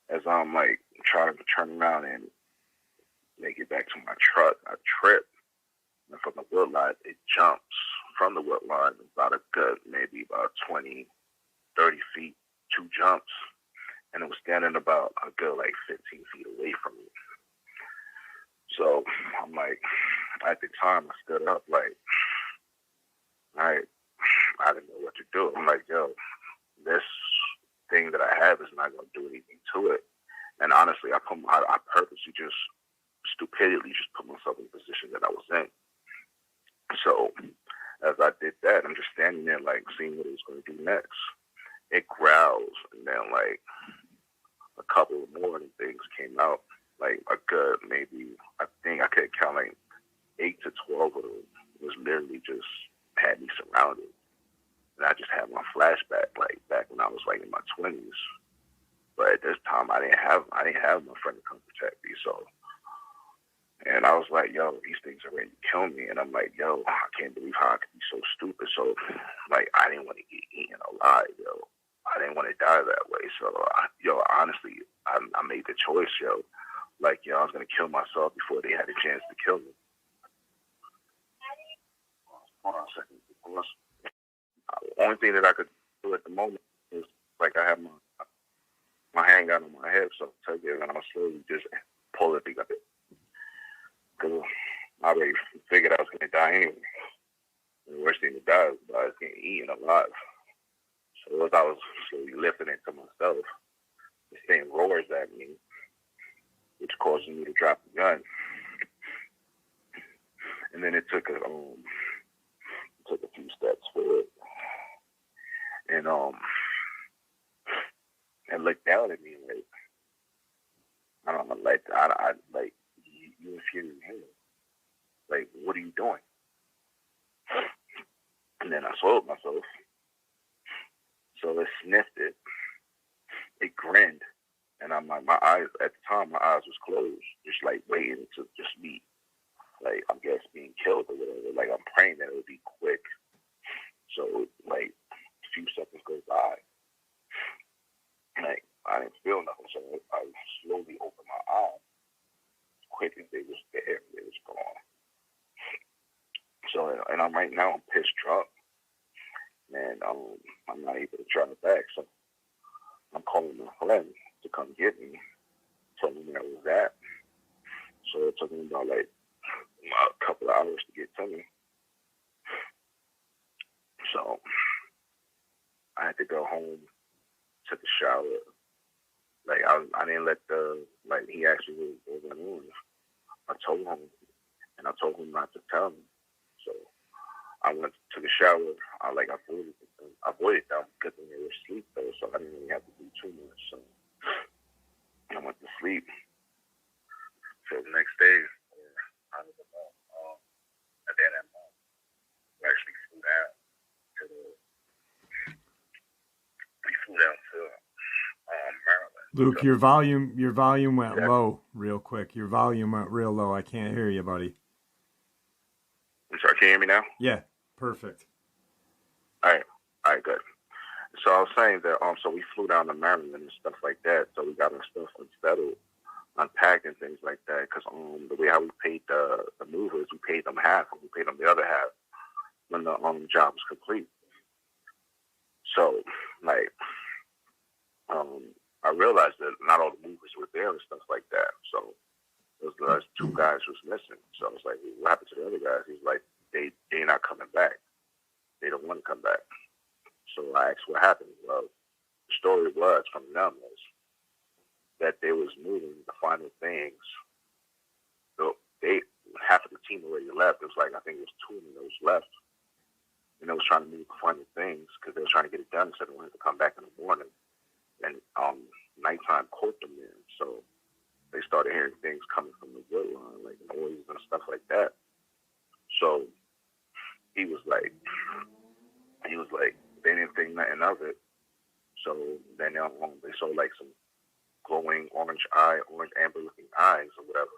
B: as I'm like trying to turn around and make it back to my truck, I trip. And from the wood line, it jumps from the wood line about a good, maybe about 20, 30 feet, 2 jumps. And it was standing about a good like 15 feet away from me. So I'm like, at the time I stood up like, I didn't know what to do. I'm like, yo, this thing that I have is not going to do anything to it. And honestly, I purposely just stupidly just put myself in the position that I was in. So as I did that, I'm just standing there like seeing what it was going to do next. It growls, and then like a couple of more things came out. Like a good, maybe, I think I could count like 8 to 12 of them. It was literally just had me surrounded. And I just had my flashback, like back when I was like in my 20s. But at this time, I didn't have my friend to come protect me. So, and I was like, yo, these things are ready to kill me. And I'm like, yo, I can't believe how I could be so stupid. So, like, I didn't want to get eaten alive, yo. I didn't want to die that way. So, honestly, I made the choice, yo. Like, yo, I was going to kill myself before they had a chance to kill me. Hold on a second. The only thing that I could do at the moment is, like, I have my handgun on my hip, so I take it and I'll slowly just pull it together. Because I already figured I was going to die anyway. The worst thing to die is I was getting eaten alive. So as I was slowly lifting it to myself, this thing roars at me, which caused me to drop the gun. And then it took a few steps forward. And and looked down at me like, I don't know, like I like you infuriated him. Like, what are you doing? And then I swallowed myself. So it sniffed it. It grinned. And I'm like, my eyes, at the time, my eyes was closed, just like waiting to just be, like, I guess being killed or whatever. Like, I'm praying that it would be quick. So, like, a few seconds goes by. Like, I didn't feel nothing. So I slowly opened my eyes. Quick as they was there, they was gone. So, and I'm right now, I'm pissed drunk. And I'm not able to drive back. So I'm calling my friend to come get me, tell me where I was at. So it took me about like a couple of hours to get to me. So I had to go home, took a shower. Like I didn't let he asked me what went on. I told him, and I told him not to tell me. So I took a shower. I avoided them because they were asleep though, so I didn't really have to do too much. So I went to sleep. So the next day, I was about, at the end of that month, we actually flew down to Maryland.
A: Luke,
B: So,
A: your volume went low real quick. Your volume went real low. I can't hear you, buddy.
B: I'm sorry, can you hear me now?
A: Yeah, perfect.
B: All right, good. So I was saying that so we flew down to Maryland and stuff like that. So we got our stuff unsettled, unpacked and things like that. Because the way how we paid the movers, we paid them half, and we paid them the other half when the job was complete. So like I realized that not all the movers were there and stuff like that. So those 2 guys was missing. So I was like, what happened to the other guys? He's like, they're not coming back. They don't want to come back. So I asked what happened. Well, the story was from them was that they was moving the final things. So half of the team already left. It was like, I think it was 2 of them that was left. And they was trying to move the final things because they were trying to get it done so they wanted to come back in the morning. And nighttime caught them there. So they started hearing things coming from the wood line, like noises and stuff like that. So he was like, they didn't think nothing of it. So then they saw like some glowing orange amber looking eyes or whatever.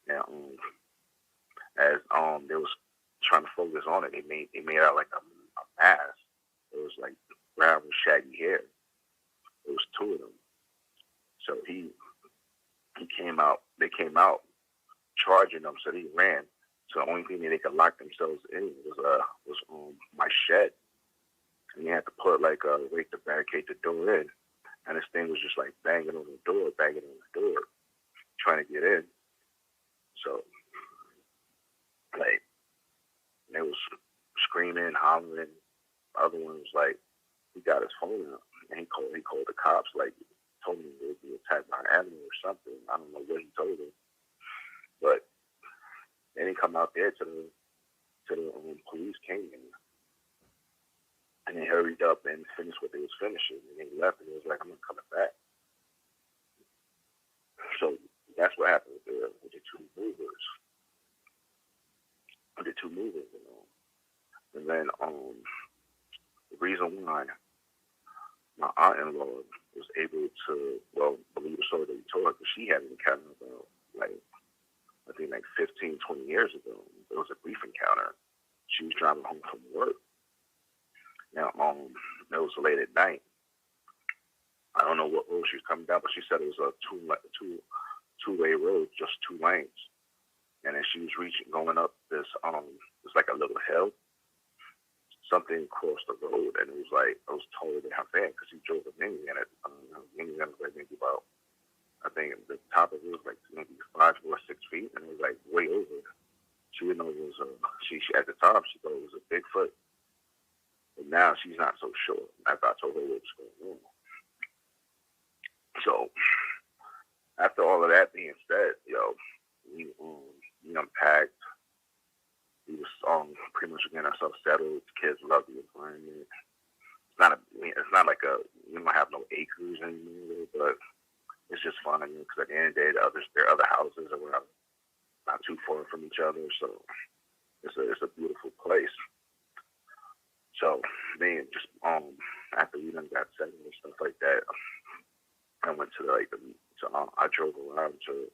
B: And as they was trying to focus on it, they made out like a mask. It was like brown with shaggy hair. It was two of them. So he came out. They came out charging them. So they ran. So the only thing that they could lock themselves in was my shed. And you had to put like a way to barricade the door in. And this thing was just like banging on the door, trying to get in. So like they was screaming, hollering. The other one was like, he got his phone out and he called the cops, like told him they'd be attacked by an animal or something. I don't know what he told him. But then he come out there to the police came in. And they hurried up and finished what they was finishing. And they left and it was like, I'm not coming back. So that's what happened with the two movers. And then the reason why my aunt-in-law was able to, well, believe the story that he told her, because she had an encounter about, like, I think like 15, 20 years ago. It was a brief encounter. She was driving home from work. Now, it was late at night. I don't know what road she was coming down, but she said it was a two-way road, just two lanes. And then she was going up this, it's like a little hill. Something crossed the road, and it was like, I was taller than her van because he drove a minivan. Minivan was like maybe about, I think the top of it was like maybe 5 or 6 feet, and it was like way over. She didn't know it was she at the time she thought it was a Bigfoot. But now she's not so sure. After I told her what was going on. So after all of that being said, we unpacked. We was pretty much getting ourselves settled. The kids love the environment. It's not like we don't have no acres anymore, but it's just fun. Because at the end of the day, there are other houses around, not too far from each other, so it's a beautiful place. So then, just after we done got settled and stuff like that, I went to I drove around to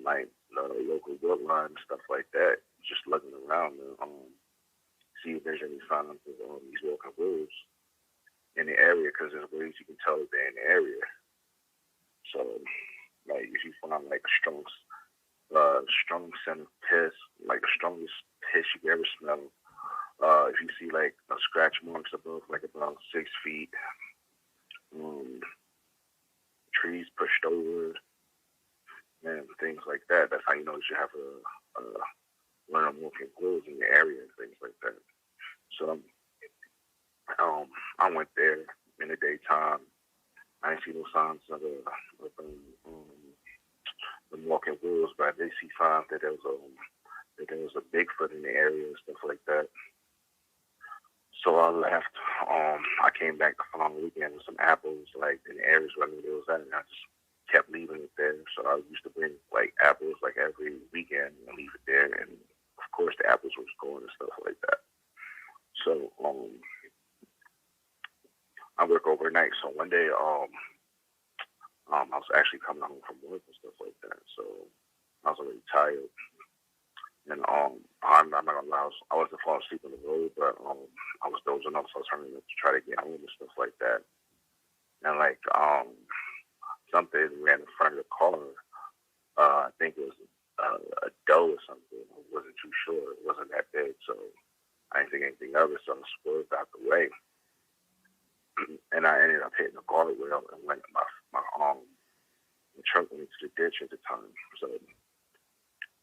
B: like the local wood line and stuff like that, just looking around and see if there's any signs of these walking wolves in the area, because there's ways you can tell if they're in the area. So, like, if you find like a strong scent of piss, like the strongest piss you can ever smell, if you see like a scratch marks above like about 6 feet, trees pushed over, and things like that, that's how you know you should have one of them walking wolves in the area and things like that. So I went there in the daytime. I didn't see no signs of them walking wolves, but I did see signs that there was a Bigfoot in the area and stuff like that. So I left. I came back the following weekend with some apples, like in the areas where I knew there was at, and I just kept leaving it there. So I used to bring like apples like every weekend and leave it there, and of course the apples was going and stuff like that. So I work overnight. So one day I was actually coming home from work and stuff like that. So I was already tired. And I'm not gonna lie, I wasn't falling asleep on the road, but I was dozing off, so I was trying to try to get home and stuff like that. And like something ran in front of the car. I think it was a doe or something. I wasn't too sure. It wasn't that big, so I didn't think anything of it. So I swerved out the way, and I ended up hitting the guardrail and went my truck went into the ditch at the time. So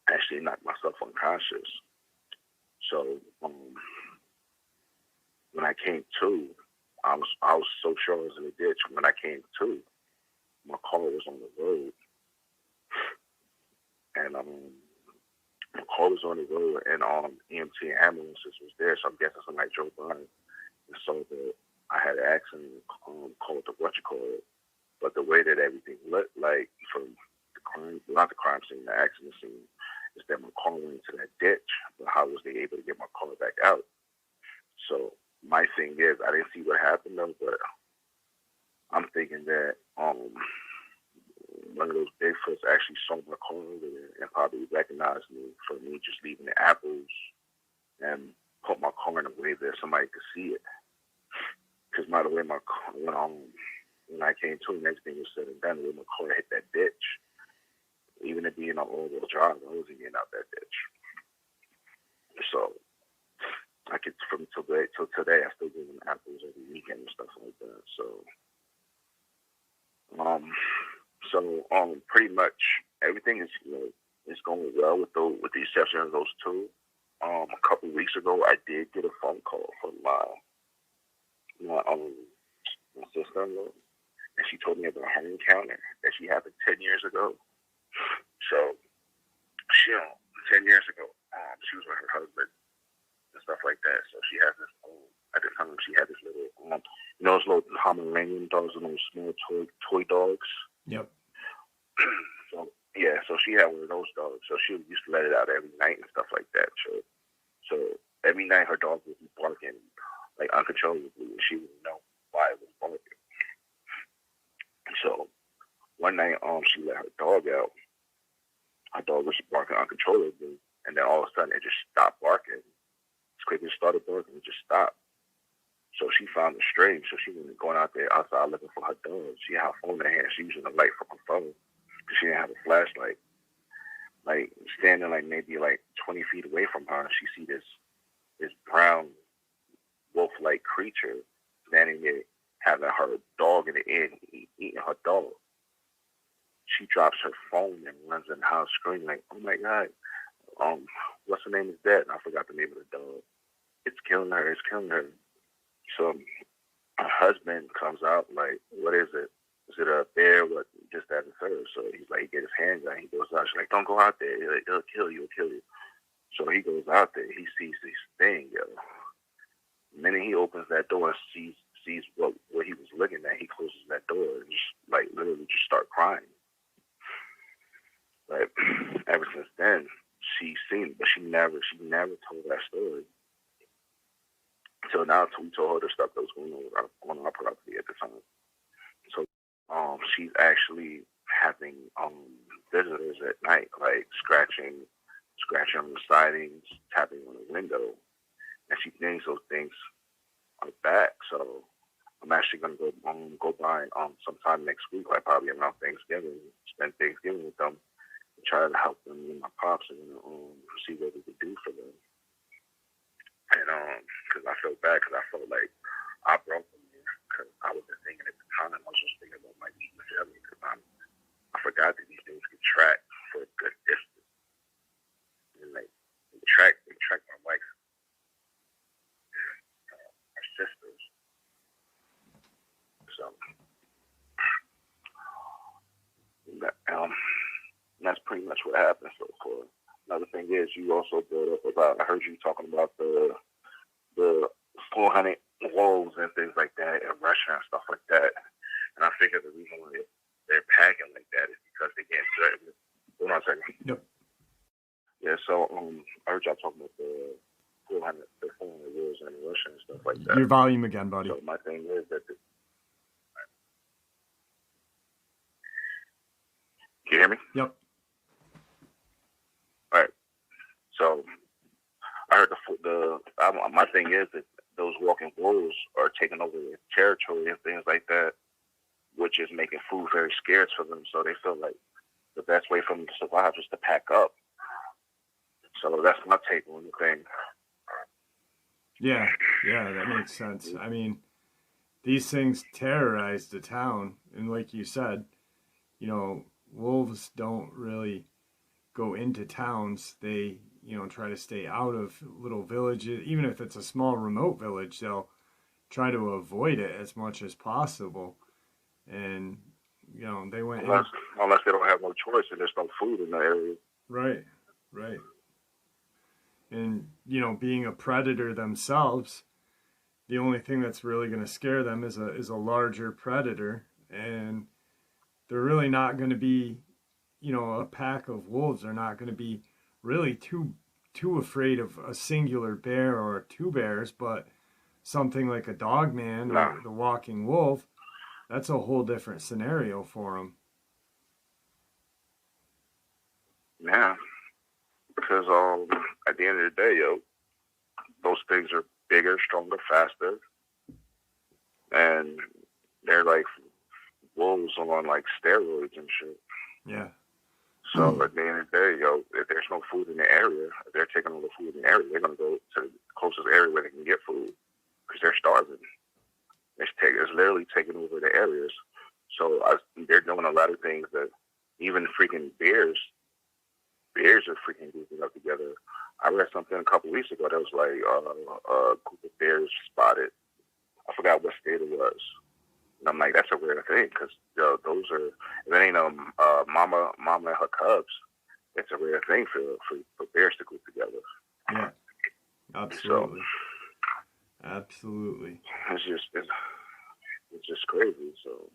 B: I actually knocked myself unconscious. So when I came to, I was so sure I was in the ditch. When I came to, my car was on the road, and my car was on the road, and EMT and ambulances was there. So I'm guessing somebody drove by and saw that I had an accident, called the what you call it. But the way that everything looked, like from crime, not the crime scene, the accident scene, is that my car went into that ditch. But how was they able to get my car back out? So my thing is, I didn't see what happened though, but I'm thinking that one of those Bigfoots actually saw my car over there and probably recognized me for me just leaving the apples and put my car in a way that somebody could see it. Because by the way, my car, when I came to, and everything was said and done, when my car hit that ditch, even it being on all-wheel drive, I wasn't getting out that ditch. So I could, from till today, I still give them apples every weekend and stuff like that. So pretty much everything is is going well with the exception of those two. A couple of weeks ago, I did get a phone call from my sister-in-law, and she told me about her encounter that she happened 10 years ago. So, 10 years ago, she was with her husband and stuff like that. So she has this. At the time, she had this little, those little Pomeranian dogs, those small toy dogs.
A: Yep.
B: So yeah, so she had one of those dogs. So she used to let it out every night and stuff like that. So every night her dog would be barking like uncontrollably, and she wouldn't know why it was barking. So one night, she let her dog out. Her dog was barking uncontrollably, and then all of a sudden it just stopped barking. As quick as it started barking, it just stopped. So she found it strange. So she was going out there outside looking for her dog. She had her phone in her hand. She was using the light from her phone because she didn't have a flashlight. Like standing like maybe like 20 feet away from her, she see this brown wolf-like creature standing there, having her dog in the air, eating her dog. She drops her phone and runs in the house screaming like, "Oh my God, what's her name is dead?" And I forgot the name of the dog. It's killing her. It's killing her. So her husband comes out like, "What is it? Is it a bear? What?" Just as a third. So he's like, he get his hands out. He goes out. She's like, "Don't go out there. It'll kill you. It'll kill you." So he goes out there. He sees this thing, yo. The minute he opens that door and sees what he was looking at, he closes that door and just like literally just start crying. Like ever since then, she's seen it, but she never told that story. So now we told her the stuff that was going on our property at the time. So she's actually having visitors at night, like scratching on the sidings, tapping on the window, and she thinks those things are back. So I'm actually gonna go by sometime next week, like probably around Thanksgiving, spend Thanksgiving with them, and try to help them and my pops and see what we could do for them. And because I felt bad, because I felt like I broke them because I was just thinking at the time, I was just thinking about my family, because I forgot that these things could track for a good distance. And like they track my wife, our sisters. So that's pretty much what happened so far. Another thing is, you also brought up about, I heard you talking about the 400 wolves and things like that in Russia and stuff like that. And I figure the reason why they're packing like that is because they can't threaten. Hold on a second.
A: Yep.
B: Yeah, so I heard y'all talking about the 400 wolves in Russia and stuff like that.
A: Your volume again, buddy.
B: So my thing is that can you hear me?
A: Yep.
B: All right. So I heard my thing is that those walking wolves are taking over their territory and things like that, which is making food very scarce for them. So they feel like the best way for them to survive is to pack up. So that's my take on the thing.
A: Yeah, that makes sense. I mean, these things terrorize the town, and like you said, wolves don't really go into towns. They, try to stay out of little villages. Even if it's a small remote village, they'll try to avoid it as much as possible. And, they went
B: unless they don't have no choice and there's no food in the area.
A: Right. And, being a predator themselves, the only thing that's really going to scare them is a larger predator. And they're really not going to be a pack of wolves are not going to be really too afraid of a singular bear or two bears, but something like a dogman
B: No,
A: or the walking wolf, that's a whole different scenario for them.
B: yeah, because at the end of the day, yo, those things are bigger, stronger, faster, and they're like wolves on like steroids and shit.
A: Yeah.
B: So at the end of the day, yo, if there's no food in the area, if they're taking all the food in the area, they're gonna go to the closest area where they can get food because they're starving. It's literally taking over the areas. So they're doing a lot of things that even freaking bears are freaking grouping up together. I read something a couple weeks ago that was like a group of bears spotted. I forgot what state it was. And I'm like, that's a rare thing because those are, if it ain't mama and her cubs, it's a rare thing for bears to group together.
A: Yeah, absolutely. So, absolutely.
B: It's just crazy. So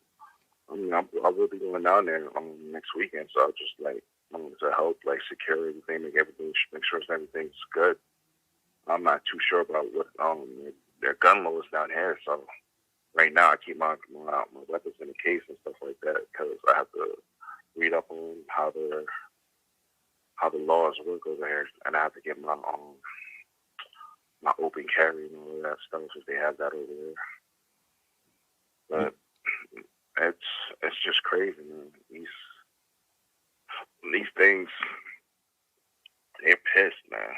B: I mean, I will be going down there next weekend. So I'll just like to help like secure everything, make sure everything's good. I'm not too sure about what their gun laws down here. So right now I keep my weapons in the case and stuff like that because I have to read up on how the laws work over here, and I have to get my open carry and all of that stuff if they have that over there. But it's just crazy, man. These things, they're pissed, man.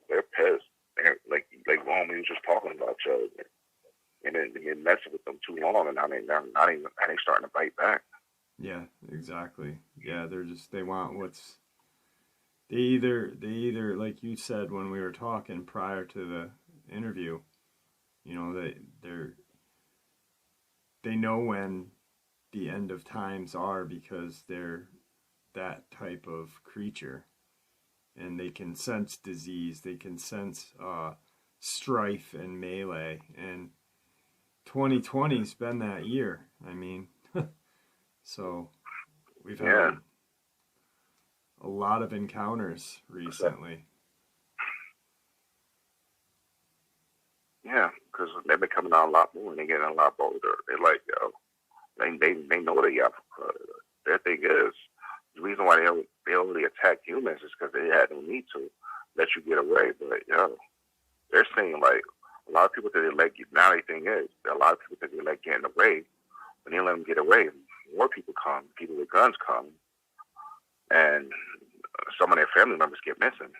B: They're pissed. They're like homie was just talking about, Joe. And then they get messing with them too long, and now they starting to bite back.
A: Yeah, exactly. Yeah, they want what's they either like you said when we were talking prior to the interview, they know when the end of times are because they're that type of creature, and they can sense disease, they can sense strife and melee, and 2020's been that year. I mean, so we've had a lot of encounters recently.
B: Yeah, because they've been coming out a lot more and they're getting a lot bolder. They're like, they know they got. Their thing is the reason why they only attack humans is because they had no need to let you get away. But they're saying like a lot of people that they let you. Now the thing is, a lot of people that they let getting away. When they let them get away, more people come. People with guns come, and some of their family members get missing.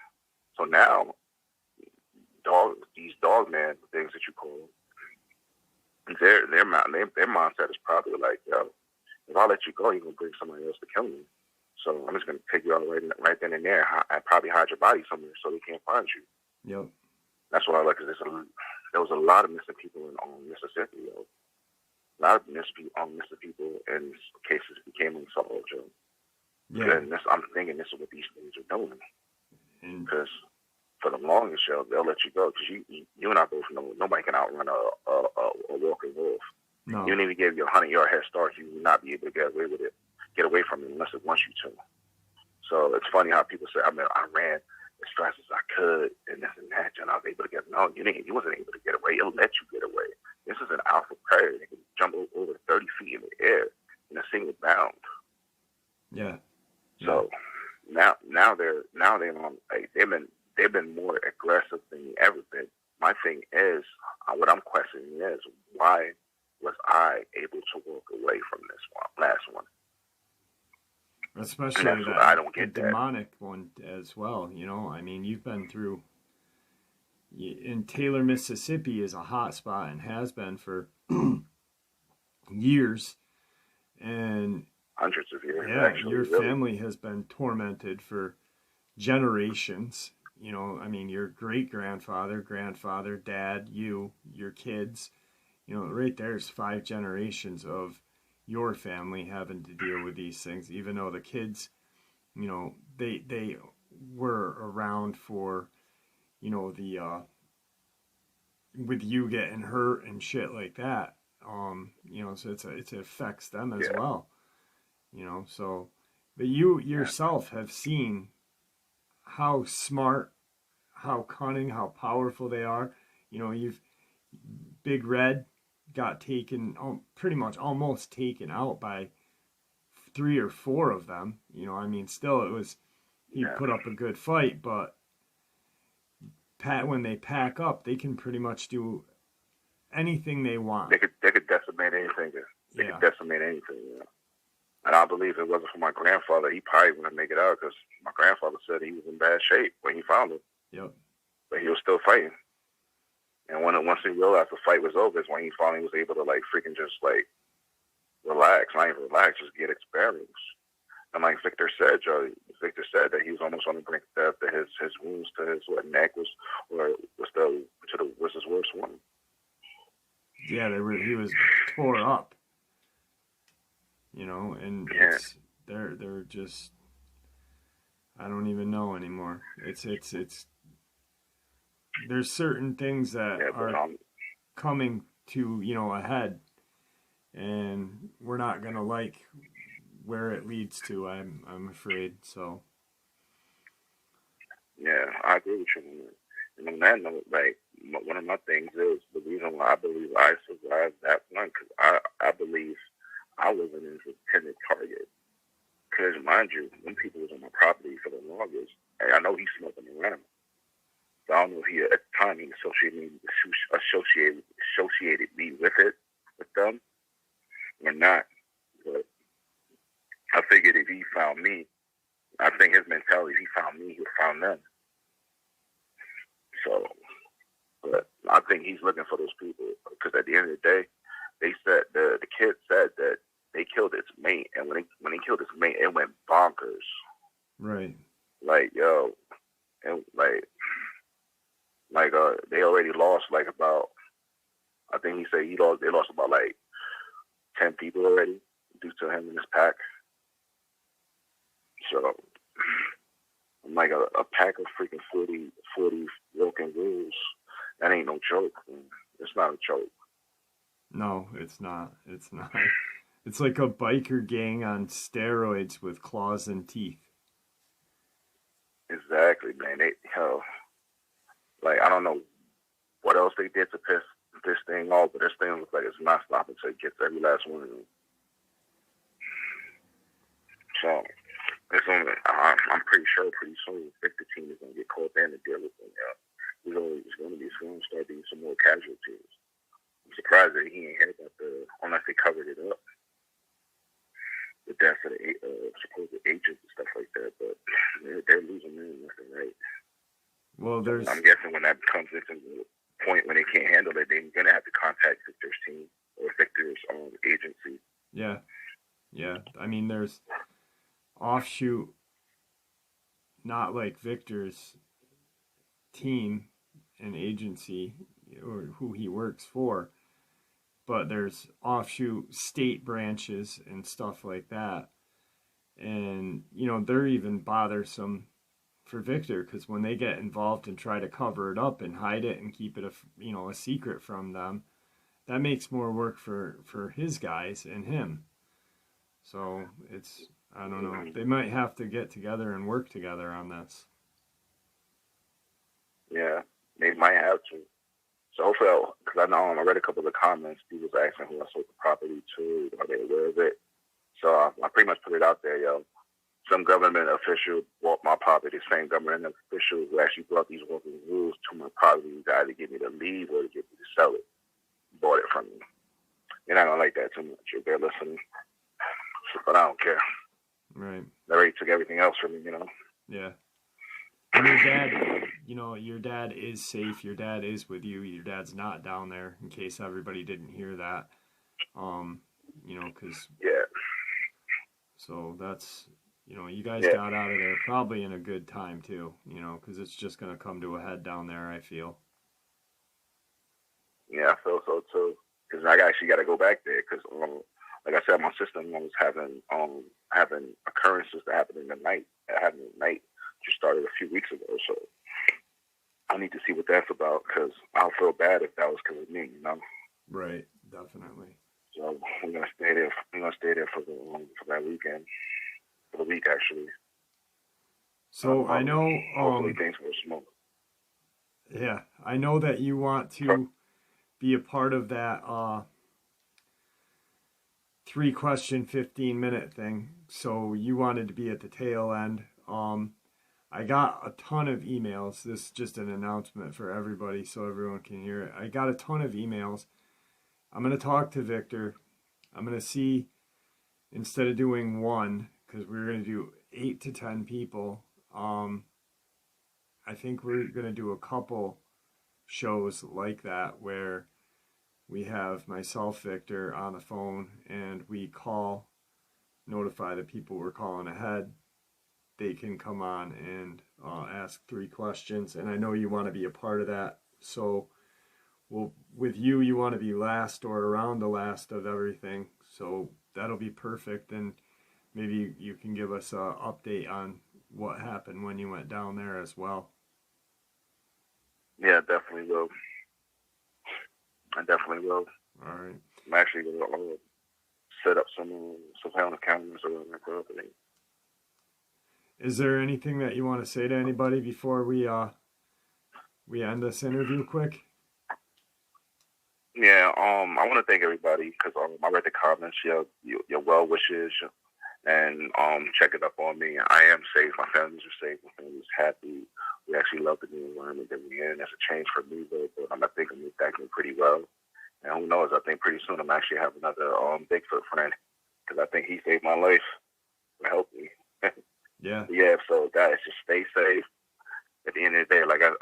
B: So now, these dogman things that you call them, their mindset is probably like, if I let you go, you're gonna bring somebody else to kill me. So I'm just gonna take you out right then and there. I probably hide your body somewhere so they can't find you.
A: Yep.
B: That's what I like. Cause there was a lot of missing people in Mississippi. A lot of missing people in cases became unsolved.
A: Yeah.
B: And I'm thinking this is what these things are doing. Because for the longest, they'll let you go. Because you and I both know nobody can outrun a walking wolf.
A: No.
B: Even if you gave you a 100-yard head start, you will not be able to get away from it unless it wants you to. So it's funny how people say, I ran as fast as I could, and this and that, and I was able to get. No, you wasn't able to get away. It'll let you get away. This is an alpha predator. They can jump over 30 feet in the air in a single bound.
A: Yeah.
B: So now they're on. They've been more aggressive than they ever been. My thing is, what I'm questioning is, why was I able to walk away from this last one?
A: Especially that
B: I don't get
A: the demonic one as well. I mean, you've been through. In Taylor, Mississippi is a hot spot and has been for years, and
B: hundreds of years.
A: Yeah,
B: actually,
A: your
B: really.
A: family has been tormented for generations. I mean, your great-grandfather, grandfather, dad, your kids. Right there's 5 generations of your family having to deal with these things, even though the kids, they were around for, the with you getting hurt and shit like that. So it affects them as well. So But you yourself have seen how smart, how cunning, how powerful they are. You know, Big Red got taken, pretty much almost taken out by 3 or 4 of them. You know, I mean, still he put up a good fight, but when they pack up, they can pretty much do anything they want.
B: They could decimate anything. They could decimate anything. Yeah. And I believe if it wasn't for my grandfather, he probably wouldn't make it out, because my grandfather said he was in bad shape when he found him.
A: Yep.
B: But he was still fighting. And once he realized the fight was over, is when he finally was able to freaking just relax, not even relax, just get experience. And like Victor said that he was almost on the brink of death. That his wounds to his neck was his worst one.
A: Yeah, he was tore up. You know, and they're just, I don't even know anymore. It's there's certain things that are coming to, you know, a head, and we're not gonna like where it leads to. I'm afraid. So.
B: Yeah, I agree with you. And on that note, one of my things is the reason why I believe I survived that one, because I believe I wasn't an intended target. Because mind you, when people was on my property for the longest, I know he smoked them around. So I don't know if he, at the time, he associated me with them, or not. But I figured if he found me, I think his mentality, if he found me, he found them. So, but I think he's looking for those people, because at the end of the day, they said the kid said that they killed its mate, and when he killed its mate, it went bonkers.
A: Right.
B: And they already lost about, I think he said they lost about 10 people already due to him and his pack. So I'm a pack of freaking 40 broken rules. That ain't no joke, man. It's not a joke.
A: No, it's not. It's not. It's like a biker gang on steroids with claws and teeth.
B: Exactly, man. I don't know what else they did to piss this thing off, but this thing looks like it's not stopping until it gets every last one of them. So I'm pretty sure pretty soon Victor team is gonna get caught in to deal with them. It's gonna start being some more casualties. I'm surprised that he ain't heard about unless they covered it up, the deaths of the supposed agents and stuff like that. But they're losing men left and right.
A: Well,
B: I'm guessing when that comes into the point when they can't handle it, they're gonna have to contact Victor's team or Victor's agency.
A: Yeah. I mean, there's offshoot, not like Victor's team and agency or who he works for, but there's offshoot state branches and stuff like that. And, you know, they're even bothersome for Victor, because when they get involved and try to cover it up and hide it and keep it a secret from them, that makes more work for his guys and him. So I don't know. They might have to get together and work together on this.
B: Yeah, they might have to. So hopefully, because I know I read a couple of the comments, people was asking who I sold the property to, are they aware of it? So I pretty much put it out there, Some government official bought my property, the same government official who actually brought these working rules to my property, to either get me to leave or to get me to sell it, bought it from me. They're not going to like that too much if they're listening. But I don't care.
A: Right.
B: They already took everything else from me,
A: Yeah. And your dad is safe. Your dad is with you. Your dad's not down there, in case everybody didn't hear that. Because...
B: Yeah.
A: So that's, you guys got out of there probably in a good time too, because it's just going to come to a head down there, I feel.
B: Yeah, I feel so too. Because I actually got to go back there because, like I said, my sister-in-law was having occurrences that happened in the night. Just started a few weeks ago, so I need to see what that's about, because I'll feel bad if that was because of me,
A: Right, definitely.
B: So we're gonna stay there. We're gonna stay there for that weekend. for the week, actually.
A: So I know,
B: hopefully things will smooth.
A: yeah, I know that you want to be a part of that 3-question, 15-minute thing. So you wanted to be at the tail end. I got a ton of emails. This is just an announcement for everybody so everyone can hear it. I got a ton of emails. I'm going to talk to Victor. I'm going to see, instead of doing one, because we were going to do 8 to 10 people, I think we're going to do a couple shows like that where we have myself, Victor, on the phone, and we call, notify the people we're calling ahead. They can come on and ask 3 questions, and I know you want to be a part of that. So, well, with you, you want to be last or around the last of everything. So that'll be perfect, and maybe you can give us an update on what happened when you went down there as well.
B: Yeah, definitely will. I definitely will.
A: All right.
B: I'm actually going to set up some kind of cameras around my property.
A: Is there anything that you want to say to anybody before we end this interview quick?
B: Yeah, I want to thank everybody because I read the comments, your well wishes, and checking up on me. I am safe. My family's are safe. My family's happy. We actually love the new environment that we're in. It's a change for me, but I think I'm acting pretty well. And who knows? I think pretty soon I'm actually have another Bigfoot friend because I think he saved my life and helped me.
A: Yeah.
B: Yeah. So guys, just stay safe. At the end of the day, like I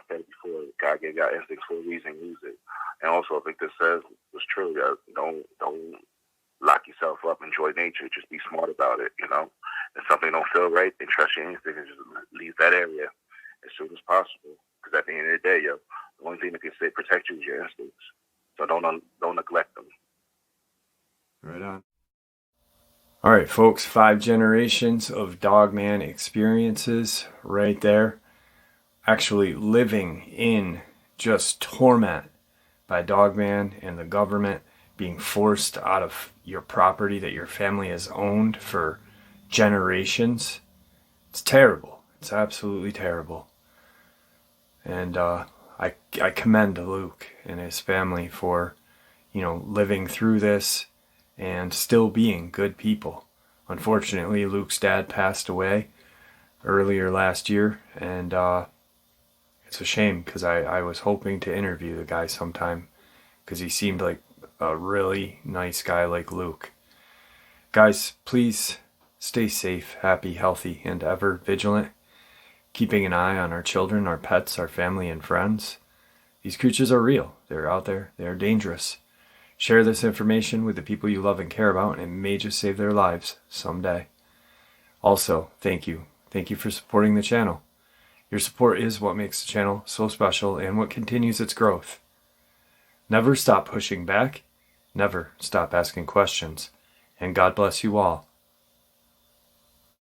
B: said before, God gave y'all instincts for a reason. Use it. And also, I think this says was true. Don't lock yourself up. Enjoy nature. Just be smart about it. You know, if something don't feel right, then trust your instinct and just leave that area as soon as possible. Because at the end of the day, the only thing that can protect you is your instincts. So don't neglect them.
A: Right on. All right, folks. 5 generations of Dogman experiences right there. Actually living in just torment by Dogman and the government, being forced out of your property that your family has owned for generations. It's terrible. It's absolutely terrible. And I commend Luke and his family for, living through this and still being good people. Unfortunately, Luke's dad passed away earlier last year, and it's a shame because I was hoping to interview the guy sometime because he seemed like a really nice guy like Luke. Guys, please stay safe, happy, healthy, and ever vigilant, keeping an eye on our children, our pets, our family, and friends. These creatures are real. They're out there. They are dangerous. Share this information with the people you love and care about, and it may just save their lives someday. Also, thank you. Thank you for supporting the channel. Your support is what makes the channel so special and what continues its growth. Never stop pushing back. Never stop asking questions. And God bless you all.